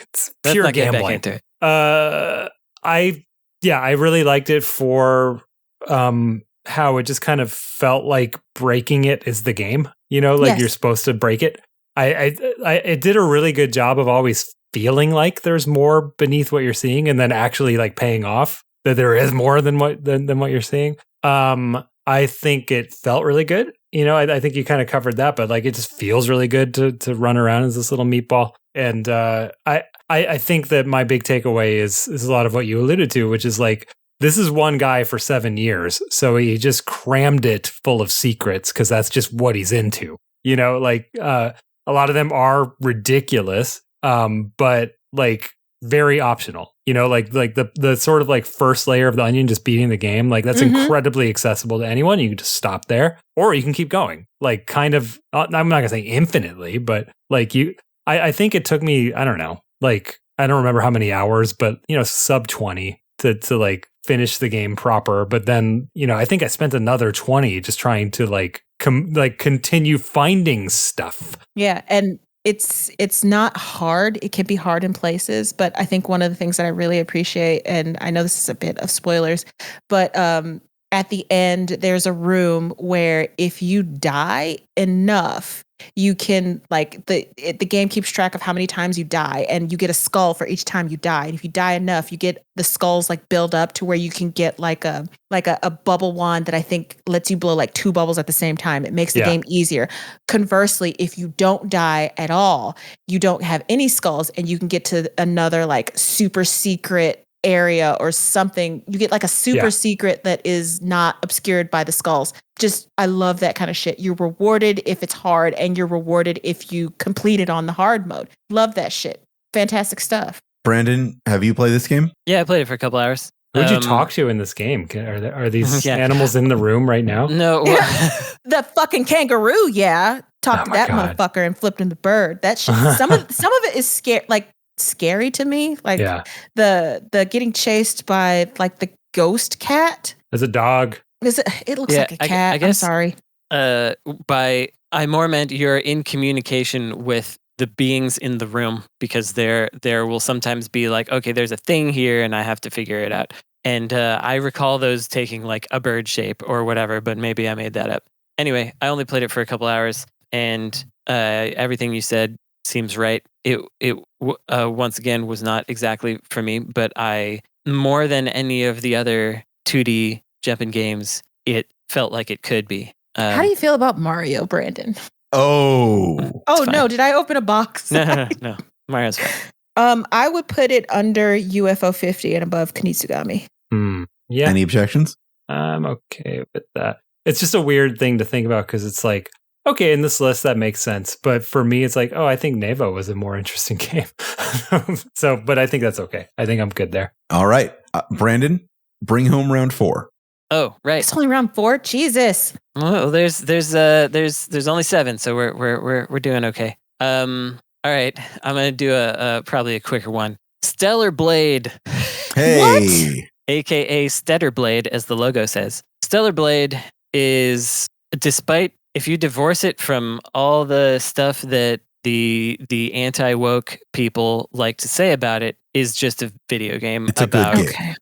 It's pure gambling. I really liked it for how it just kind of felt like breaking it is the game. You know, like you're supposed to break it. It did a really good job of always feeling like there's more beneath what you're seeing, and then actually like paying off that there is more than what you're seeing. I think it felt really good. You know, I think you kind of covered that, but like it just feels really good to run around as this little meatball. And I think that my big takeaway is a lot of what you alluded to, which is like, this is one guy for 7 years. So he just crammed it full of secrets because that's just what he's into. You know, like a lot of them are ridiculous, but like very optional. You know, like the sort of like first layer of the onion, just beating the game, like that's incredibly accessible to anyone. You can just stop there, or you can keep going. Like kind of, I'm not gonna say infinitely, but like I think it took me, I don't know, like I don't remember how many hours, but you know, sub 20 to like finish the game proper. But then, you know, I think I spent another 20 just trying to like continue finding stuff. Yeah, and it's not hard. It can be hard in places, but I think one of the things that I really appreciate, and I know this is a bit of spoilers, but at the end there's a room where if you die enough, you can like the game keeps track of how many times you die, and you get a skull for each time you die. And if you die enough, you get the skulls like build up to where you can get like a bubble wand that I think lets you blow like 2 bubbles at the same time. It makes the game easier. Conversely, if you don't die at all, you don't have any skulls, and you can get to another like super secret area or something. You get like a super secret that is not obscured by the skulls. Just, I love that kind of shit. You're rewarded if it's hard, and you're rewarded if you complete it on the hard mode. Love that shit. Fantastic stuff. Brandon, have you played this game? Yeah, I played it for a couple hours. Who'd you talk to in this game? Are these animals in the room right now? No. The fucking kangaroo, talked to that motherfucker and flipped him the bird. That shit. Some of it is scary to me. Like the getting chased by like the ghost cat. As a dog. It looks like a cat. I guess, I'm sorry. I more meant you're in communication with the beings in the room, because there will sometimes be like, okay, there's a thing here and I have to figure it out. And I recall those taking like a bird shape or whatever, but maybe I made that up. Anyway, I only played it for a couple hours, and everything you said seems right. It once again was not exactly for me, but more than any of the other 2D jumping games, it felt like it could be. How do you feel about Mario, Brandon? Oh no! Did I open a box? No. Mario's fine. I would put it under UFO 50 and above Kunitsugami. Yeah. Any objections? I'm okay with that. It's just a weird thing to think about, because it's like, okay, in this list that makes sense, but for me, it's like, oh, I think Nevo was a more interesting game. But I think that's okay. I think I'm good there. All right, Brandon, bring home round 4. Oh, right. It's only round 4. Jesus. Well, there's only 7, so we're doing okay. All right, I'm gonna do probably a quicker one. Stellar Blade. Hey. What? AKA Stetter Blade, as the logo says. Stellar Blade is, despite if you divorce it from all the stuff that the anti-woke people like to say about it, is just a video game it's about a good game.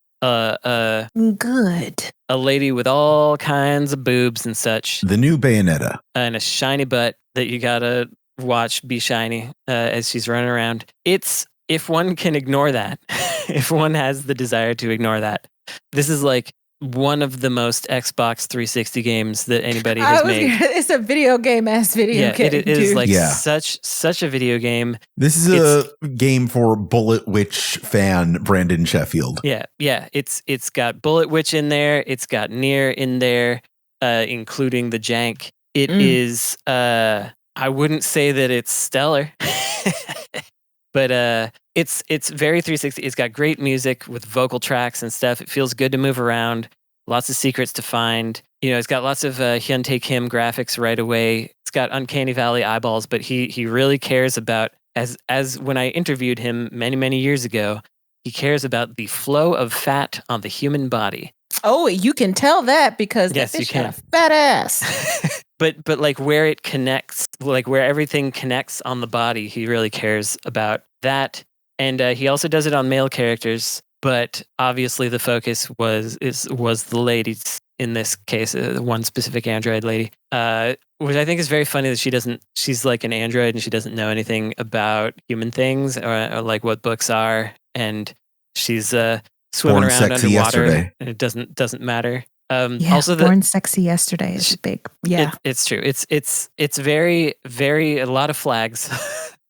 Good. A lady with all kinds of boobs and such. The new Bayonetta. And a shiny butt that you gotta watch be shiny as she's running around. If one can ignore that, if one has the desire to ignore that, this is like one of the most Xbox 360 games that anybody has made. It's a video game video game. It is like such a video game. This is a game for Bullet Witch fan Brandon Sheffield. Yeah. It's got Bullet Witch in there. It's got Nier in there, including the jank. It is. I wouldn't say that it's stellar, but it's very 360. It's got great music with vocal tracks and stuff. It feels good to move around. Lots of secrets to find. It's got lots of Hyun-Tae Kim graphics right away. It's got Uncanny Valley eyeballs, but he really cares about, as when I interviewed him many years ago, he cares about the flow of fat on the human body. Oh, you can tell that because yes, that you bitch can. got a fat ass. But like where it connects, like where everything connects on the body, he really cares about that. And he also does it on male characters, but obviously the focus was the ladies in this case, one specific android lady, which I think is very funny that she's like an android and she doesn't know anything about human things or like what books are, and she's swimming Born around sexy underwater, yesterday. and it doesn't matter. Also, Born Sexy Yesterday is big. Yeah, it's true. It's very a lot of flags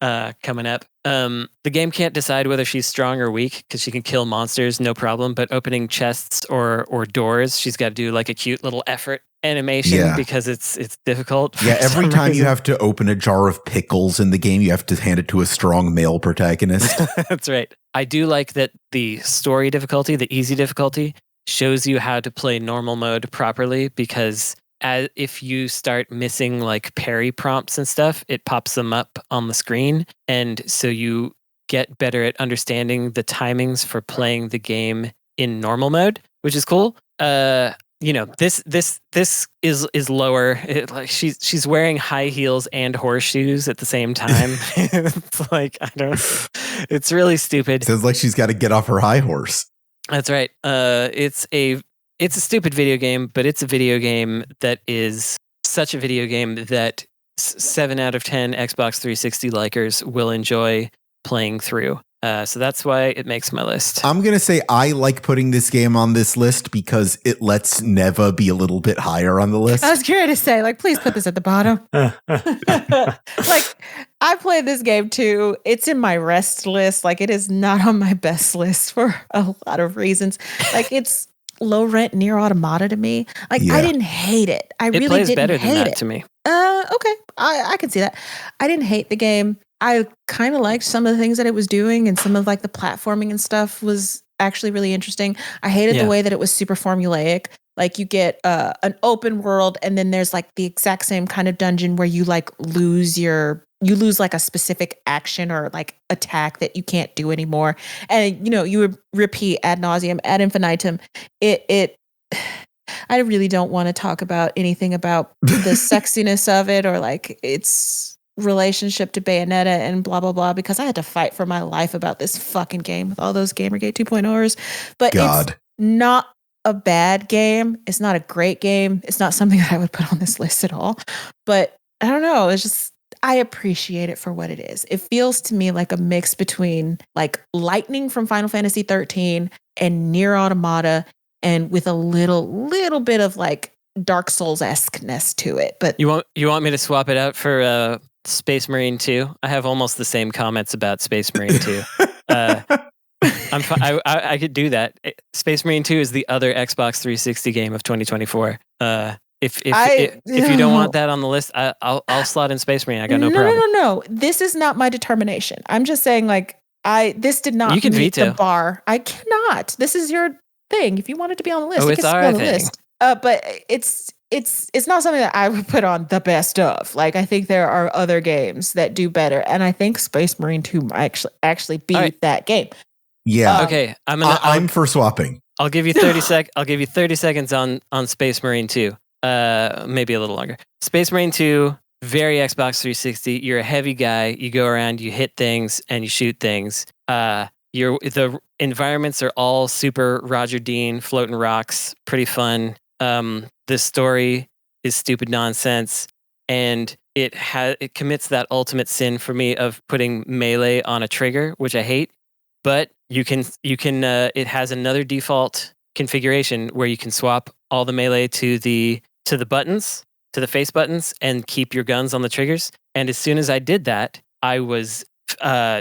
coming up. The game can't decide whether she's strong or weak because she can kill monsters no problem. But opening chests or doors, she's got to do like a cute little effort animation because it's difficult. Yeah, every time you have to open a jar of pickles in the game, you have to hand it to a strong male protagonist. That's right. I do like that the story difficulty, the easy difficulty, shows you how to play normal mode properly, because if you start missing like parry prompts and stuff, it pops them up on the screen. And so you get better at understanding the timings for playing the game in normal mode, which is cool. This is lower. She's wearing high heels and horseshoes at the same time. It's like, it's really stupid. Sounds like she's got to get off her high horse. That's right. It's a stupid video game, but it's a video game that is such a video game that 7 out of 10 Xbox 360 likers will enjoy playing through. So that's why it makes my list. I'm going to say I like putting this game on this list because it lets Neva be a little bit higher on the list. I was curious to say, like, please put this at the bottom. Like, I played this game too. It's in my rest list. Like, it is not on my best list for a lot of reasons. Like, it's low rent Nier Automata to me. Like, I didn't hate it. It really plays didn't better hate than that it. to me. Okay. I can see that. I didn't hate the game. I kind of liked some of the things that it was doing, and some of like the platforming and stuff was actually really interesting. I hated the way that it was super formulaic. Like, you get an open world, and then there's like the exact same kind of dungeon where you like lose like a specific action or like attack that you can't do anymore. And you would repeat ad nauseum, ad infinitum. I really don't want to talk about anything about the sexiness of it or like its relationship to Bayonetta and blah blah blah, because I had to fight for my life about this fucking game with all those Gamergate 2.0s. But it's not a bad game. It's not a great game. It's not something that I would put on this list at all. But I don't know. It's just, I appreciate it for what it is. It feels to me like a mix between like Lightning from Final Fantasy 13 and Nier Automata, and with a little bit of like Dark Souls-esque-ness to it. But you want me to swap it out for Space Marine 2? I have almost the same comments about Space Marine 2. I could do that. Space Marine 2 is the other Xbox 360 game of 2024. If you don't want that on the list, I'll slot in Space Marine. I got no problem. No. This is not my determination. I'm just saying, like, this did not meet veto the bar. I cannot. This is your thing. If you want it to be on the list, it's our thing. List. But it's not something that I would put on the best of. Like, I think there are other games that do better, and I think Space Marine 2 actually beat that game. Yeah. Okay. I'm for swapping. I'll give you 30 I'll give you 30 seconds on Space Marine 2. Maybe a little longer. Space Marine 2, very Xbox 360. You're a heavy guy. You go around, you hit things, and you shoot things. The environments are all super Roger Dean, floating rocks, pretty fun. The story is stupid nonsense, and it commits that ultimate sin for me of putting melee on a trigger, which I hate. But you can it has another default configuration where you can swap all the melee to the buttons, to the face buttons, and keep your guns on the triggers. And as soon as I did that, I was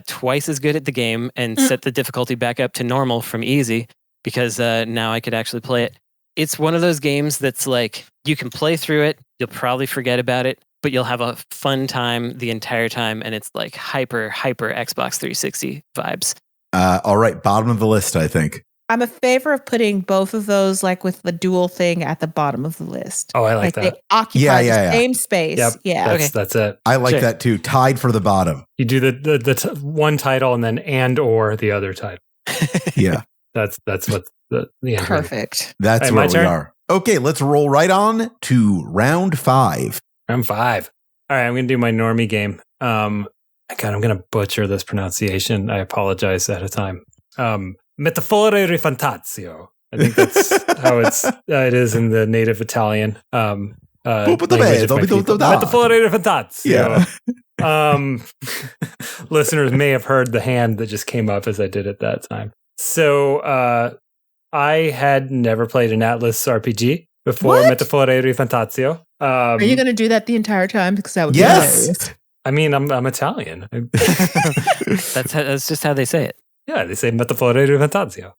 twice as good at the game and set the difficulty back up to normal from easy, because now I could actually play it. It's one of those games that's like, you can play through it, you'll probably forget about it, but you'll have a fun time the entire time, and it's like hyper Xbox 360 vibes. All right, bottom of the list, I think. I'm a favor of putting both of those like with the dual thing at the bottom of the list. Oh, I like that. They occupy the same space. Yep. Yeah. That's it. I like that too. Tied for the bottom. You do the one title and then or the other title. Yeah. That's what the end. Perfect. That's where we are. Okay, let's roll right on to round 5. Round 5. All right, I'm going to do my normie game. God, I'm going to butcher this pronunciation. I apologize ahead of time. Metaphore Fantazio. I think that's how it is in the native Italian. Metaphore Fantazio. Yeah. Listeners may have heard the hand that just came up as I did at that time. So I had never played an Atlas RPG before Metaphore Fantazio. Are you going to do that the entire time? Because that would be hilarious. I mean, I'm Italian. That's just how they say it. Yeah, they say Metaphore Fantazio.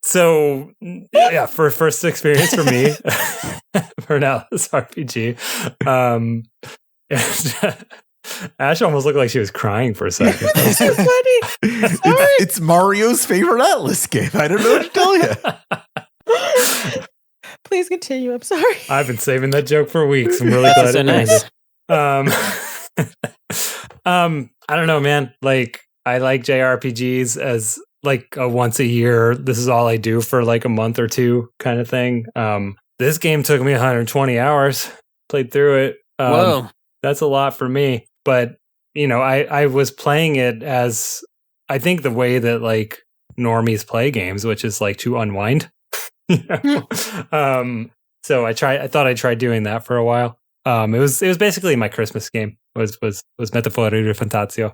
So yeah, for first experience for me for an Atlas RPG, Ash almost looked like she was crying for a second. That's so funny. It's Mario's favorite Atlas game. I don't know what to tell you. Please continue. I'm sorry. I've been saving that joke for weeks. I'm really glad it ended. I don't know, man. Like, I like JRPGs as like a once a year, this is all I do for like a month or two kind of thing. This game took me 120 hours, played through it. Whoa. That's a lot for me. But, you know, I was playing it as, I think the way that like normies play games, which is like to unwind. You know? So I thought I'd try doing that for a while. It was basically my Christmas game. Was Metaphore Fantazio.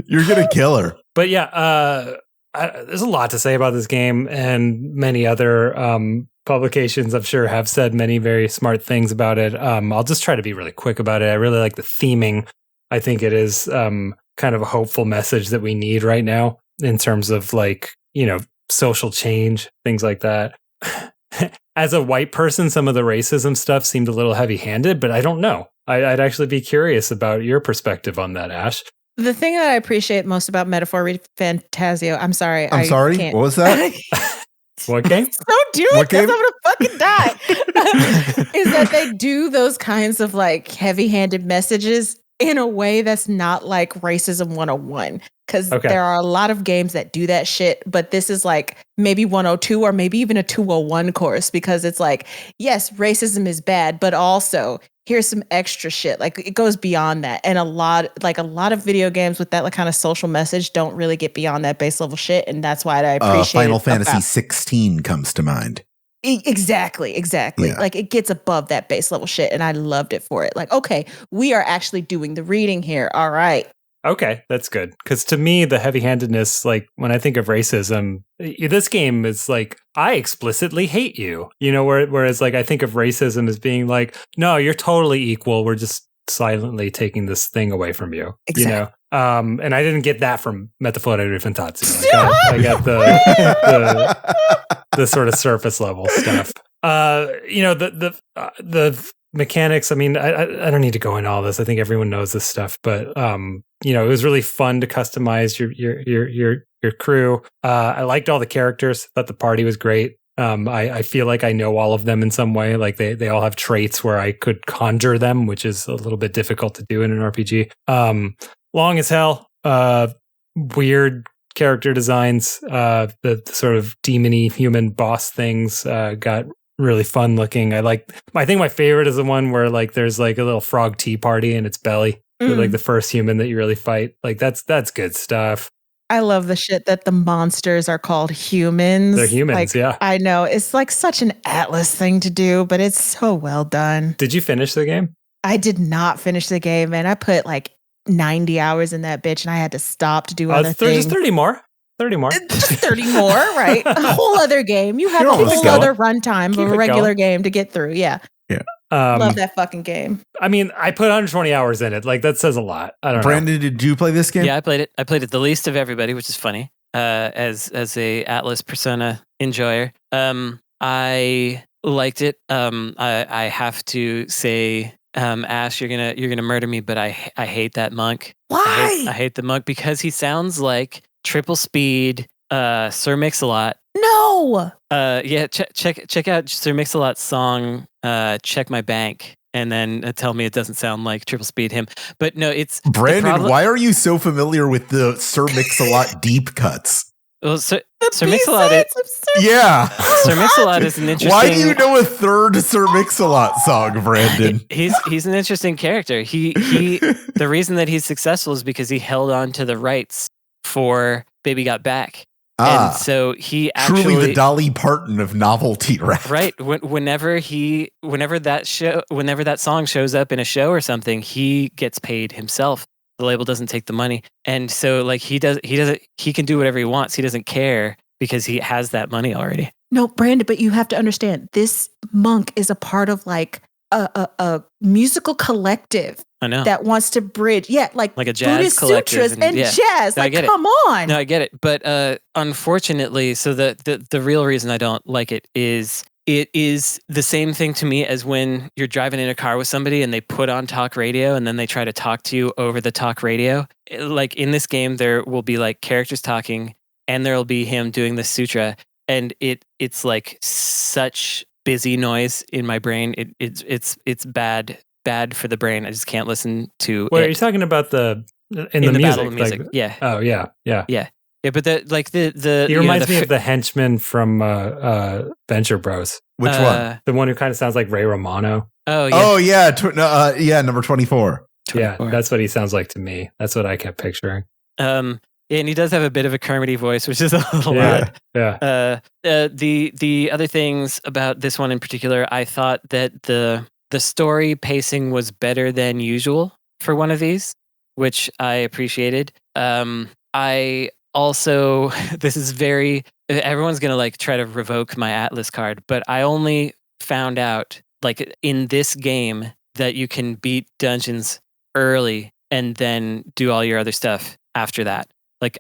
You're gonna kill her. But yeah, there's a lot to say about this game, and many other publications I'm sure have said many very smart things about it. I'll just try to be really quick about it. I really like the theming. I think it is kind of a hopeful message that we need right now in terms of like, you know, social change, things like that. As a white person, some of the racism stuff seemed a little heavy-handed, but I don't know. I'd actually be curious about your perspective on that, Ash. The thing that I appreciate most about Metaphor Fantazio, I'm sorry. What was that? What game? Don't do it because I'm going to fucking die. Is that they do those kinds of like heavy-handed messages in a way that's not like racism 101. Because there are a lot of games that do that shit, but this is like maybe 102 or maybe even a 201 course, because it's like, yes, racism is bad, but also here's some extra shit. Like it goes beyond that. And a lot of video games with that like kind of social message don't really get beyond that base level shit. And that's why I appreciate Final Fantasy 16 comes to mind. Exactly. Yeah. Like it gets above that base level shit. And I loved it for it. Like, okay, we are actually doing the reading here. All right. Okay, that's good. Because to me, the heavy-handedness, like when I think of racism, this game is like, I explicitly hate you. You know, whereas like I think of racism as being like, no, you're totally equal. We're just silently taking this thing away from you. Exactly. You know, and I didn't get that from Metaphore Fantazio. I got the sort of surface level stuff. You know, the mechanics. I mean, I don't need to go into all this. I think everyone knows this stuff, but you know, it was really fun to customize your crew. I liked all the characters. Thought the party was great. I feel like I know all of them in some way. Like they all have traits where I could conjure them, which is a little bit difficult to do in an RPG. Long as hell. Weird character designs. The sort of demony human boss things got really fun looking. I think my favorite is the one where like there's like a little frog tea party in its belly. So, like the first human that you really fight. Like that's good stuff. I love the shit that the monsters are called humans. They're humans, like, yeah. I know. It's like such an Atlas thing to do, but it's so well done. Did you finish the game? I did not finish the game, man. I put like 90 hours in that bitch and I had to stop to do other things. Just 30 more. 30 more. Just 30 more, right? A whole other game. You have a whole other runtime of a regular game to get through. Yeah. Yeah. Love that fucking game. I mean, I put 120 hours in it. Like that says a lot. I don't know. Brandon, did you play this game? Yeah, I played it. I played it the least of everybody, which is funny. As a Atlas Persona enjoyer, I liked it. I have to say, Ash, you're gonna murder me, but I hate that monk. Why? I hate the monk because he sounds like triple speed Sir Mix-a-Lot. No. Yeah, check out Sir Mix-a-Lot's song, Check My Bank, and then tell me it doesn't sound like triple speed him. But no, it's Brandon, why are you so familiar with the Sir Mix-a-Lot deep cuts? Well, Sir Mix-a-Lot is, yeah. Sir Mix-a-Lot is an interesting. Why do you know a third Sir Mix-a-Lot song, Brandon? He's an interesting character. He the reason that he's successful is because he held on to the rights for Baby Got Back. And so he actually truly the Dolly Parton of novelty rap. Right. Whenever that song shows up in a show or something, he gets paid himself. The label doesn't take the money. And so like he can do whatever he wants. He doesn't care because he has that money already. No, Brandon, but you have to understand this monk is a part of like a musical collective. I know. That wants to bridge, like a jazz Buddhist collective sutras and jazz. No, like, come on. No, I get it. But unfortunately, so the real reason I don't like it is the same thing to me as when you're driving in a car with somebody and they put on talk radio and then they try to talk to you over the talk radio. Like in this game, there will be like characters talking and there'll be him doing the sutra, and it's like such busy noise in my brain. It's bad for the brain. I just can't listen to Wait, it. are you talking about the music? Battle of music? Like, yeah. Oh, yeah. Yeah, but the he reminds me of the henchman from Venture Bros. Which one? The one who kind of sounds like Ray Romano. Oh, yeah. Oh, yeah. Number 24. 24. Yeah, that's what he sounds like to me. That's what I kept picturing. Yeah, and he does have a bit of a Kermity voice, which is a little odd. Yeah. The other things about this one in particular, I thought that the story pacing was better than usual for one of these, which I appreciated. I also, this is everyone's going to like try to revoke my Atlas card, but I only found out like in this game that you can beat dungeons early and then do all your other stuff after that. Like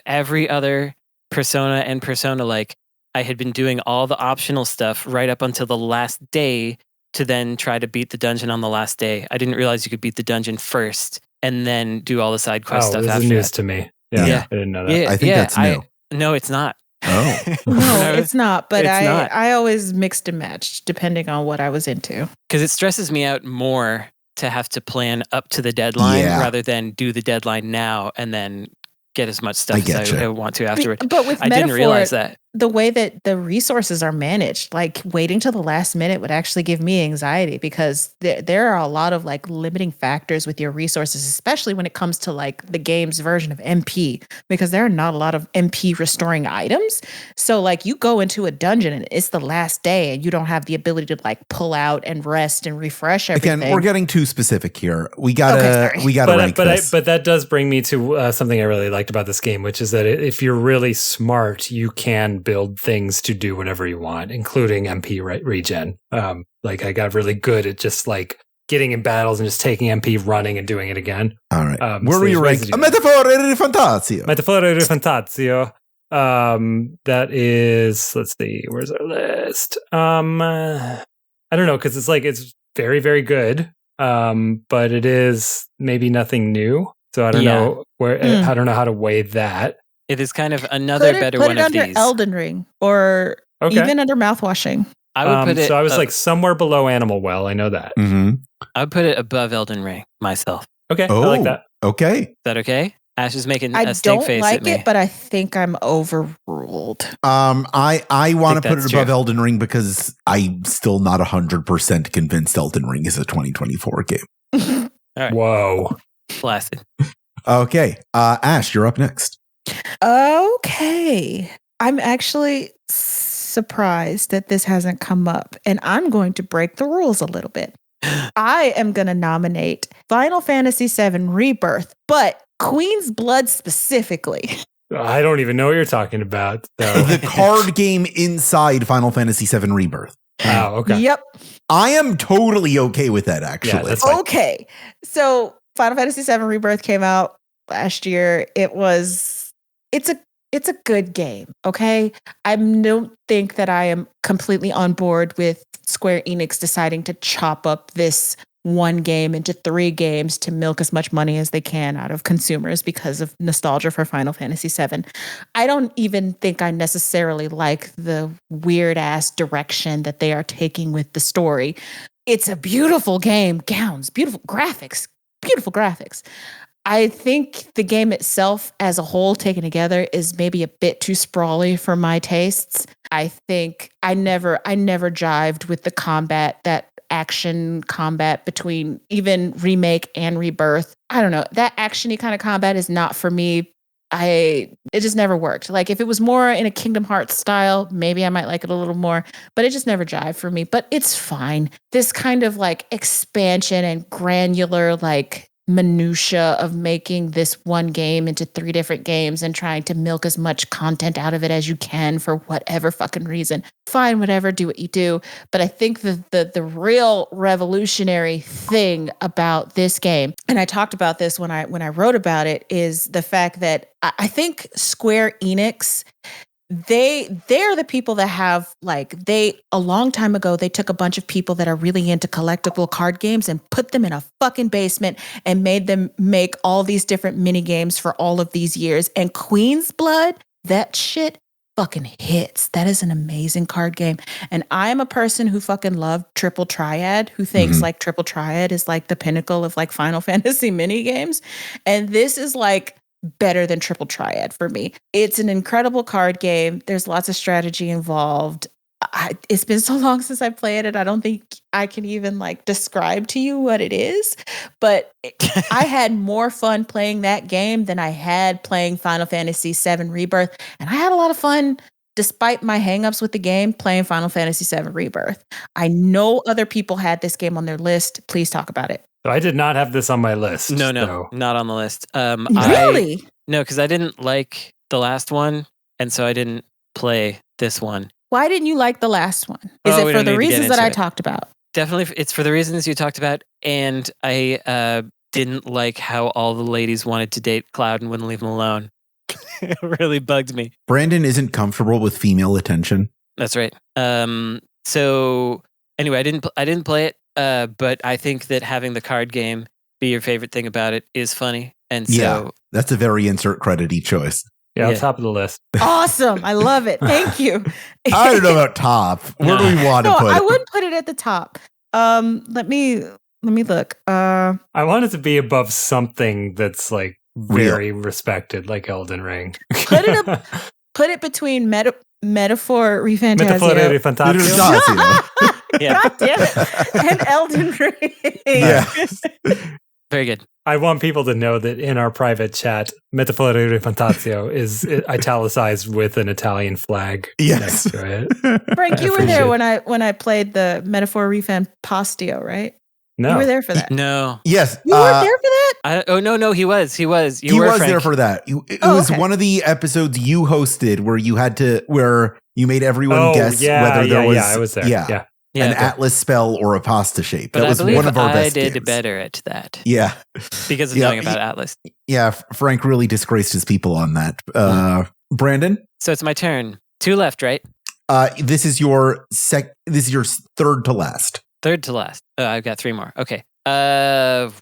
every other Persona and Persona, like I had been doing all the optional stuff right up until the last day to then try to beat the dungeon on the last day. I didn't realize you could beat the dungeon first and then do all the side quest stuff after after this is news that. To me. Yeah, I didn't know that. I think that's new. No, it's not. Oh. No, it's not. But not. I always mixed and matched depending on what I was into. Because it stresses me out more to have to plan up to the deadline rather than do the deadline now and then get as much stuff as I want to afterward. But with I didn't realize that. The way that the resources are managed, like waiting till the last minute would actually give me anxiety because there are a lot of like limiting factors with your resources, especially when it comes to like the game's version of MP, because there are not a lot of MP restoring items. So like you go into a dungeon and it's the last day and you don't have the ability to like pull out and rest and refresh everything. Again, we're getting too specific here. We gotta rank this. But that does bring me to something I really liked about this game, which is that if you're really smart, you can build things to do whatever you want, including MP regen. Like I got really good at just like getting in battles and just taking MP, running and doing it again. All right. Where were you ranked? Metaphore di Fantazio. Metaphore di Fantazio. That is, let's see, where's our list? I don't know, because it's very, very good. But it is maybe nothing new. So I don't know I don't know how to weigh that. It is kind of another better one of these. Put it under Elden Ring or even under Mouthwashing. I would put it. So I was like somewhere below Animal Well. I know that. Mm-hmm. I would put it above Elden Ring myself. Okay, I like that. Okay. Is that okay? Ash is making I a stink don't face like at me. it, but I think I'm overruled. I want to put it that's above true. Elden Ring because I'm still not 100% convinced Elden Ring is a 2024 game. All right. Whoa. Blasted. Okay. Ash, you're up next. Okay. I'm actually surprised that this hasn't come up, and I'm going to break the rules a little bit. I am going to nominate Final Fantasy VII Rebirth, but Queen's Blood specifically. I don't even know what you're talking about. So. The card game inside Final Fantasy VII Rebirth. Oh, okay. Yep. I am totally okay with that, actually. Yeah, that's fine. Okay. So Final Fantasy VII Rebirth came out last year. It's a good game, okay? I don't think that I am completely on board with Square Enix deciding to chop up this one game into 3 games to milk as much money as they can out of consumers because of nostalgia for Final Fantasy VII. I don't even think I necessarily like the weird-ass direction that they are taking with the story. It's a beautiful game, gowns, beautiful graphics. I think the game itself as a whole taken together is maybe a bit too sprawly for my tastes. I think I never jived with the combat, that action combat between even remake and rebirth. I don't know. That actiony kind of combat is not for me. It just never worked. Like if it was more in a Kingdom Hearts style, maybe I might like it a little more, but it just never jived for me. But it's fine. This kind of like expansion and granular like minutia of making this one game into 3 different games and trying to milk as much content out of it as you can for whatever fucking reason. Fine, whatever, do what you do. But I think the real revolutionary thing about this game, and I talked about this when I wrote about it, is the fact that I think Square Enix, they're the people that have a long time ago, they took a bunch of people that are really into collectible card games and put them in a fucking basement and made them make all these different mini games for all of these years. And Queen's Blood, that shit fucking hits. That is an amazing card game. And I am a person who fucking loved Triple Triad, who thinks like Triple Triad is like the pinnacle of like Final Fantasy mini games. And this is like better than Triple Triad for me. It's an incredible card game. There's lots of strategy involved. It's been so long since I played it. I don't think I can even like describe to you what it is, but I had more fun playing that game than I had playing Final Fantasy VII Rebirth. And I had a lot of fun, despite my hangups with the game, playing Final Fantasy VII Rebirth. I know other people had this game on their list. Please talk about it. So I did not have this on my list. No, so. not on the list. Really? No, because I didn't like the last one, and so I didn't play this one. Why didn't you like the last one? Is it for the reasons that I talked about? Definitely, it's for the reasons you talked about, and I didn't like how all the ladies wanted to date Cloud and wouldn't leave him alone. It really bugged me. Brandon isn't comfortable with female attention. That's right. So anyway, I didn't play it. But I think that having the card game be your favorite thing about it is funny. And so yeah, that's a very insert credity choice. Yeah, top of the list. Awesome. I love it. Thank you. I don't know about top. Where do we want to put it? I would put it at the top. Let me look. I want it to be above something that's like very respected, like Elden Ring. Put it between Metaphor Fantasio. Yeah. God damn it. And Elden Ring. Yeah. Very good. I want people to know that in our private chat, Metaphore Fantasio is italicized with an Italian flag. Yes. Next to it. Frank, you were there when I played the Metaphor Fantasio, right? No. You were there for that. No. Yes. You weren't there for that? No, he was. He was there for that. It was one of the episodes you hosted where you made everyone guess whether there was. Yeah, I was there. Yeah. An Atlas spell or a pasta shape. But that was one of our best games. I did games. Better at that. Yeah. Because of knowing about Atlas. Yeah, Frank really disgraced his people on that. Brandon? So it's my turn. 2 left, right? This is your third to last. Third to last. I've got 3 more. Okay. All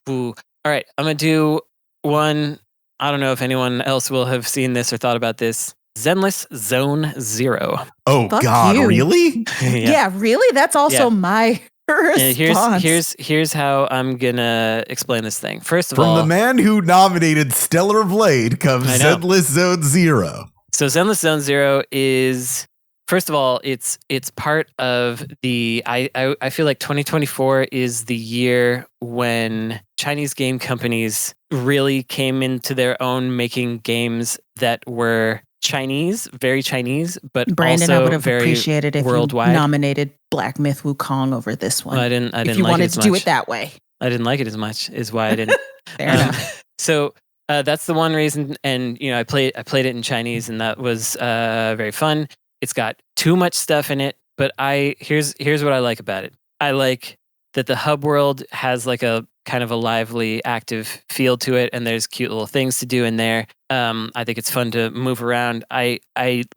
right. I'm going to do one. I don't know if anyone else will have seen this or thought about this. Zenless Zone Zero. Oh, Fuck God, you. really? Yeah, really? That's also my Here's how I'm gonna explain this thing. First of all, from the man who nominated Stellar Blade comes Zenless Zone Zero. So Zenless Zone Zero is, first of all, it's part of the. I feel like 2024 is the year when Chinese game companies really came into their own, making games that were Chinese, very Chinese, but Brandon, also I would have very appreciated if worldwide. you nominated Black Myth Wukong over this one. Well, I didn't if you like wanted it as to much. do it that way. I didn't like it as much, is why I didn't. Fair enough. So that's the one reason, and I played it in Chinese, and that was very fun. It's got too much stuff in it, but here's what I like about it. I like that the hub world has like a kind of a lively, active feel to it, and there's cute little things to do in there. I think it's fun to move around. I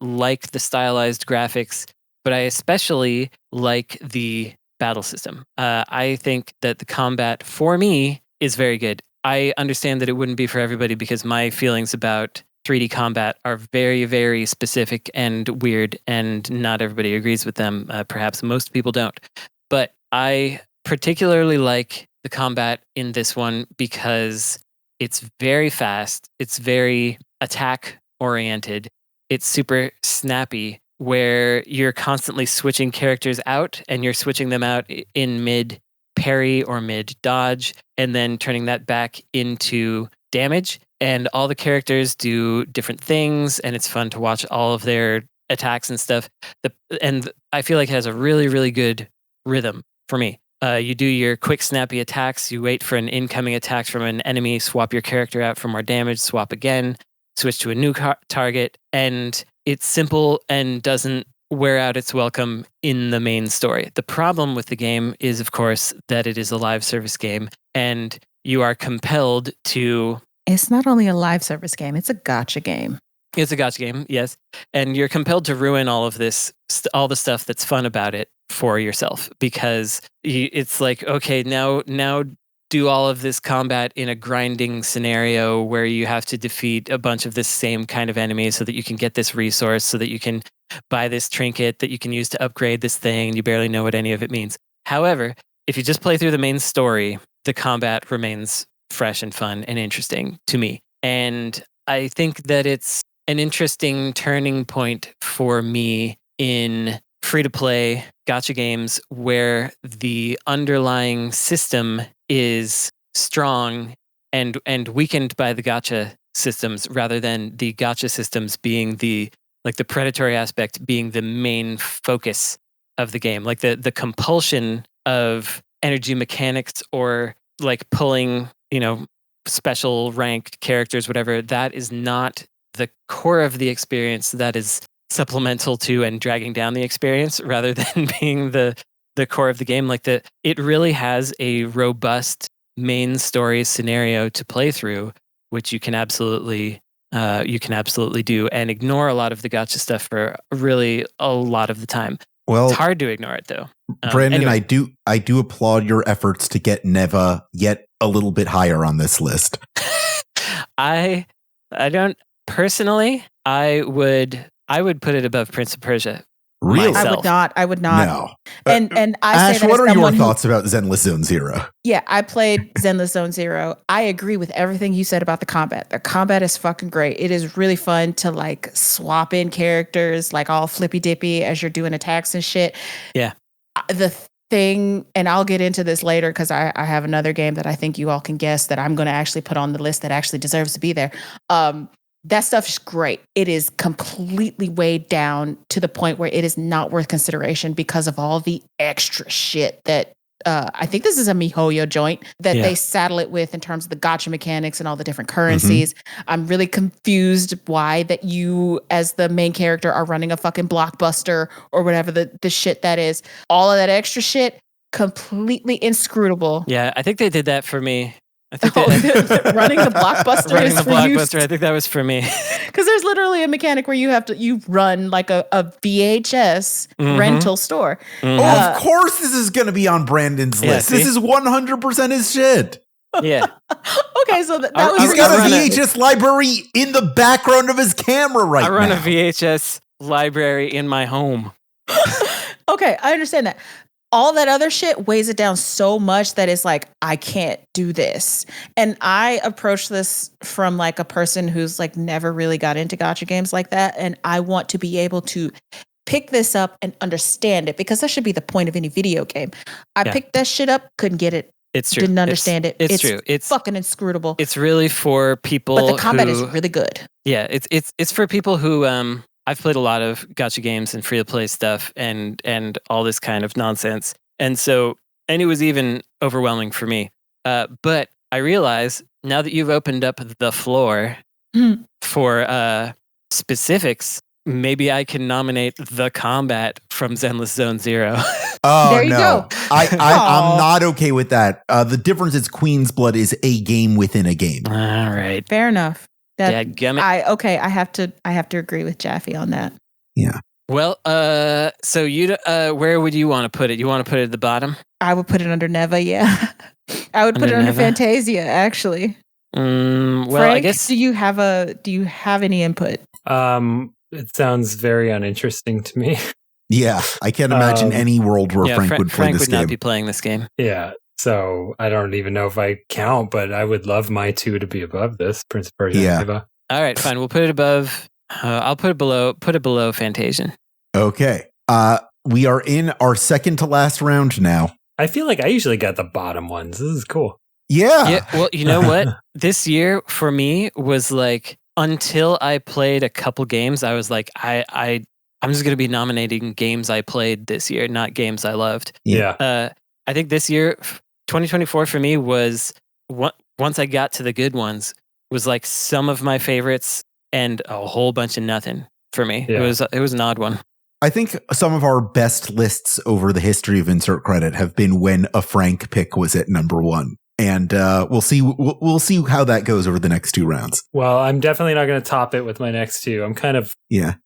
like the stylized graphics, but I especially like the battle system. I think that the combat for me is very good. I understand that it wouldn't be for everybody because my feelings about 3D combat are very, very specific and weird, and not everybody agrees with them. Perhaps most people don't. But I particularly like the combat in this one because it's very fast. It's very attack oriented. It's super snappy, where you're constantly switching characters out, and you're switching them out in mid parry or mid dodge, and then turning that back into damage. And all the characters do different things, and it's fun to watch all of their attacks and stuff. And I feel like it has a really, really good rhythm for me. You do your quick, snappy attacks. You wait for an incoming attack from an enemy, swap your character out for more damage, swap again, switch to a new target. And it's simple and doesn't wear out its welcome in the main story. The problem with the game is, of course, that it is a live service game, and you are compelled to... It's not only a live service game, it's a gacha game. It's a gacha game, yes. And you're compelled to ruin all of this, all the stuff that's fun about it for yourself, because it's like, okay, now do all of this combat in a grinding scenario where you have to defeat a bunch of this same kind of enemies so that you can get this resource, so that you can buy this trinket that you can use to upgrade this thing, and you barely know what any of it means. However, if you just play through the main story, the combat remains fresh and fun and interesting to me. And I think that it's an interesting turning point for me in free-to-play gacha games where the underlying system is strong and weakened by the gacha systems, rather than the gacha systems being the predatory aspect being the main focus of the game. Like the compulsion of energy mechanics, or like pulling, special ranked characters, whatever, that is not the core of the experience. That is supplemental to and dragging down the experience, rather than being the core of the game. It really has a robust main story scenario to play through, which you can absolutely do, and ignore a lot of the gacha stuff for really a lot of the time. Well, it's hard to ignore it though. Brandon, anyway. I do applaud your efforts to get Neva yet a little bit higher on this list. I don't personally. I would put it above Prince of Persia. Really? Myself. I would not. No. And I Ash, say that what are your who, thoughts about Zenless Zone Zero? Yeah, I played Zenless Zone Zero. I agree with everything you said about the combat. The combat is fucking great. It is really fun to like swap in characters, like all flippy dippy as you're doing attacks and shit. Yeah. The thing, and I'll get into this later because I have another game that I think you all can guess that I'm going to actually put on the list that actually deserves to be there. That stuff is great. It is completely weighed down to the point where it is not worth consideration because of all the extra shit that I think this is a MiHoYo joint that they saddle it with in terms of the gacha mechanics and all the different currencies. Mm-hmm. I'm really confused why that you as the main character are running a fucking blockbuster or whatever the shit that is. All of that extra shit, completely inscrutable. Yeah, I think they did that for me. I think running the blockbuster running is the for blockbuster. you. I think that was for me. Because there's literally a mechanic where you run like a VHS rental store. Mm-hmm. Of course this is going to be on Brandon's list. See? This is 100% his shit. Yeah. Okay, so that was... He's got a VHS library in the background of his camera right now. I run a VHS library in my home. Okay, I understand that. all that other shit weighs it down so much that it's like, I can't do this. And I approach this from like a person who's like never really got into gacha games like that. And I want to be able to pick this up and understand it, because that should be the point of any video game. I picked that shit up, couldn't get it. It's true. Didn't understand it. It's true. It's fucking inscrutable. It's really for people. But the combat is really good. Yeah, it's for people who I've played a lot of gacha games and free to play stuff and all this kind of nonsense. And it was even overwhelming for me. But I realize now that you've opened up the floor for specifics, maybe I can nominate the combat from Zenless Zone Zero. Oh, there you go. I'm not okay with that. The difference is Queen's Blood is a game within a game. All right. Fair enough. I have to agree with Jaffe on that. Yeah. Well, so you where would you want to put it? You want to put it at the bottom? I would put it under Neva, yeah. I would put it under Fantasia, actually. Well, Frank, I guess. Do you have any input? It sounds very uninteresting to me. Yeah, I can't imagine any world where Frank would play this would game. not be playing this game. Yeah, so I don't even know if I count, but I would love my 2 to be above this, Prince of Persia. Yeah. Neva. All right, fine. We'll put it above. I'll put it below. Put it below Fantasian. Okay. We are in our second to last round now. I feel like I usually get the bottom ones. This is cool. Yeah. Well, you know what? This year for me was like, until I played a couple games, I was like, I'm just going to be nominating games I played this year, not games I loved. Yeah. I think this year, 2024 for me was, once I got to the good ones, was like some of my favorites and a whole bunch of nothing for me. Yeah. It was an odd one. I think some of our best lists over the history of Insert Credit have been when a Frank pick was at number 1. And we'll see how that goes over the next 2 rounds. Well, I'm definitely not going to top it with my next 2.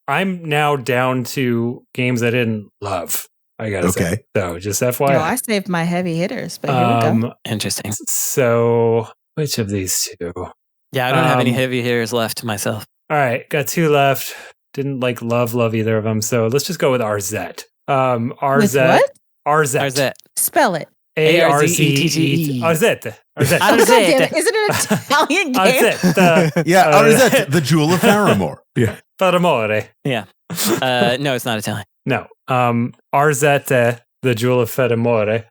I'm now down to games I didn't love, I gotta say. So just FYI. No, I saved my heavy hitters, but here we go. Interesting. So which of these 2? Yeah, I don't have any heavy hitters left myself. All right, got 2 left. Didn't like love either of them. So let's just go with RZ. RZ. With what? RZ. Spell it. ARZETTE. RZ. RZ. Is it an Italian game? RZ. Yeah, RZ, the Jewel of Faramore. Yeah. Faramore. Yeah. No, it's not Italian. No. RZ, the Jewel of Faramore,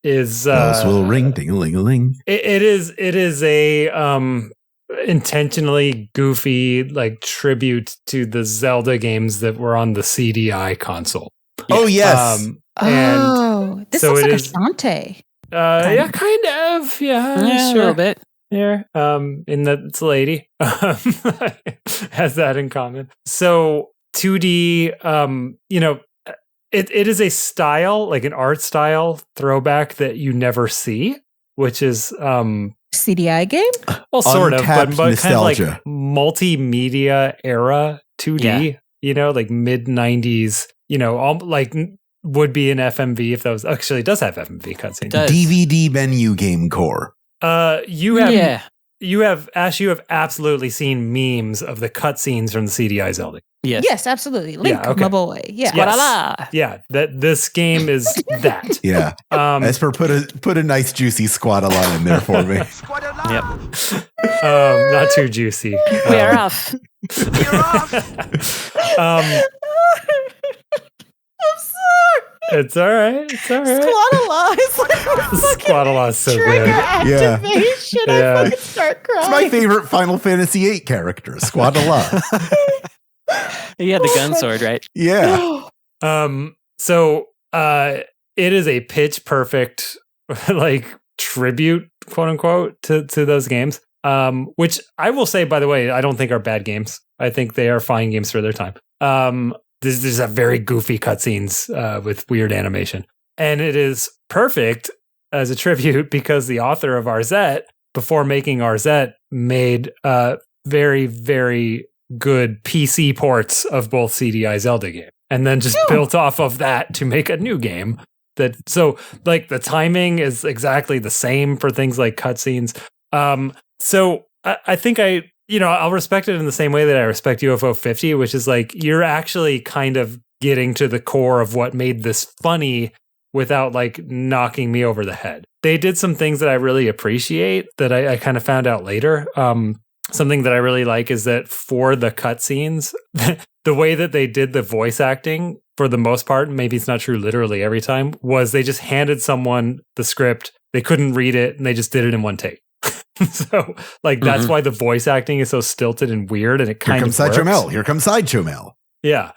is bells will ring, ding-a-ling-a-ling. It is a intentionally goofy like tribute to the Zelda games that were on the CDI console. Oh yes. This so looks like is, a Shantae. Yeah, kind of. Yeah, sure. A little bit. Yeah. In that it's a lady. Has that in common. So 2D, it is a style, like an art style throwback that you never see, which is CDI game? Well, sort Untapped of, but kind of like nostalgia. Multimedia era 2D, like mid 90s, like would be an FMV if that was actually it does have FMV cutscenes. DVD menu game core. You have Ash, you have absolutely seen memes of the cutscenes from the CDI Zelda. Yes, absolutely. Link, my boy. Yeah. Yes. Yeah, that this game is that. Yeah. Esper, put a nice juicy squadala in there for me. Yep. Not too juicy. We're off. You're off. I'm sorry. It's all right. Squadala is like Squadala is so trigger good. activation. Yeah. I fucking start crying. It's my favorite Final Fantasy VIII character, Squadala. You had the gun sword, right? Yeah. So it is a pitch perfect like tribute, quote unquote, to those games. Which I will say, by the way, I don't think are bad games. I think they are fine games for their time. There's a very goofy cutscenes with weird animation. And it is perfect as a tribute because the author of RZ, before making RZ, made very, very good PC ports of both CDI Zelda games. And then just built off of that to make a new game. So like the timing is exactly the same for things like cutscenes. So I think I'll respect it in the same way that I respect UFO 50, which is like you're actually kind of getting to the core of what made this funny without like knocking me over the head. They did some things that I really appreciate that I kind of found out later. Something that I really like is that for the cutscenes, the way that they did the voice acting, for the most part, maybe it's not true literally every time, was they just handed someone the script, they couldn't read it, and they just did it in one take. So, like, that's why the voice acting is so stilted and weird, and it kind of works. Here comes Sideshow Mel. Yeah.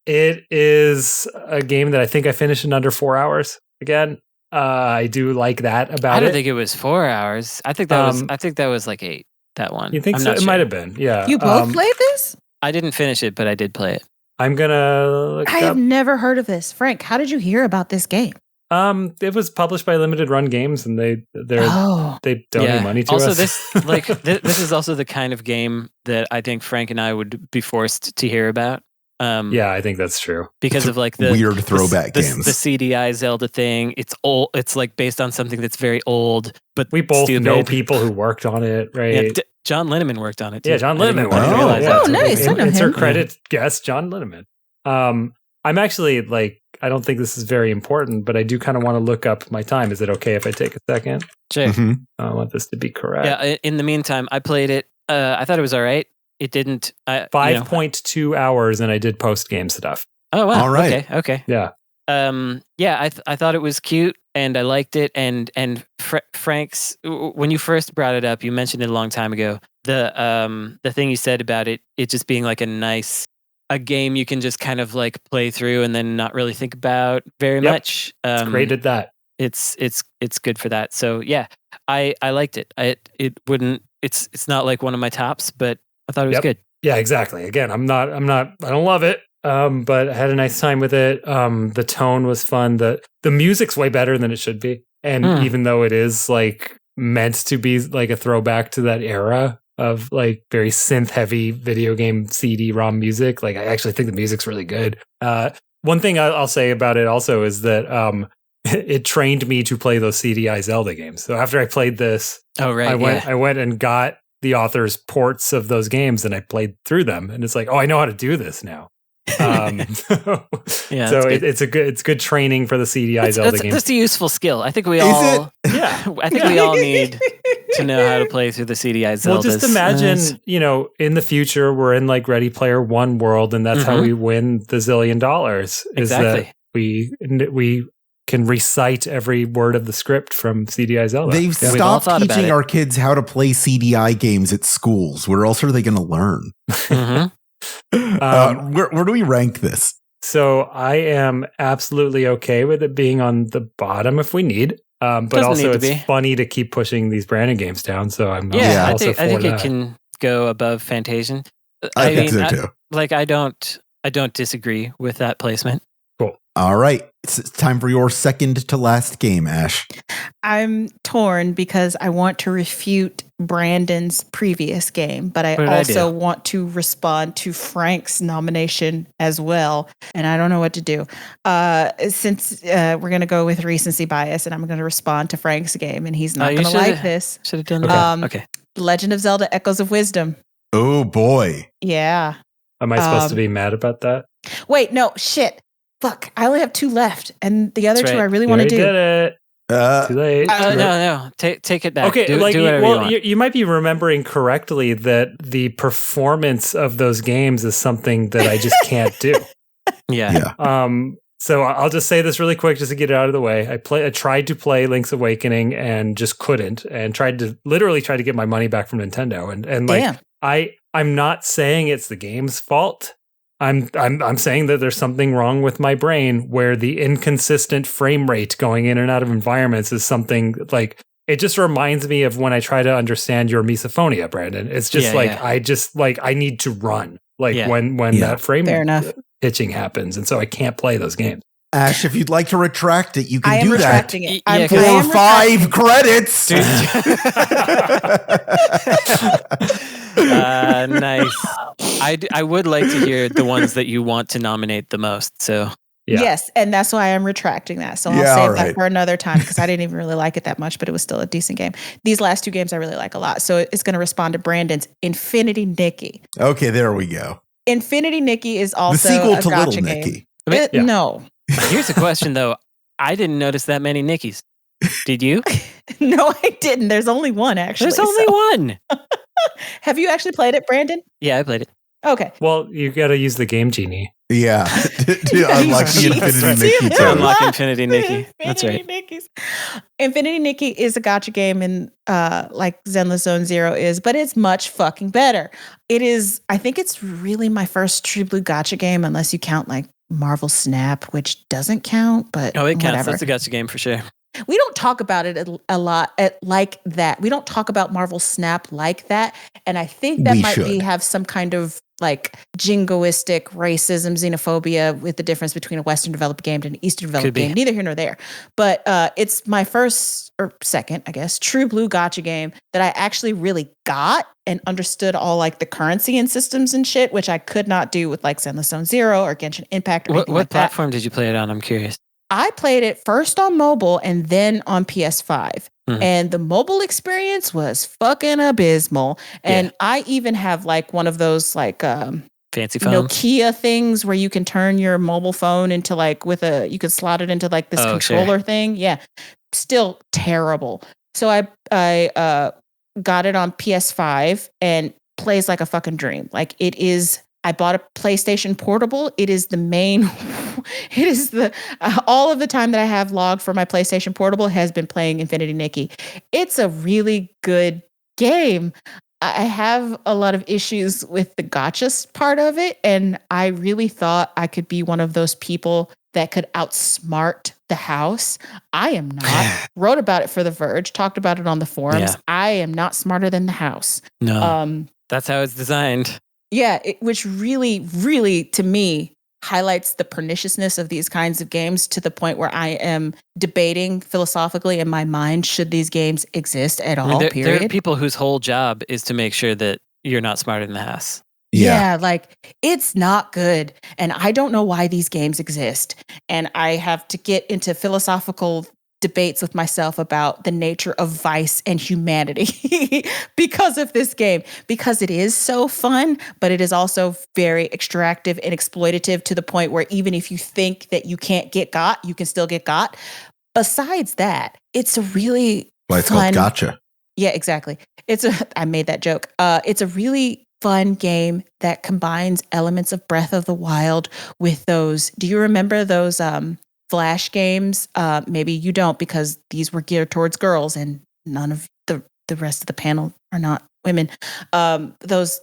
It is a game that I think I finished in under 4 hours. Again, I do like that about it. I don't think it was 4 hours. I think that was like 8. That one. You think so? It might have been. Yeah. You both played this? I didn't finish it, but I did play it. I'm gonna. I have never heard of this, Frank. How did you hear about this game? It was published by Limited Run Games, and they donate money to us. This is also the kind of game that I think Frank and I would be forced to hear about. Yeah, I think that's true. Because of like the weird throwback games. The CDI Zelda thing. It's old. It's like based on something that's very old, but we both know people who worked on it, right? Yeah, John Linneman worked on it too. Yeah, John Linneman worked on it. Oh, nice. Insert credit guest, John Linneman. I'm actually like, I don't think this is very important, but I do kind of want to look up my time. Is it okay if I take a second? Sure. I want this to be correct. Yeah. In the meantime, I played it. I thought it was all right. It didn't. 5.2 hours, and I did post game stuff. Oh wow! All right. Okay. Yeah. I thought it was cute, and I liked it. And Frank's, when you first brought it up, you mentioned it a long time ago. The thing you said about it just being like a game you can just kind of like play through and then not really think about very much. It's great at that. It's good for that. So yeah, I liked it. It's not like one of my tops, but I thought it was good. Yeah, exactly. Again, I don't love it. But I had a nice time with it. The tone was fun. The music's way better than it should be. And even though it is like meant to be like a throwback to that era of like very synth heavy video game CD-ROM music, like I actually think the music's really good. One thing I'll say about it also is that it trained me to play those CDI Zelda games. So after I played this, I went and got the author's ports of those games and I played through them, and it's like, oh, I know how to do this now. It's good training for the CDI Zelda games. That's a useful skill. I think we all need to know how to play through the CDI Zeldas. Well, just imagine, in the future we're in like Ready Player One world, and that's how we win the $1 zillion. Is exactly. that we can recite every word of the script from CDI Zelda. They've stopped teaching our kids how to play CDI games at schools. Where else are they going to learn? Where do we rank this? So I am absolutely okay with it being on the bottom if we need. But also it's funny to keep pushing these branded games down. So I'm I think it can go above Fantasian. I think so too. I don't disagree with that placement. Cool. All right. It's time for your second to last game, Ash. I'm torn because I want to refute Brandon's previous game, but I also want to respond to Frank's nomination as well. And I don't know what to do. Since we're going to go with recency bias, and I'm going to respond to Frank's game, and he's not going to like this. Should have done that. Okay. Legend of Zelda Echoes of Wisdom. Oh, boy. Yeah. Am I supposed to be mad about that? Wait, no, shit. Fuck, I only have 2 left, and the other 2 I really want to do. Did it. Too late. No. Take it back. Okay, do whatever you want. You might be remembering correctly that the performance of those games is something that I just can't do. Yeah. So I'll just say this really quick just to get it out of the way. I tried to play Link's Awakening and just couldn't, and tried to get my money back from Nintendo. And like, I'm not saying it's the game's fault. I'm saying that there's something wrong with my brain where the inconsistent frame rate going in and out of environments is something like, it just reminds me of when I try to understand your misophonia, Brandon. It's just I need to run when that frame pitching happens. And so I can't play those games. Ash, if you'd like to retract it, you can do that. It. For 5 credits. Nice. I would like to hear the ones that you want to nominate the most. So yes, and that's why I'm retracting that. So I'll save that for another time because I didn't even really like it that much, but it was still a decent game. These last 2 games I really like a lot. So it's going to respond to Brandon's Infinity Nikki. Okay, there we go. Infinity Nikki is also the sequel a to gotcha Little game. Nicky. No. Here's a question, though. I didn't notice that many Nickies. Did you? No, I didn't. There's only one, actually. There's only one. Have you actually played it, Brandon? Yeah, I played it. Okay. Well, you got to use the Game Genie. Yeah. To unlock the Infinity Nikki. To unlock Infinity Nikki. That's right. Infinity Nikki is a gacha game and like Zenless Zone Zero is, but it's much fucking better. It is, I think it's really my first true blue gacha game, unless you count like Marvel Snap, which doesn't count, but it counts. Whatever. That's a gacha game for sure. We don't talk about it a lot like that. We don't talk about Marvel Snap like that. And I think that have some kind of like jingoistic racism, xenophobia with the difference between a Western developed game and an Eastern developed game. Neither here nor there. But it's my first or second, I guess, true blue gacha game that I actually really got and understood all like the currency and systems and shit, which I could not do with like Zenless Zone Zero or Genshin Impact or anything like that. What platform did you play it on? I'm curious. I played it first on mobile and then on PS5. Mm-hmm. And the mobile experience was fucking abysmal. And I even have like one of those like fancy phones, Nokia things where you can turn your mobile phone into like you could slot it into like this controller thing. Yeah. Still terrible. So I got it on PS5 and plays like a fucking dream. Like it is. I bought a PlayStation Portable. It is the main, it is the, all of the time that I have logged for my PlayStation Portable has been playing Infinity Nikki. It's a really good game. I have a lot of issues with the gacha part of it. And I really thought I could be one of those people that could outsmart the house. I am not. Wrote about it for The Verge, talked about it on the forums. Yeah. I am not smarter than the house. No, that's how it's designed. Yeah, which really, really, to me, highlights the perniciousness of these kinds of games to the point where I am debating philosophically in my mind, should these games exist at all, period? There are people whose whole job is to make sure that you're not smarter than the house. Yeah, like, it's not good. And I don't know why these games exist. And I have to get into philosophical debates with myself about the nature of vice and humanity because of this game, because it is so fun, but it is also very extractive and exploitative to the point where even if you think that you can't get got, you can still get got. Besides that, it's a really it's called gotcha. Yeah, exactly. I made that joke. It's a really fun game that combines elements of Breath of the Wild with those. Do you remember those Flash games? Maybe you don't, because these were geared towards girls and none of the rest of the panel are not women. Those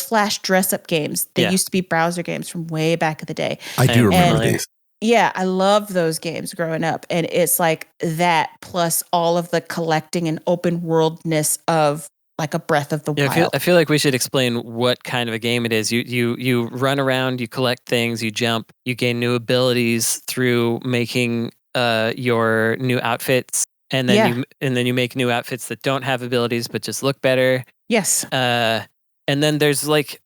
Flash dress up games, they used to be browser games from way back in the day. I do remember these. Yeah, I loved those games growing up. And it's like that plus all of the collecting and open worldness of like a Breath of the Wild. I feel like we should explain what kind of a game it is. You run around, you collect things, you jump, you gain new abilities through making your new outfits, and then you make new outfits that don't have abilities but just look better. Yes. And then there's like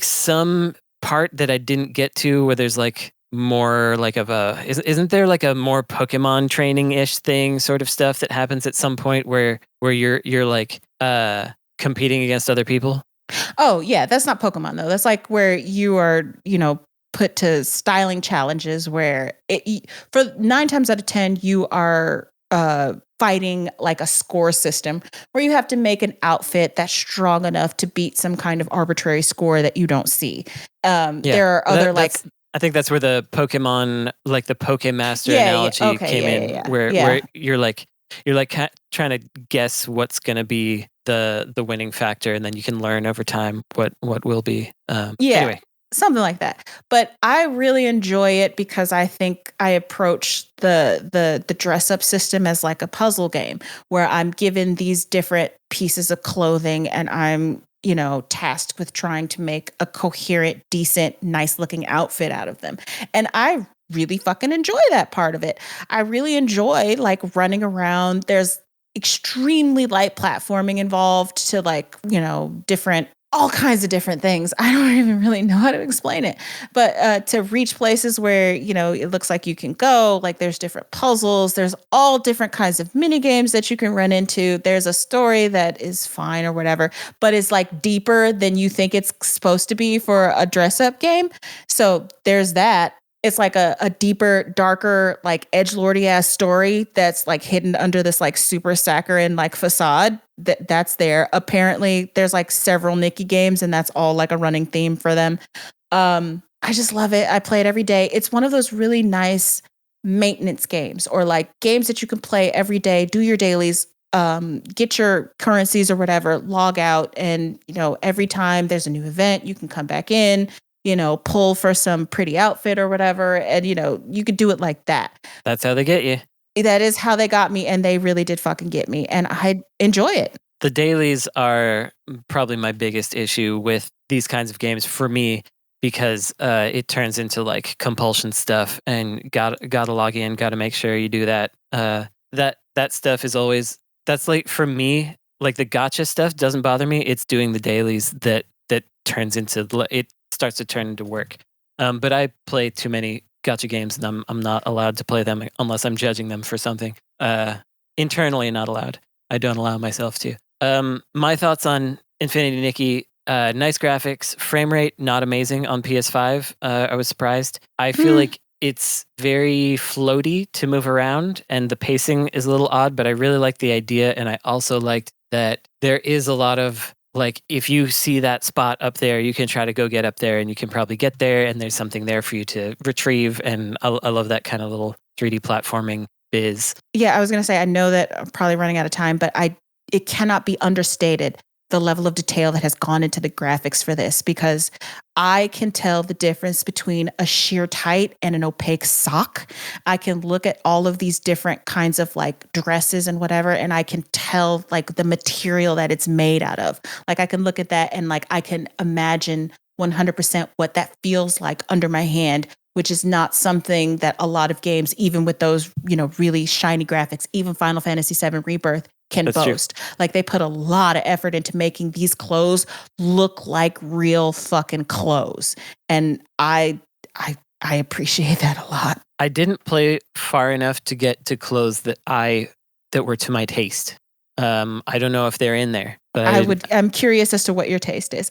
some part that I didn't get to where there's like more like of a isn't there like a more Pokemon training-ish thing sort of stuff that happens at some point where you're like competing against other people? Oh yeah, that's not Pokemon though. That's like where you are, put to styling challenges where for 9 times out of 10 you are fighting like a score system where you have to make an outfit that's strong enough to beat some kind of arbitrary score that you don't see. There are other I think that's where the Pokemon, like the Pokemaster analogy came in, where you're like trying to guess what's going to be the winning factor, and then you can learn over time what will be. Anyway. Something like that. But I really enjoy it because I think I approach the dress up system as like a puzzle game where I'm given these different pieces of clothing and I'm tasked with trying to make a coherent, decent, nice looking outfit out of them. And I really fucking enjoy that part of it. I really enjoy like running around. There's extremely light platforming involved to like, all kinds of different things. I don't even really know how to explain it, but to reach places where, it looks like you can go, like there's different puzzles, there's all different kinds of mini games that you can run into. There's a story that is fine or whatever, but it's like deeper than you think it's supposed to be for a dress up game. So there's that. it's like a deeper, darker, like edgelordy ass story that's like hidden under this like super saccharine like facade that's there. Apparently there's like several Nikki games and that's all like a running theme for them. I just love it. I play it every day. It's one of those really nice maintenance games or like games that you can play every day, do your dailies, get your currencies or whatever, log out. And, every time there's a new event, you can come back in, pull for some pretty outfit or whatever. And, you could do it like that. That's how they get you. That is how they got me. And they really did fucking get me. And I enjoy it. The dailies are probably my biggest issue with these kinds of games for me, because it turns into like compulsion stuff and gotta log in, gotta make sure you do that. That stuff is always, that's like for me, like the gotcha stuff doesn't bother me. It's doing the dailies that turns into, it starts to turn into work. But I play too many gotcha games and I'm not allowed to play them unless I'm judging them for something. Internally not allowed. I don't allow myself to. My thoughts on Infinity Nikki. Nice graphics, frame rate not amazing on PS5. I was surprised. I feel like it's very floaty to move around, and the pacing is a little odd. But I really like the idea, and I also liked that there is a lot of like, if you see that spot up there, you can try to go get up there, and you can probably get there, and there's something there for you to retrieve. And I love that kind of little 3D platforming biz. Yeah, I was gonna say I know that I'm probably running out of time, but it cannot be understated the level of detail that has gone into the graphics for this, because I can tell the difference between a sheer tight and an opaque sock. I can look at all of these different kinds of like dresses and whatever, and I can tell like the material that it's made out of. Like I can look at that and like I can imagine 100% what that feels like under my hand, which is not something that a lot of games, even with those, really shiny graphics, even Final Fantasy VII Rebirth can boast. True. Like they put a lot of effort into making these clothes look like real fucking clothes. And I appreciate that a lot. I didn't play far enough to get to clothes that were to my taste. I don't know if they're in there, but I'm curious as to what your taste is.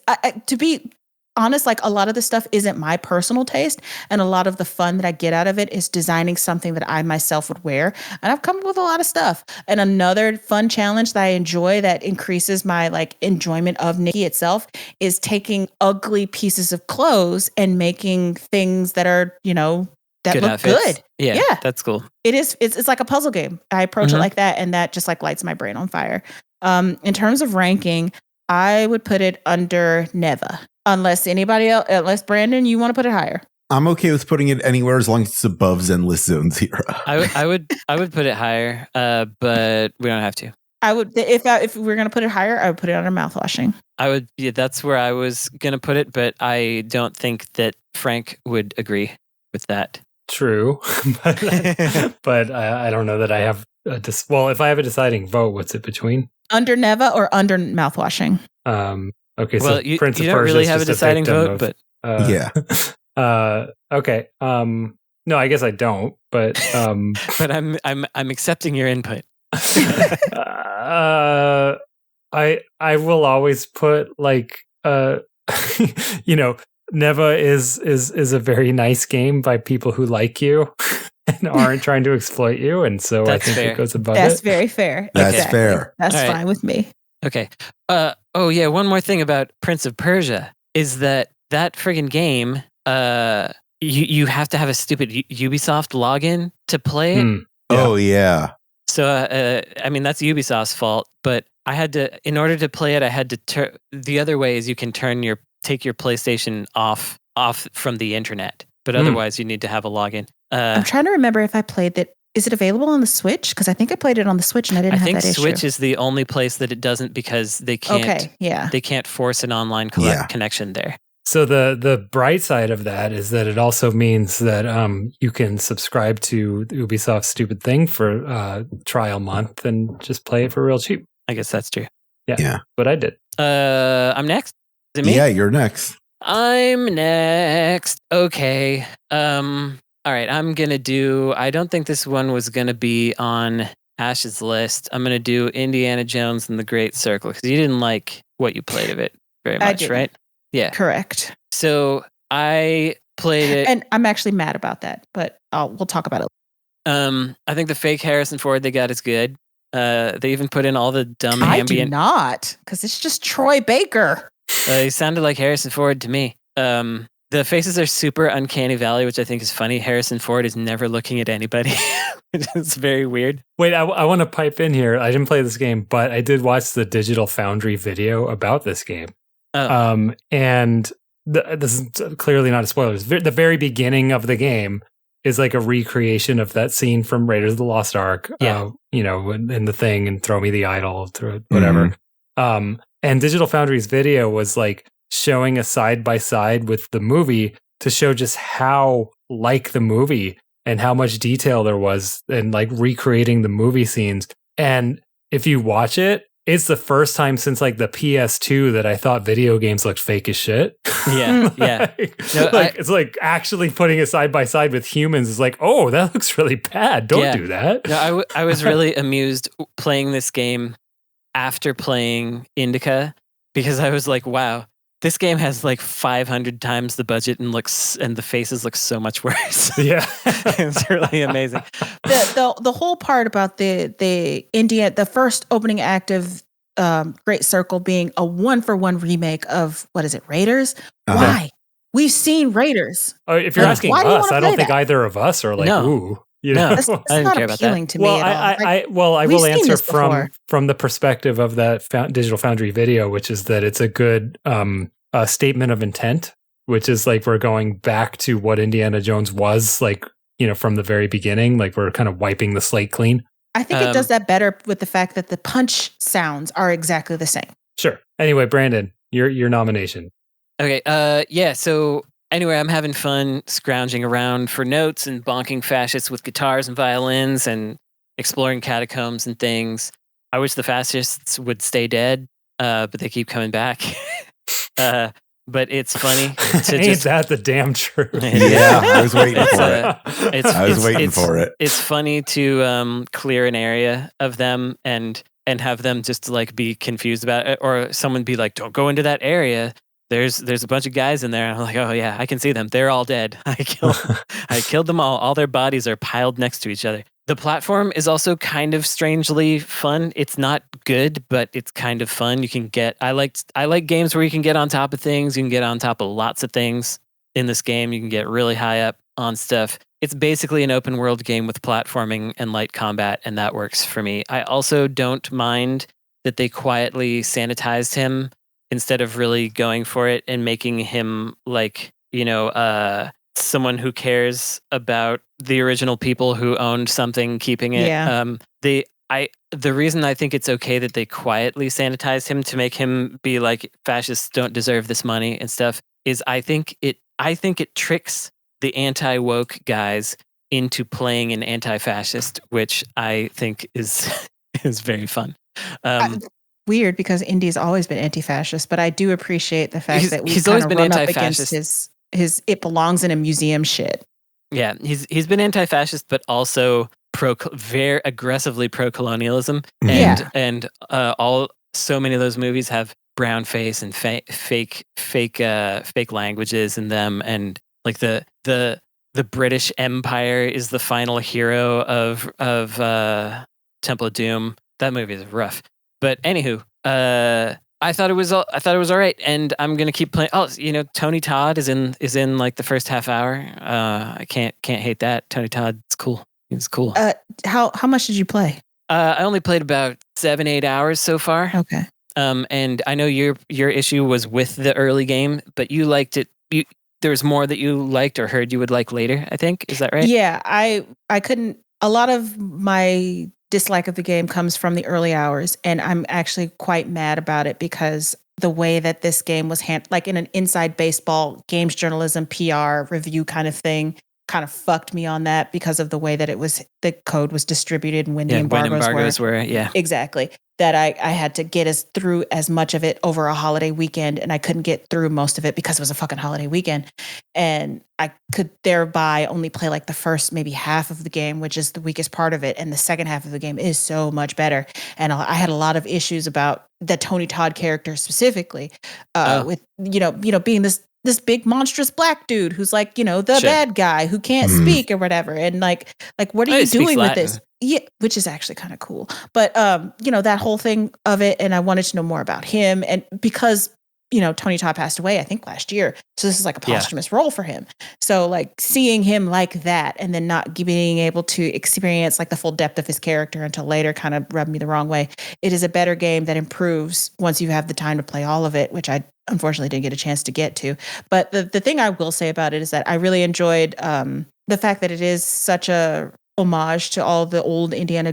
To be honest, like a lot of the stuff isn't my personal taste, and a lot of the fun that I get out of it is designing something that I myself would wear. And I've come up with a lot of stuff. And another fun challenge that I enjoy that increases my like enjoyment of Nikki itself is taking ugly pieces of clothes and making things that are, that good look outfits. Good. Yeah, that's cool. It is. It's like a puzzle game. I approach it like that, and that just like lights my brain on fire. In terms of ranking, I would put it under Neva. Unless Brandon, you want to put it higher. I'm okay with putting it anywhere as long as it's above Zenless Zone Zero. I would put it higher, but we don't have to. I would, if we're gonna put it higher, I would put it under mouthwashing. I would. Yeah, that's where I was gonna put it, but I don't think that Frank would agree with that. True, but I don't know that I have. Well, if I have a deciding vote, what's it between? Under Neva or under mouthwashing? Okay, well, so you Prince of don't Persia really have a deciding vote, but yeah. Okay. No, I guess I don't, but but I'm accepting your input. I will always put like Neva is a very nice game by people who like you and aren't trying to exploit you, and so That's I think fair. it goes above That's it. very fair. That's fair. That's fine with me. Okay. Oh yeah, one more thing about Prince of Persia is that friggin' game, you have to have a stupid Ubisoft login to play it. Yeah. Oh yeah. So I mean that's Ubisoft's fault, but I had to, in order to play it, I had to the other way is you can take your PlayStation off from the internet, but otherwise you need to have a login. I'm trying to remember if I played that. Is it available on the Switch? Because I think I played it on the Switch and I didn't have that issue. I think Switch is the only place that it doesn't, because they can't. Okay, they can't force an online connection there. So the bright side of that is that it also means that you can subscribe to Ubisoft's stupid thing for trial month and just play it for real cheap. I guess that's true. Yeah. But I did. I'm next. Is it me? Yeah, you're next. I'm next. Okay. All right, I'm going to do, I don't think this one was going to be on Ash's list. I'm going to do Indiana Jones and the Great Circle, because you didn't like what you played of it very much, right? Yeah. Correct. So I played it. And I'm actually mad about that, but we'll talk about it. I think the fake Harrison Ford they got is good. They even put in all the dumb ambient. I do not, because it's just Troy Baker. He sounded like Harrison Ford to me. The faces are super uncanny valley, which I think is funny. Harrison Ford is never looking at anybody, which is very weird. Wait, I want to pipe in here. I didn't play this game, but I did watch the Digital Foundry video about this game. Oh. And this is clearly not a spoiler. The very beginning of the game is like a recreation of that scene from Raiders of the Lost Ark. Yeah. In the thing and throw me the idol, whatever. And Digital Foundry's video was like showing a side by side with the movie to show just how like the movie and how much detail there was and like recreating the movie scenes. And if you watch it, it's the first time since like the PS2 that I thought video games looked fake as shit. Yeah, yeah. It's like actually putting it side by side with humans is like, oh, that looks really bad. Don't do that. No, I was really amused playing this game after playing Indica because I was like, wow, this game has like 500 times the budget and the faces look so much worse. Yeah. It's really amazing. The whole part about the first opening act of Great Circle being a 1-for-1 remake of, what is it, Raiders? Why? We've seen Raiders. Oh, if you're asking us, I don't think either of us are like, ooh. That's not appealing to me at all. I will answer from the perspective of that Digital Foundry video, which is that it's a good statement of intent, which is like we're going back to what Indiana Jones was like, from the very beginning. Like we're kind of wiping the slate clean. I think it does that better with the fact that the punch sounds are exactly the same. Sure. Anyway, Brandon, your nomination. Okay. Yeah. So anyway, I'm having fun scrounging around for notes and bonking fascists with guitars and violins and exploring catacombs and things. I wish the fascists would stay dead, but they keep coming back. But it's funny to Ain't that the damn truth? Yeah, I was waiting for it. It's funny to clear an area of them and have them just like be confused about it, or someone be like, "Don't go into that area. There's a bunch of guys in there." I'm like, "Oh yeah, I can see them. They're all dead. I killed them all. All their bodies are piled next to each other." The platform is also kind of strangely fun. It's not good, but it's kind of fun. You can get I like games where you can get on top of things. You can get on top of lots of things in this game. You can get really high up on stuff. It's basically an open world game with platforming and light combat, and that works for me. I also don't mind that they quietly sanitized him instead of really going for it and making him like, someone who cares about the original people who owned something, keeping it. Yeah. The reason I think it's okay that they quietly sanitized him to make him be like fascists don't deserve this money and stuff is I think it tricks the anti-woke guys into playing an anti-fascist, which I think is very fun. Weird because Indy's always been anti-fascist, but I do appreciate the fact that he's always been anti-fascist. Against his it belongs in a museum shit. Yeah, he's been anti-fascist, but also very aggressively pro-colonialism, and so many of those movies have brown face and fake languages in them, and like the British Empire is the final hero of Temple of Doom. That movie is rough, but anywho, I thought it was all right, and I'm gonna keep playing. Oh, Tony Todd is in like the first half hour. I can't hate that. Tony Todd, it's cool. It's cool. How much did you play? I only played about 7-8 hours so far. Okay. And I know your issue was with the early game, but you liked it. There was more that you liked or heard you would like later, I think. Is that right? Yeah, I couldn't. A lot of my dislike of the game comes from the early hours, and I'm actually quite mad about it because the way that this game was like in an inside baseball games journalism PR review kind of thing, kind of fucked me on that because of the way that the code was distributed and when the embargoes were. Yeah, exactly. That I had to get us through as much of it over a holiday weekend, and I couldn't get through most of it because it was a fucking holiday weekend. And I could thereby only play like the first maybe half of the game, which is the weakest part of it. And the second half of the game is so much better. And I had a lot of issues about the Tony Todd character specifically, with, being this this big monstrous black dude who's like, the bad guy who can't speak or whatever. And like what are you doing with this? Yeah, which is actually kind of cool. But that whole thing of it, and I wanted to know more about him. And because Tony Todd passed away, I think last year. So this is like a posthumous role for him. So like seeing him like that and then not being able to experience like the full depth of his character until later kind of rubbed me the wrong way. It is a better game that improves once you have the time to play all of it, which I unfortunately didn't get a chance to get to. But the thing I will say about it is that I really enjoyed the fact that it is such a homage to all the old Indiana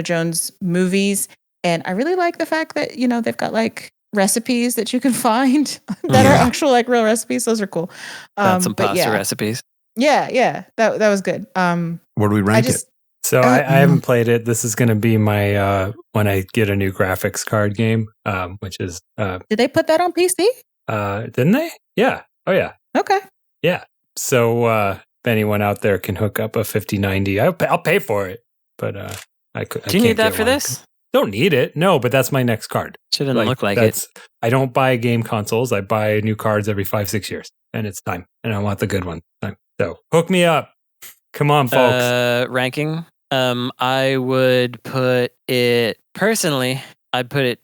Jones movies. And I really like the fact that, they've got like recipes that you can find that are actual like real recipes. Those are cool. Got some pasta recipes. Yeah. That was good. Where do we rank it? So I haven't played it. This is going to be my when I get a new graphics card game, which is did they put that on PC? Didn't they? Yeah. Oh yeah. Okay. Yeah. So if anyone out there can hook up a 5090, I'll pay for it. But I could. Do you need that for this? Don't need it. No, but that's my next card. Shouldn't look like it. I don't buy game consoles. I buy new cards every 5-6 years, and it's time. And I want the good one. So hook me up. Come on, folks. Ranking. I would put it personally. I'd put it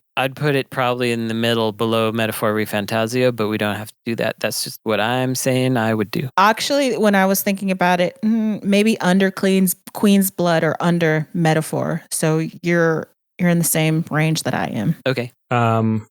probably in the middle, below Metaphor ReFantazio, but we don't have to do that. That's just what I'm saying I would do. Actually, when I was thinking about it, maybe under Queen's Blood or under Metaphor. So you're in the same range that I am. Okay. I'll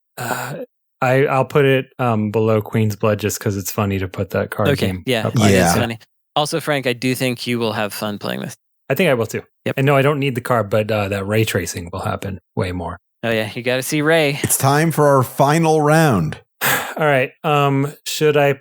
put it below Queen's Blood just because it's funny to put that card game. Yeah, it's funny. Also, Frank, I do think you will have fun playing this. I think I will too. Yep. And no, I don't need the card, but that ray tracing will happen way more. Oh yeah, you got to see Ray. It's time for our final round. All right. Should I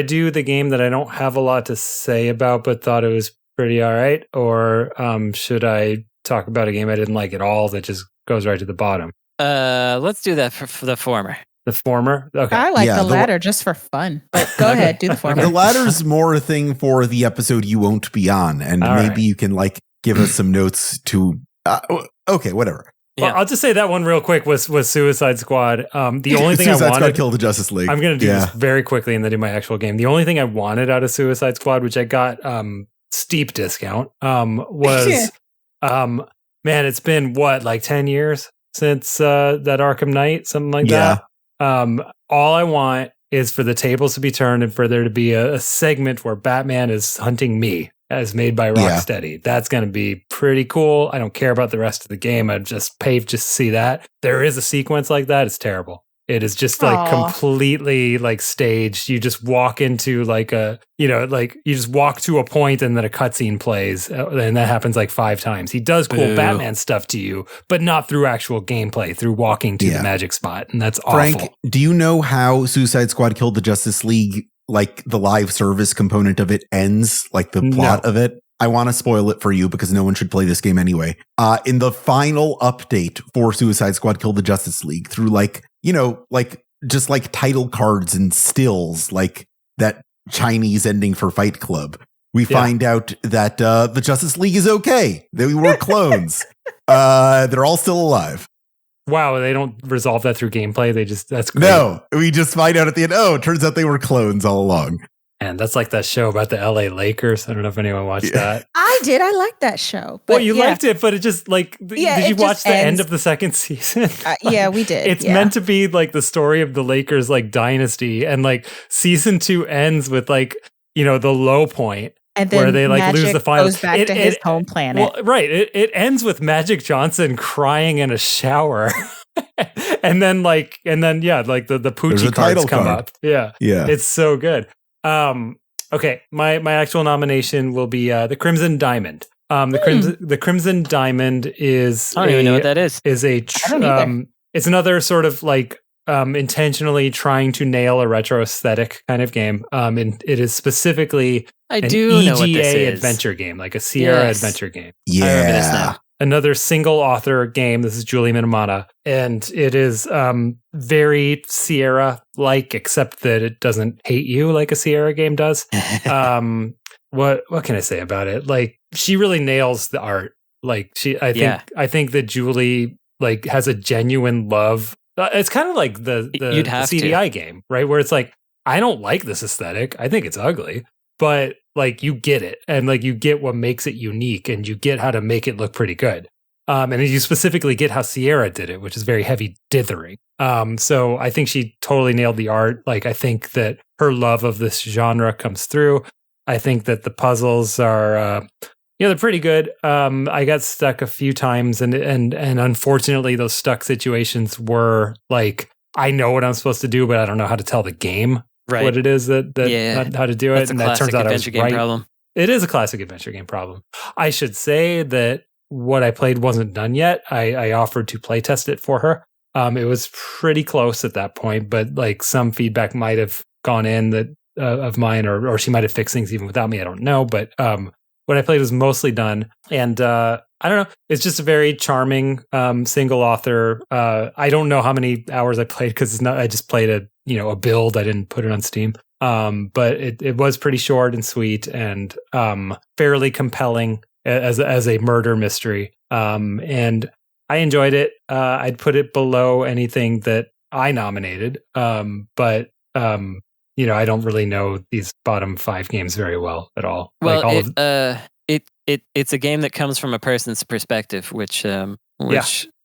do the game that I don't have a lot to say about, but thought it was pretty all right? Or should I talk about a game I didn't like at all that just goes right to the bottom? Let's do that for the former. The former? Okay. I like the latter just for fun. But go ahead, do the former. The latter's more a thing for the episode you won't be on. And maybe you can like give us some notes to... okay, whatever. Well, I'll just say that one real quick was Suicide Squad. The only thing Suicide I wanted... Squad killed the Justice League. I'm going to do this very quickly and then do my actual game. The only thing I wanted out of Suicide Squad, which I got steep discount, was... man, it's been like 10 years since that Arkham Knight, something like that. All I want is for the tables to be turned and for there to be a segment where Batman is hunting me, as made by Rocksteady. That's going to be pretty cool. I don't care about the rest of the game. I'd just pay just to see that. There is a sequence like that. It's terrible. It is just like completely like staged. You just walk into like you just walk to a point and then a cutscene plays, and that happens like 5 times. He does cool Batman stuff to you, but not through actual gameplay, through walking to the magic spot, and that's Frank, awful. Do you know how Suicide Squad killed the Justice League? Like the live service component of it ends, like the plot of it. I want to spoil it for you because no one should play this game anyway. In the final update for Suicide Squad Kill the Justice League, through just like title cards and stills, like that Chinese ending for Fight Club, we find out that the Justice League is okay. They were clones. They're all still alive. Wow, they don't resolve that through gameplay. That's great. No, we just find out at the end, it turns out they were clones all along. And that's like that show about the LA Lakers. I don't know if anyone watched that. I did. I liked that show. But you liked it, but it just like, did you watch the end of the second season? Yeah, we did. It's meant to be like the story of the Lakers like dynasty. And like season 2 ends with like, the low point. And then where they like Magic lose the final. Goes back to his home planet. Well, right. It ends with Magic Johnson crying in a shower. and then the Poochie cards come up. Yeah. It's so good. Okay, my actual nomination will be the Crimson Diamond. The Crimson Diamond is I don't even know what that is. It's another sort of like intentionally trying to nail a retro aesthetic kind of game. And it is specifically an EGA adventure game, like a Sierra adventure game. Yeah. I remember this now. Another single author game. This is Julie Minamata, and it is very Sierra-like, except that it doesn't hate you like a Sierra game does. What can I say about it? Like, she really nails the art. Like, I think that Julie like has a genuine love. It's kind of like the CDI game, right? Where it's like, I don't like this aesthetic. I think it's ugly. But like you get it, and like you get what makes it unique, and you get how to make it look pretty good. And you specifically get how Sierra did it, which is very heavy dithering. So I think she totally nailed the art. Like I think that her love of this genre comes through. I think that the puzzles are, they're pretty good. I got stuck a few times, and unfortunately, those stuck situations were like I know what I'm supposed to do, but I don't know how to tell the game. Right. What it is that how to do it. And that turns out I was right. Problem. It is a classic adventure game problem. I should say that what I played wasn't done yet. I offered to play test it for her. It was pretty close at that point, but like some feedback might have gone in that of mine, or she might have fixed things even without me. I don't know. But what I played was mostly done. And I don't know. It's just a very charming single author. I don't know how many hours I played because I just played a build. I didn't put it on Steam. But it was pretty short and sweet and fairly compelling as a murder mystery. And I enjoyed it. I'd put it below anything that I nominated. But I don't really know these bottom 5 games very well at all. Well, it's a game that comes from a person's perspective, which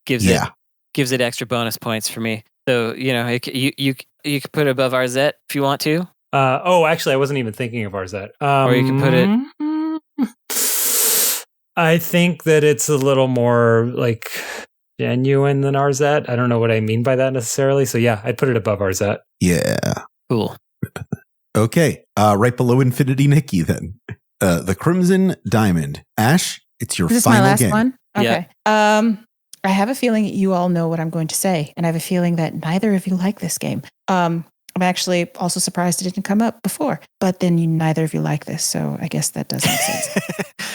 gives it extra bonus points for me. So you could put it above Arzette if you want to. Actually, I wasn't even thinking of Arzette. Or you can put it. I think that it's a little more like genuine than Arzette. I don't know what I mean by that necessarily. So yeah, I'd put it above Arzette. Yeah. Cool. Okay. Right below Infinity Nikki then. The Crimson Diamond. Ash, it's your final game. This is my last one? Okay. Yeah. I have a feeling you all know what I'm going to say, and I have a feeling that neither of you like this game. I'm actually also surprised it didn't come up before, but then neither of you like this, so I guess that does make sense.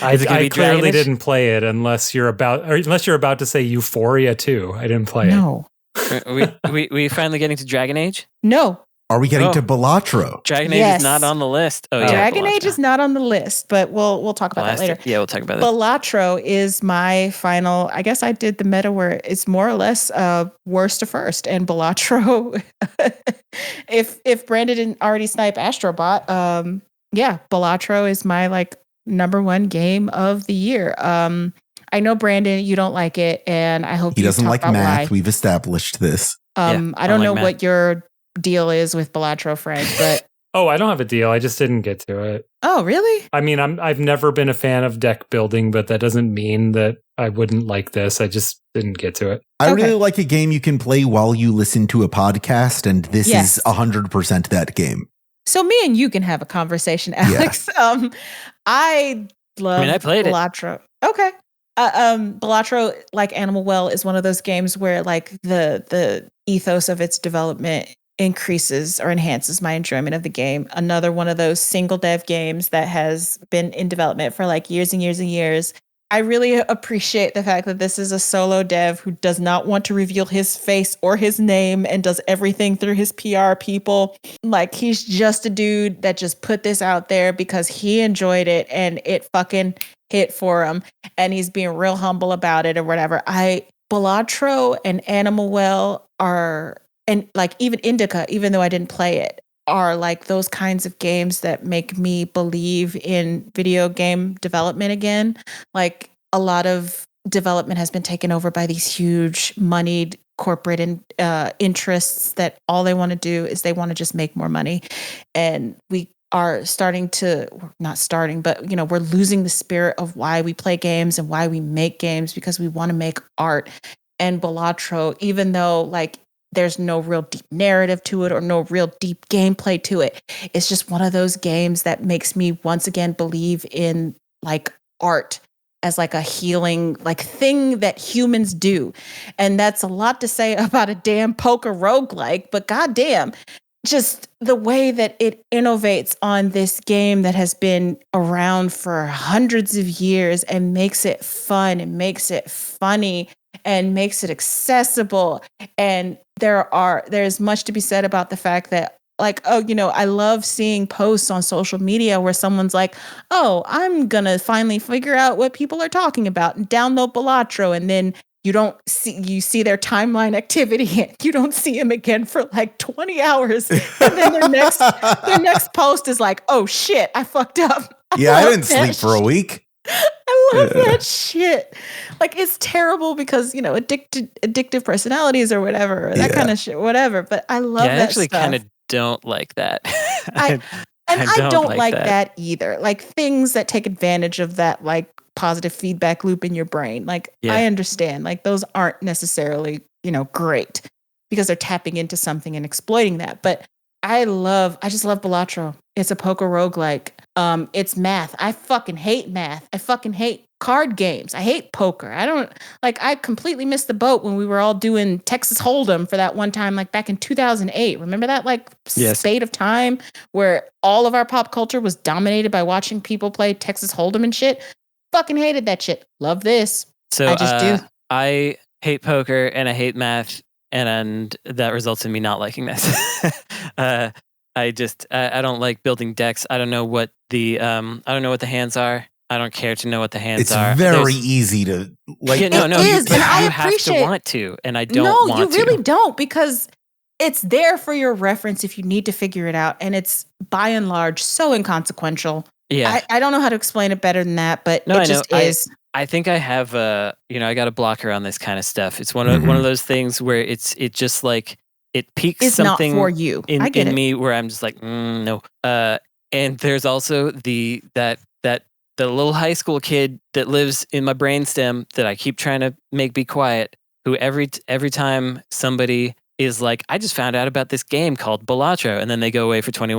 I clearly didn't play it unless you're about to say Euphoria 2. I didn't play it. No. we finally getting to Dragon Age? No. Are we getting to Balatro? Dragon Age is not on the list. Oh, yeah. Dragon Age is not on the list, but we'll talk about that later. Yeah, we'll talk about that. Balatro is my final. I guess I did the meta where it's more or less worst to first, and Balatro. if Brandon didn't already snipe Astrobot, Balatro is my number 1 game of the year. I know Brandon, you don't like it, and I hope he doesn't like math. Why. We've established this. I don't know what your deal is with Balatro, Frank, but I don't have a deal. I just didn't get to it. Oh, really? I mean, I've never been a fan of deck building, but that doesn't mean that I wouldn't like this. I just didn't get to it. I really like a game you can play while you listen to a podcast, and this is 100% that game. So me and you can have a conversation, Alex. Yeah. I played Balatro. It. Okay. Balatro, like Animal Well, is one of those games where the ethos of its development increases or enhances my enjoyment of the game. Another one of those single dev games that has been in development for years and years and years. I really appreciate the fact that this is a solo dev who does not want to reveal his face or his name and does everything through his PR people. He's just a dude that just put this out there because he enjoyed it and it fucking hit for him. And he's being real humble about it or whatever. Balatro and Animal Well are, and even Indica, even though I didn't play it, are those kinds of games that make me believe in video game development again. A lot of development has been taken over by these huge moneyed corporate interests that all they want to do is they want to just make more money. And we are we're losing the spirit of why we play games and why we make games, because we want to make art. And Balatro, even though there's no real deep narrative to it or no real deep gameplay to it, it's just one of those games that makes me once again believe in art as a healing thing that humans do. And that's a lot to say about a damn poker roguelike, but goddamn, just the way that it innovates on this game that has been around for hundreds of years and makes it fun and makes it funny and makes it accessible. And there's much to be said about the fact that I love seeing posts on social media where someone's I'm going to finally figure out what people are talking about and download Balatro. And then you see their timeline activity. You don't see him again for like 20 hours. And then their next post is like, oh shit, I fucked up. I didn't sleep for a week. I love that shit. Like, it's terrible because, addictive personalities or whatever, or that kind of shit, whatever. But I love that stuff. I actually kind of don't like that. I don't like that either. Like, things that take advantage of that, like, positive feedback loop in your brain. Like, I understand. Like, those aren't necessarily, great because they're tapping into something and exploiting that. But I just love Balatro. It's a poker roguelike. It's math. I fucking hate math. I fucking hate card games. I hate poker. I completely missed the boat when we were all doing Texas Hold'em for that one time, like back in 2008. Remember that spate of time where all of our pop culture was dominated by watching people play Texas Hold'em and shit? Fucking hated that shit. Love this. So I just do. I hate poker and I hate math, and that results in me not liking this. I don't like building decks. I don't know what the hands are. I don't care to know what the hands are. It's very easy to like. Yeah, no, you have to want to, and I don't want to. No, you really don't, because it's there for your reference if you need to figure it out, and it's by and large so inconsequential. Yeah, I don't know how to explain it better than that, but it just is. I think I have I got a blocker on this kind of stuff. It's one of those things where it just like it peaks it's something not for you. in me where I'm just like no. And there's also the little high school kid that lives in my brainstem that I keep trying to make be quiet, who every time somebody is like, I just found out about this game called Balatro, and then they go away for 20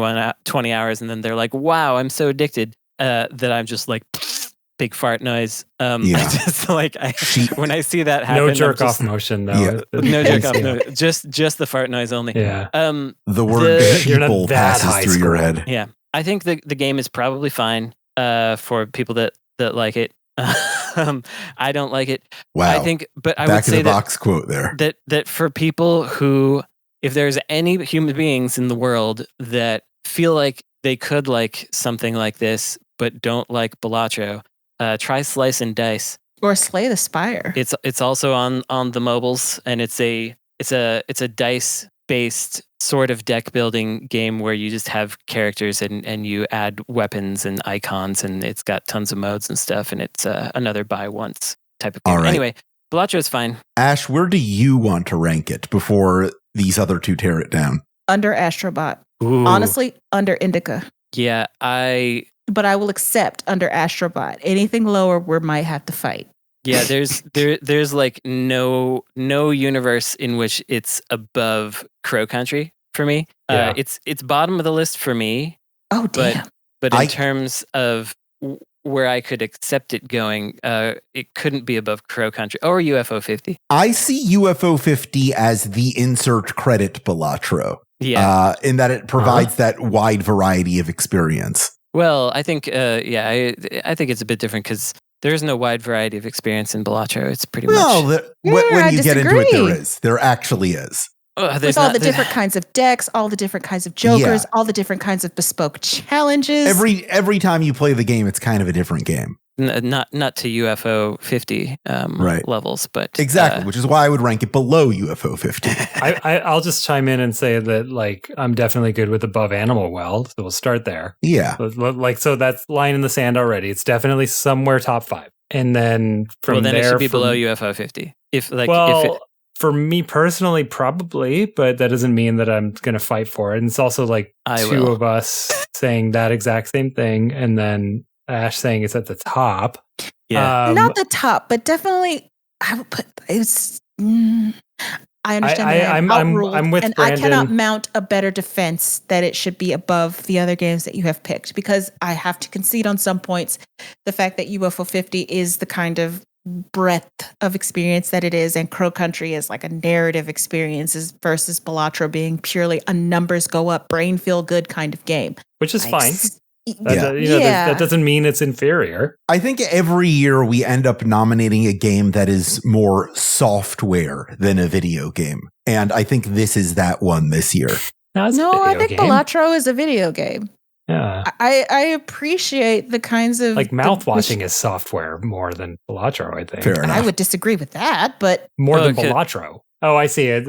hours, and then they're like, wow, I'm so addicted that I'm just like, big fart noise. I just like when I see that happen, no jerk off motion though. Yeah. No jerk off, no, just the fart noise only. Yeah. The word sheeple passes through your head. Yeah, I think the game is probably fine for people that like it. I don't like it. Wow. I think, but I Back would say in the box quote there. That for people who, if there's any human beings in the world that feel like they could like something like this but don't like Balatro, try Slice and Dice or Slay the Spire. It's also on the mobiles, and it's a dice based sort of deck building game where you just have characters and you add weapons and icons, and it's got tons of modes and stuff, and it's another buy once type of game. All right. Anyway, Balatro is fine. Ash, where do you want to rank it before these other two tear it down? Under Astrobot. Ooh. Honestly, under Indica. Yeah, but I will accept under Astrobot. Anything lower, we might have to fight. Yeah, there's like no universe in which it's above Crow Country for me. Yeah. It's bottom of the list for me. Oh damn! But in terms of where I could accept it going, it couldn't be above Crow Country or UFO 50. I see UFO 50 as the insert credit Balatro. Yeah, in that it provides that wide variety of experience. Well, I think I think it's a bit different because there is no wide variety of experience in Balatro. It's pretty much. When you get into it, there is. There actually is. With all the different kinds of decks, all the different kinds of jokers, all the different kinds of bespoke challenges. Every time you play the game, it's kind of a different game. Not to UFO 50 levels, but exactly, which is why I would rank it below UFO 50. I'll just chime in and say that like I'm definitely good with above Animal World, so we'll start there. Yeah, so that's line in the sand already. It's definitely somewhere top 5, and then from then there, it should be below UFO 50. For me personally, probably, but that doesn't mean that I'm going to fight for it. And it's also like two of us saying that exact same thing, and then Ash saying it's at the top. Yeah, not the top, but definitely I would put it's. I understand. I'm with and Brandon. I cannot mount a better defense that it should be above the other games that you have picked, because I have to concede on some points the fact that UFO 50 is the kind of breadth of experience that it is, and Crow Country is like a narrative experiences versus Balatro being purely a numbers go up, brain feel good kind of game, which is fine. Yeah. That doesn't mean it's inferior. I think every year we end up nominating a game that is more software than a video game. And I think this is that one this year. No, I think Balatro is a video game. Yeah. I appreciate the kinds of like mouthwashing is software more than Balatro, I think. Fair enough. I would disagree with that, but more than Balatro. Oh, I see it.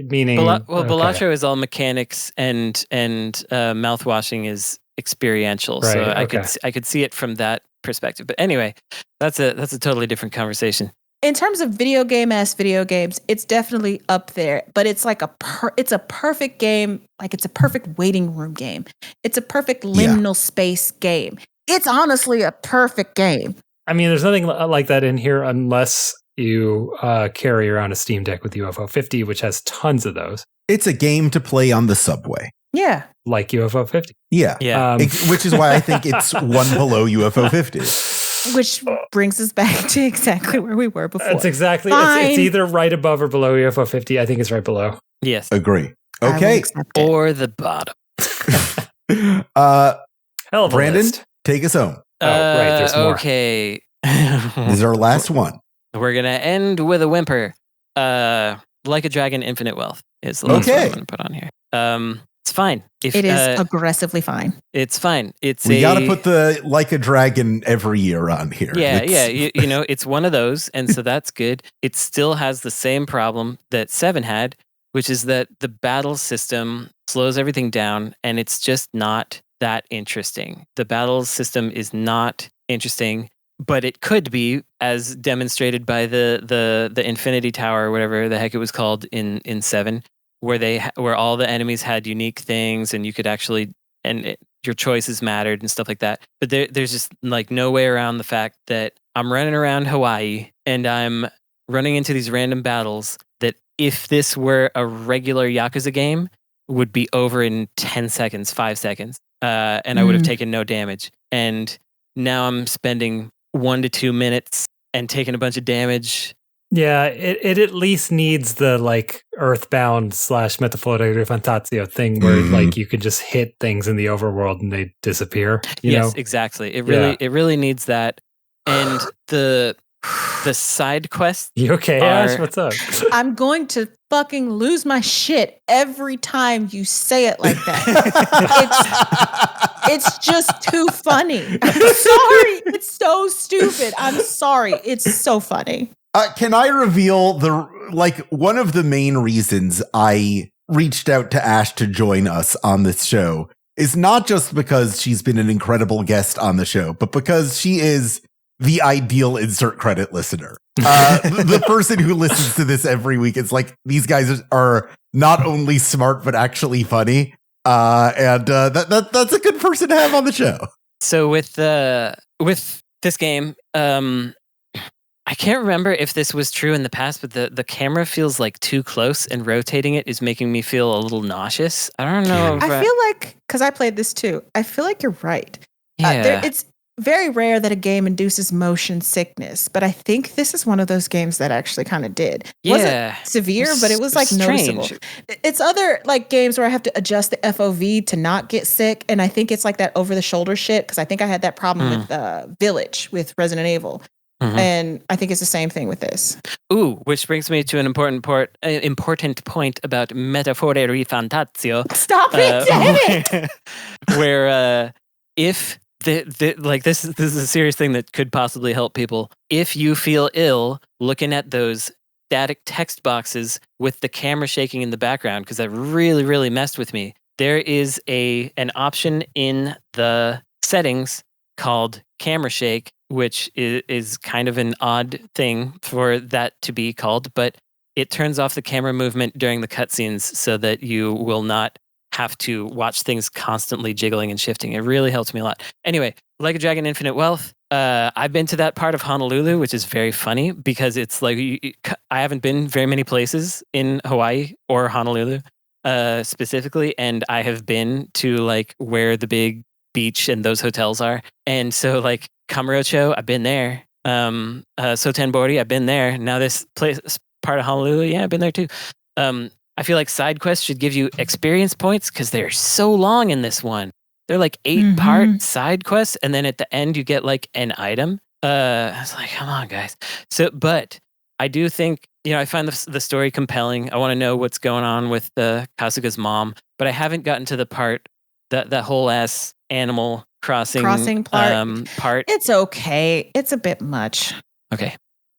Meaning, Balatro is all mechanics, and mouthwashing is experiential. Right, So I could see it from that perspective. But anyway, that's a totally different conversation. In terms of video games, it's definitely up there. But it's like it's a perfect game. Like it's a perfect waiting room game. It's a perfect liminal space game. It's honestly a perfect game. I mean, there's nothing like that in here unless you carry around a Steam Deck with UFO 50, which has tons of those. It's a game to play on the subway. Yeah. Like UFO 50. Yeah. Which is why I think it's one below UFO 50. Which brings us back to exactly where we were before. That's exactly. It's either right above or below UFO 50. I think it's right below. Yes. Agree. Okay. Or the bottom. Hell of a Brandon, list. take us home. Oh, right. There's more. Okay. This is our last one. We're going to end with a whimper. Like a Dragon, Infinite Wealth is the last one I'm going to put on here. It's fine. It is aggressively fine. It's fine. We got to put the Like a Dragon every year on here. Yeah. You know, it's one of those, and so that's good. It still has the same problem that 7 had, which is that the battle system slows everything down, and it's just not that interesting. The battle system is not interesting, but it could be, as demonstrated by the Infinity Tower, or whatever the heck it was called in 7. Where all the enemies had unique things, and you could actually your choices mattered and stuff like that. But there's just like no way around the fact that I'm running around Hawaii and I'm running into these random battles that, if this were a regular Yakuza game, would be over in 10 seconds, 5 seconds, and I would have taken no damage. And now I'm spending 1 to 2 minutes and taking a bunch of damage. Yeah, it at least needs the like Earthbound / Metafora de Fantazio thing where like you could just hit things in the overworld and they disappear. You know? Exactly. It really needs that. And the side quests. You okay, Ash? What's up? I'm going to fucking lose my shit every time you say it like that. It's just too funny. I'm sorry. It's so stupid. I'm sorry. It's so funny. Can I reveal one of the main reasons I reached out to Ash to join us on this show is not just because she's been an incredible guest on the show, but because she is the ideal insert credit listener. The person who listens to this every week. It's like, these guys are not only smart, but actually funny. And that's a good person to have on the show. So with this game, I can't remember if this was true in the past, but the camera feels like too close, and rotating it is making me feel a little nauseous. I don't know. I feel like, because I played this too, I feel like you're right. Yeah. It's very rare that a game induces motion sickness, but I think this is one of those games that actually kind of did. It wasn't severe, but it was like noticeable. It's other like games where I have to adjust the FOV to not get sick, and I think it's like that over the shoulder shit, because I think I had that problem with Village with Resident Evil. And I think it's the same thing with this. Ooh, which brings me to an important point about Metafora di Fantazio. Stop it, damn it! Where if this is a serious thing that could possibly help people. If you feel ill, looking at those static text boxes with the camera shaking in the background, because that really, really messed with me. There is an option in the settings called camera shake, which is kind of an odd thing for that to be called, but it turns off the camera movement during the cutscenes so that you will not have to watch things constantly jiggling and shifting. It really helps me a lot. Anyway, Like a Dragon, Infinite Wealth. I've been to that part of Honolulu, which is very funny because it's like I haven't been very many places in Hawaii or Honolulu specifically, and I have been to like where the big beach and those hotels are, and so like Kamurocho, I've been there. Sotenbori, I've been there. Now this place, part of Honolulu, yeah, I've been there too. I feel like side quests should give you experience points because they're so long in this one. They're like 8-part side quests, and then at the end you get like an item. I was like, come on, guys. So, but I do think, I find the story compelling. I want to know what's going on with Kasuga's mom, but I haven't gotten to the that whole ass Animal Crossing part. It's okay. It's a bit much. Okay,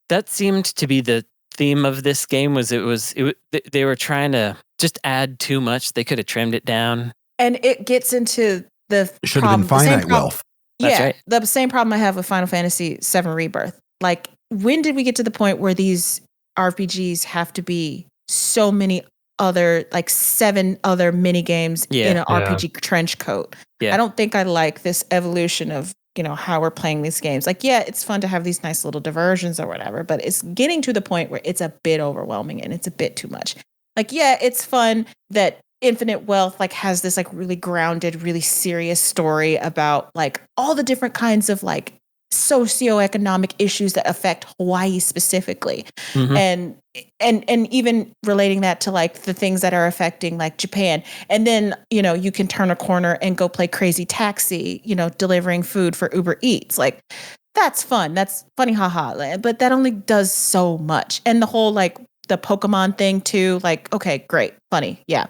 that seemed to be the theme of this game. They were trying to just add too much. They could have trimmed it down. And it gets into the should have been finite wealth. That's right. The same problem I have with Final Fantasy VII Rebirth. Like, when did we get to the point where these RPGs have to be so many other, like 7 other mini games in an RPG trench coat? I don't think I like this evolution of, how we're playing these games. Like, it's fun to have these nice little diversions or whatever, but it's getting to the point where it's a bit overwhelming and it's a bit too much. Like, it's fun that Infinite Wealth like has this like really grounded, really serious story about like all the different kinds of like socioeconomic issues that affect Hawaii specifically. And even relating that to like the things that are affecting like Japan. And then, you can turn a corner and go play Crazy Taxi, delivering food for Uber Eats. Like, that's fun. That's funny, haha. But that only does so much. And the whole like the Pokemon thing too, like, okay, great, funny. Yeah.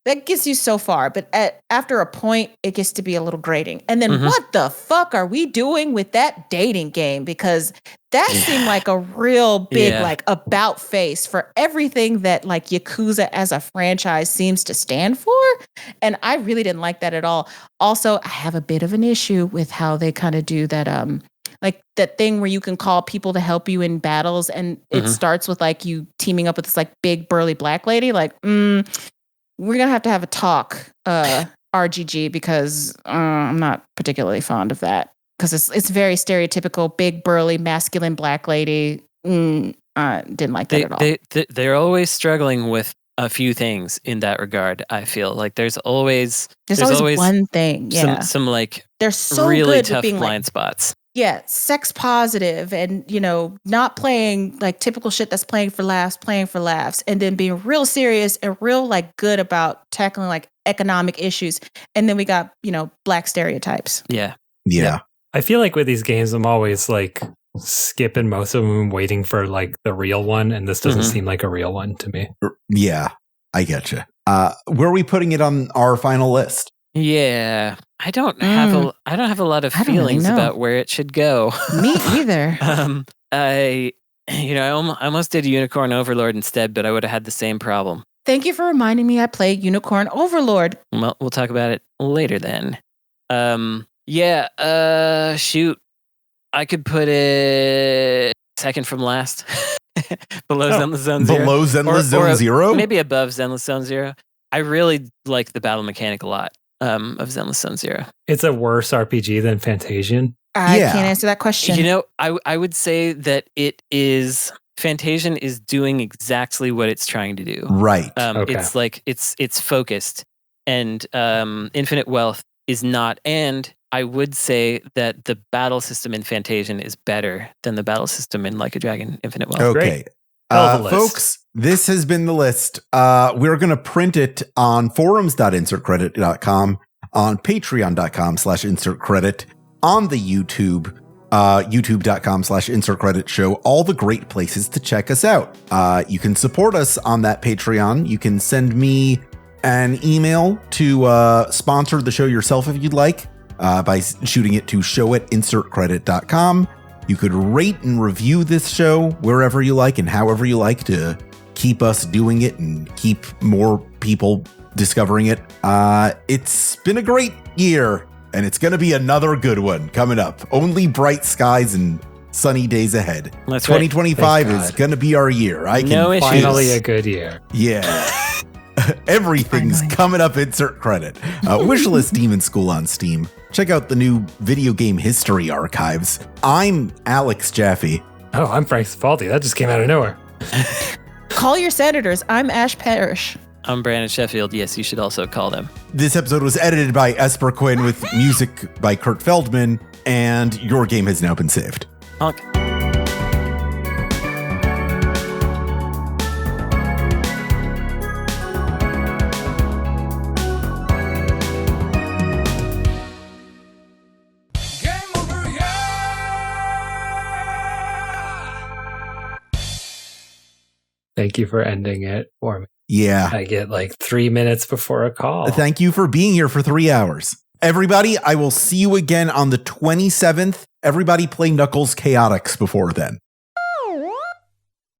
That gets you so far, but after a point, it gets to be a little grating. And then what the fuck are we doing with that dating game? Because that seemed like a real big like about face for everything that like Yakuza as a franchise seems to stand for. And I really didn't like that at all. Also, I have a bit of an issue with how they kind of do that like that thing where you can call people to help you in battles, and it starts with like you teaming up with this like big burly black lady. Like, we're going to have a talk, RGG, because I'm not particularly fond of that. Because it's very stereotypical, big, burly, masculine black lady. Didn't like that at all. They're always struggling with a few things in that regard, I feel. Like there's always one thing. Yeah. Some like they're so really good tough with being blind spots. Yeah, sex positive and, not playing like typical shit that's playing for laughs, and then being real serious and real like good about tackling like economic issues. And then we got, black stereotypes. Yeah. I feel like with these games, I'm always like skipping most of them and waiting for like the real one. And this doesn't seem like a real one to me. Yeah, I get you. Where are we putting it on our final list? Yeah, I don't have a lot of feelings about where it should go. Me either. I almost did Unicorn Overlord instead, but I would have had the same problem. Thank you for reminding me I played Unicorn Overlord. Well, we'll talk about it later then. Shoot. I could put it second from last. Below Zenless Zone Zero. Below Zenless Zone Zero? Maybe above Zenless Zone Zero. I really like the battle mechanic a lot. Of Zenless Zone Zero. It's a worse RPG than Fantasian. I can't answer that question. I would say that it is. Fantasian is doing exactly what it's trying to do. Right. Okay. It's like it's focused, and Infinite Wealth is not. And I would say that the battle system in Fantasian is better than the battle system in Like a Dragon Infinite Wealth. Okay. Folks, this has been the list. We're going to print it on forums.insertcredit.com, on patreon.com/insertcredit, on the YouTube, youtube.com/insertcredit show, all the great places to check us out. You can support us on that Patreon. You can send me an email to sponsor the show yourself if you'd like, by shooting it to show@insertcredit.com. You could rate and review this show wherever you like and however you like to keep us doing it and keep more people discovering it. It's been a great year, and it's going to be another good one coming up. Only bright skies and sunny days ahead. That's 2025 is going to be our year. Finally a good year. Yeah. Everything's coming up. Insert credit. Wishlist Demon School on Steam. Check out the new video game history archives. I'm Alex Jaffe. Oh, I'm Frank Cifaldi. That just came out of nowhere. Call your senators. I'm Ash Parrish. I'm Brandon Sheffield. Yes, you should also call them. This episode was edited by Esper Quinn with music by Kurt Feldman, and your game has now been saved. Honk. Thank you for ending it for me. Yeah. I get like 3 minutes before a call. Thank you for being here for 3 hours. Everybody, I will see you again on the 27th. Everybody play Knuckles Chaotix before then.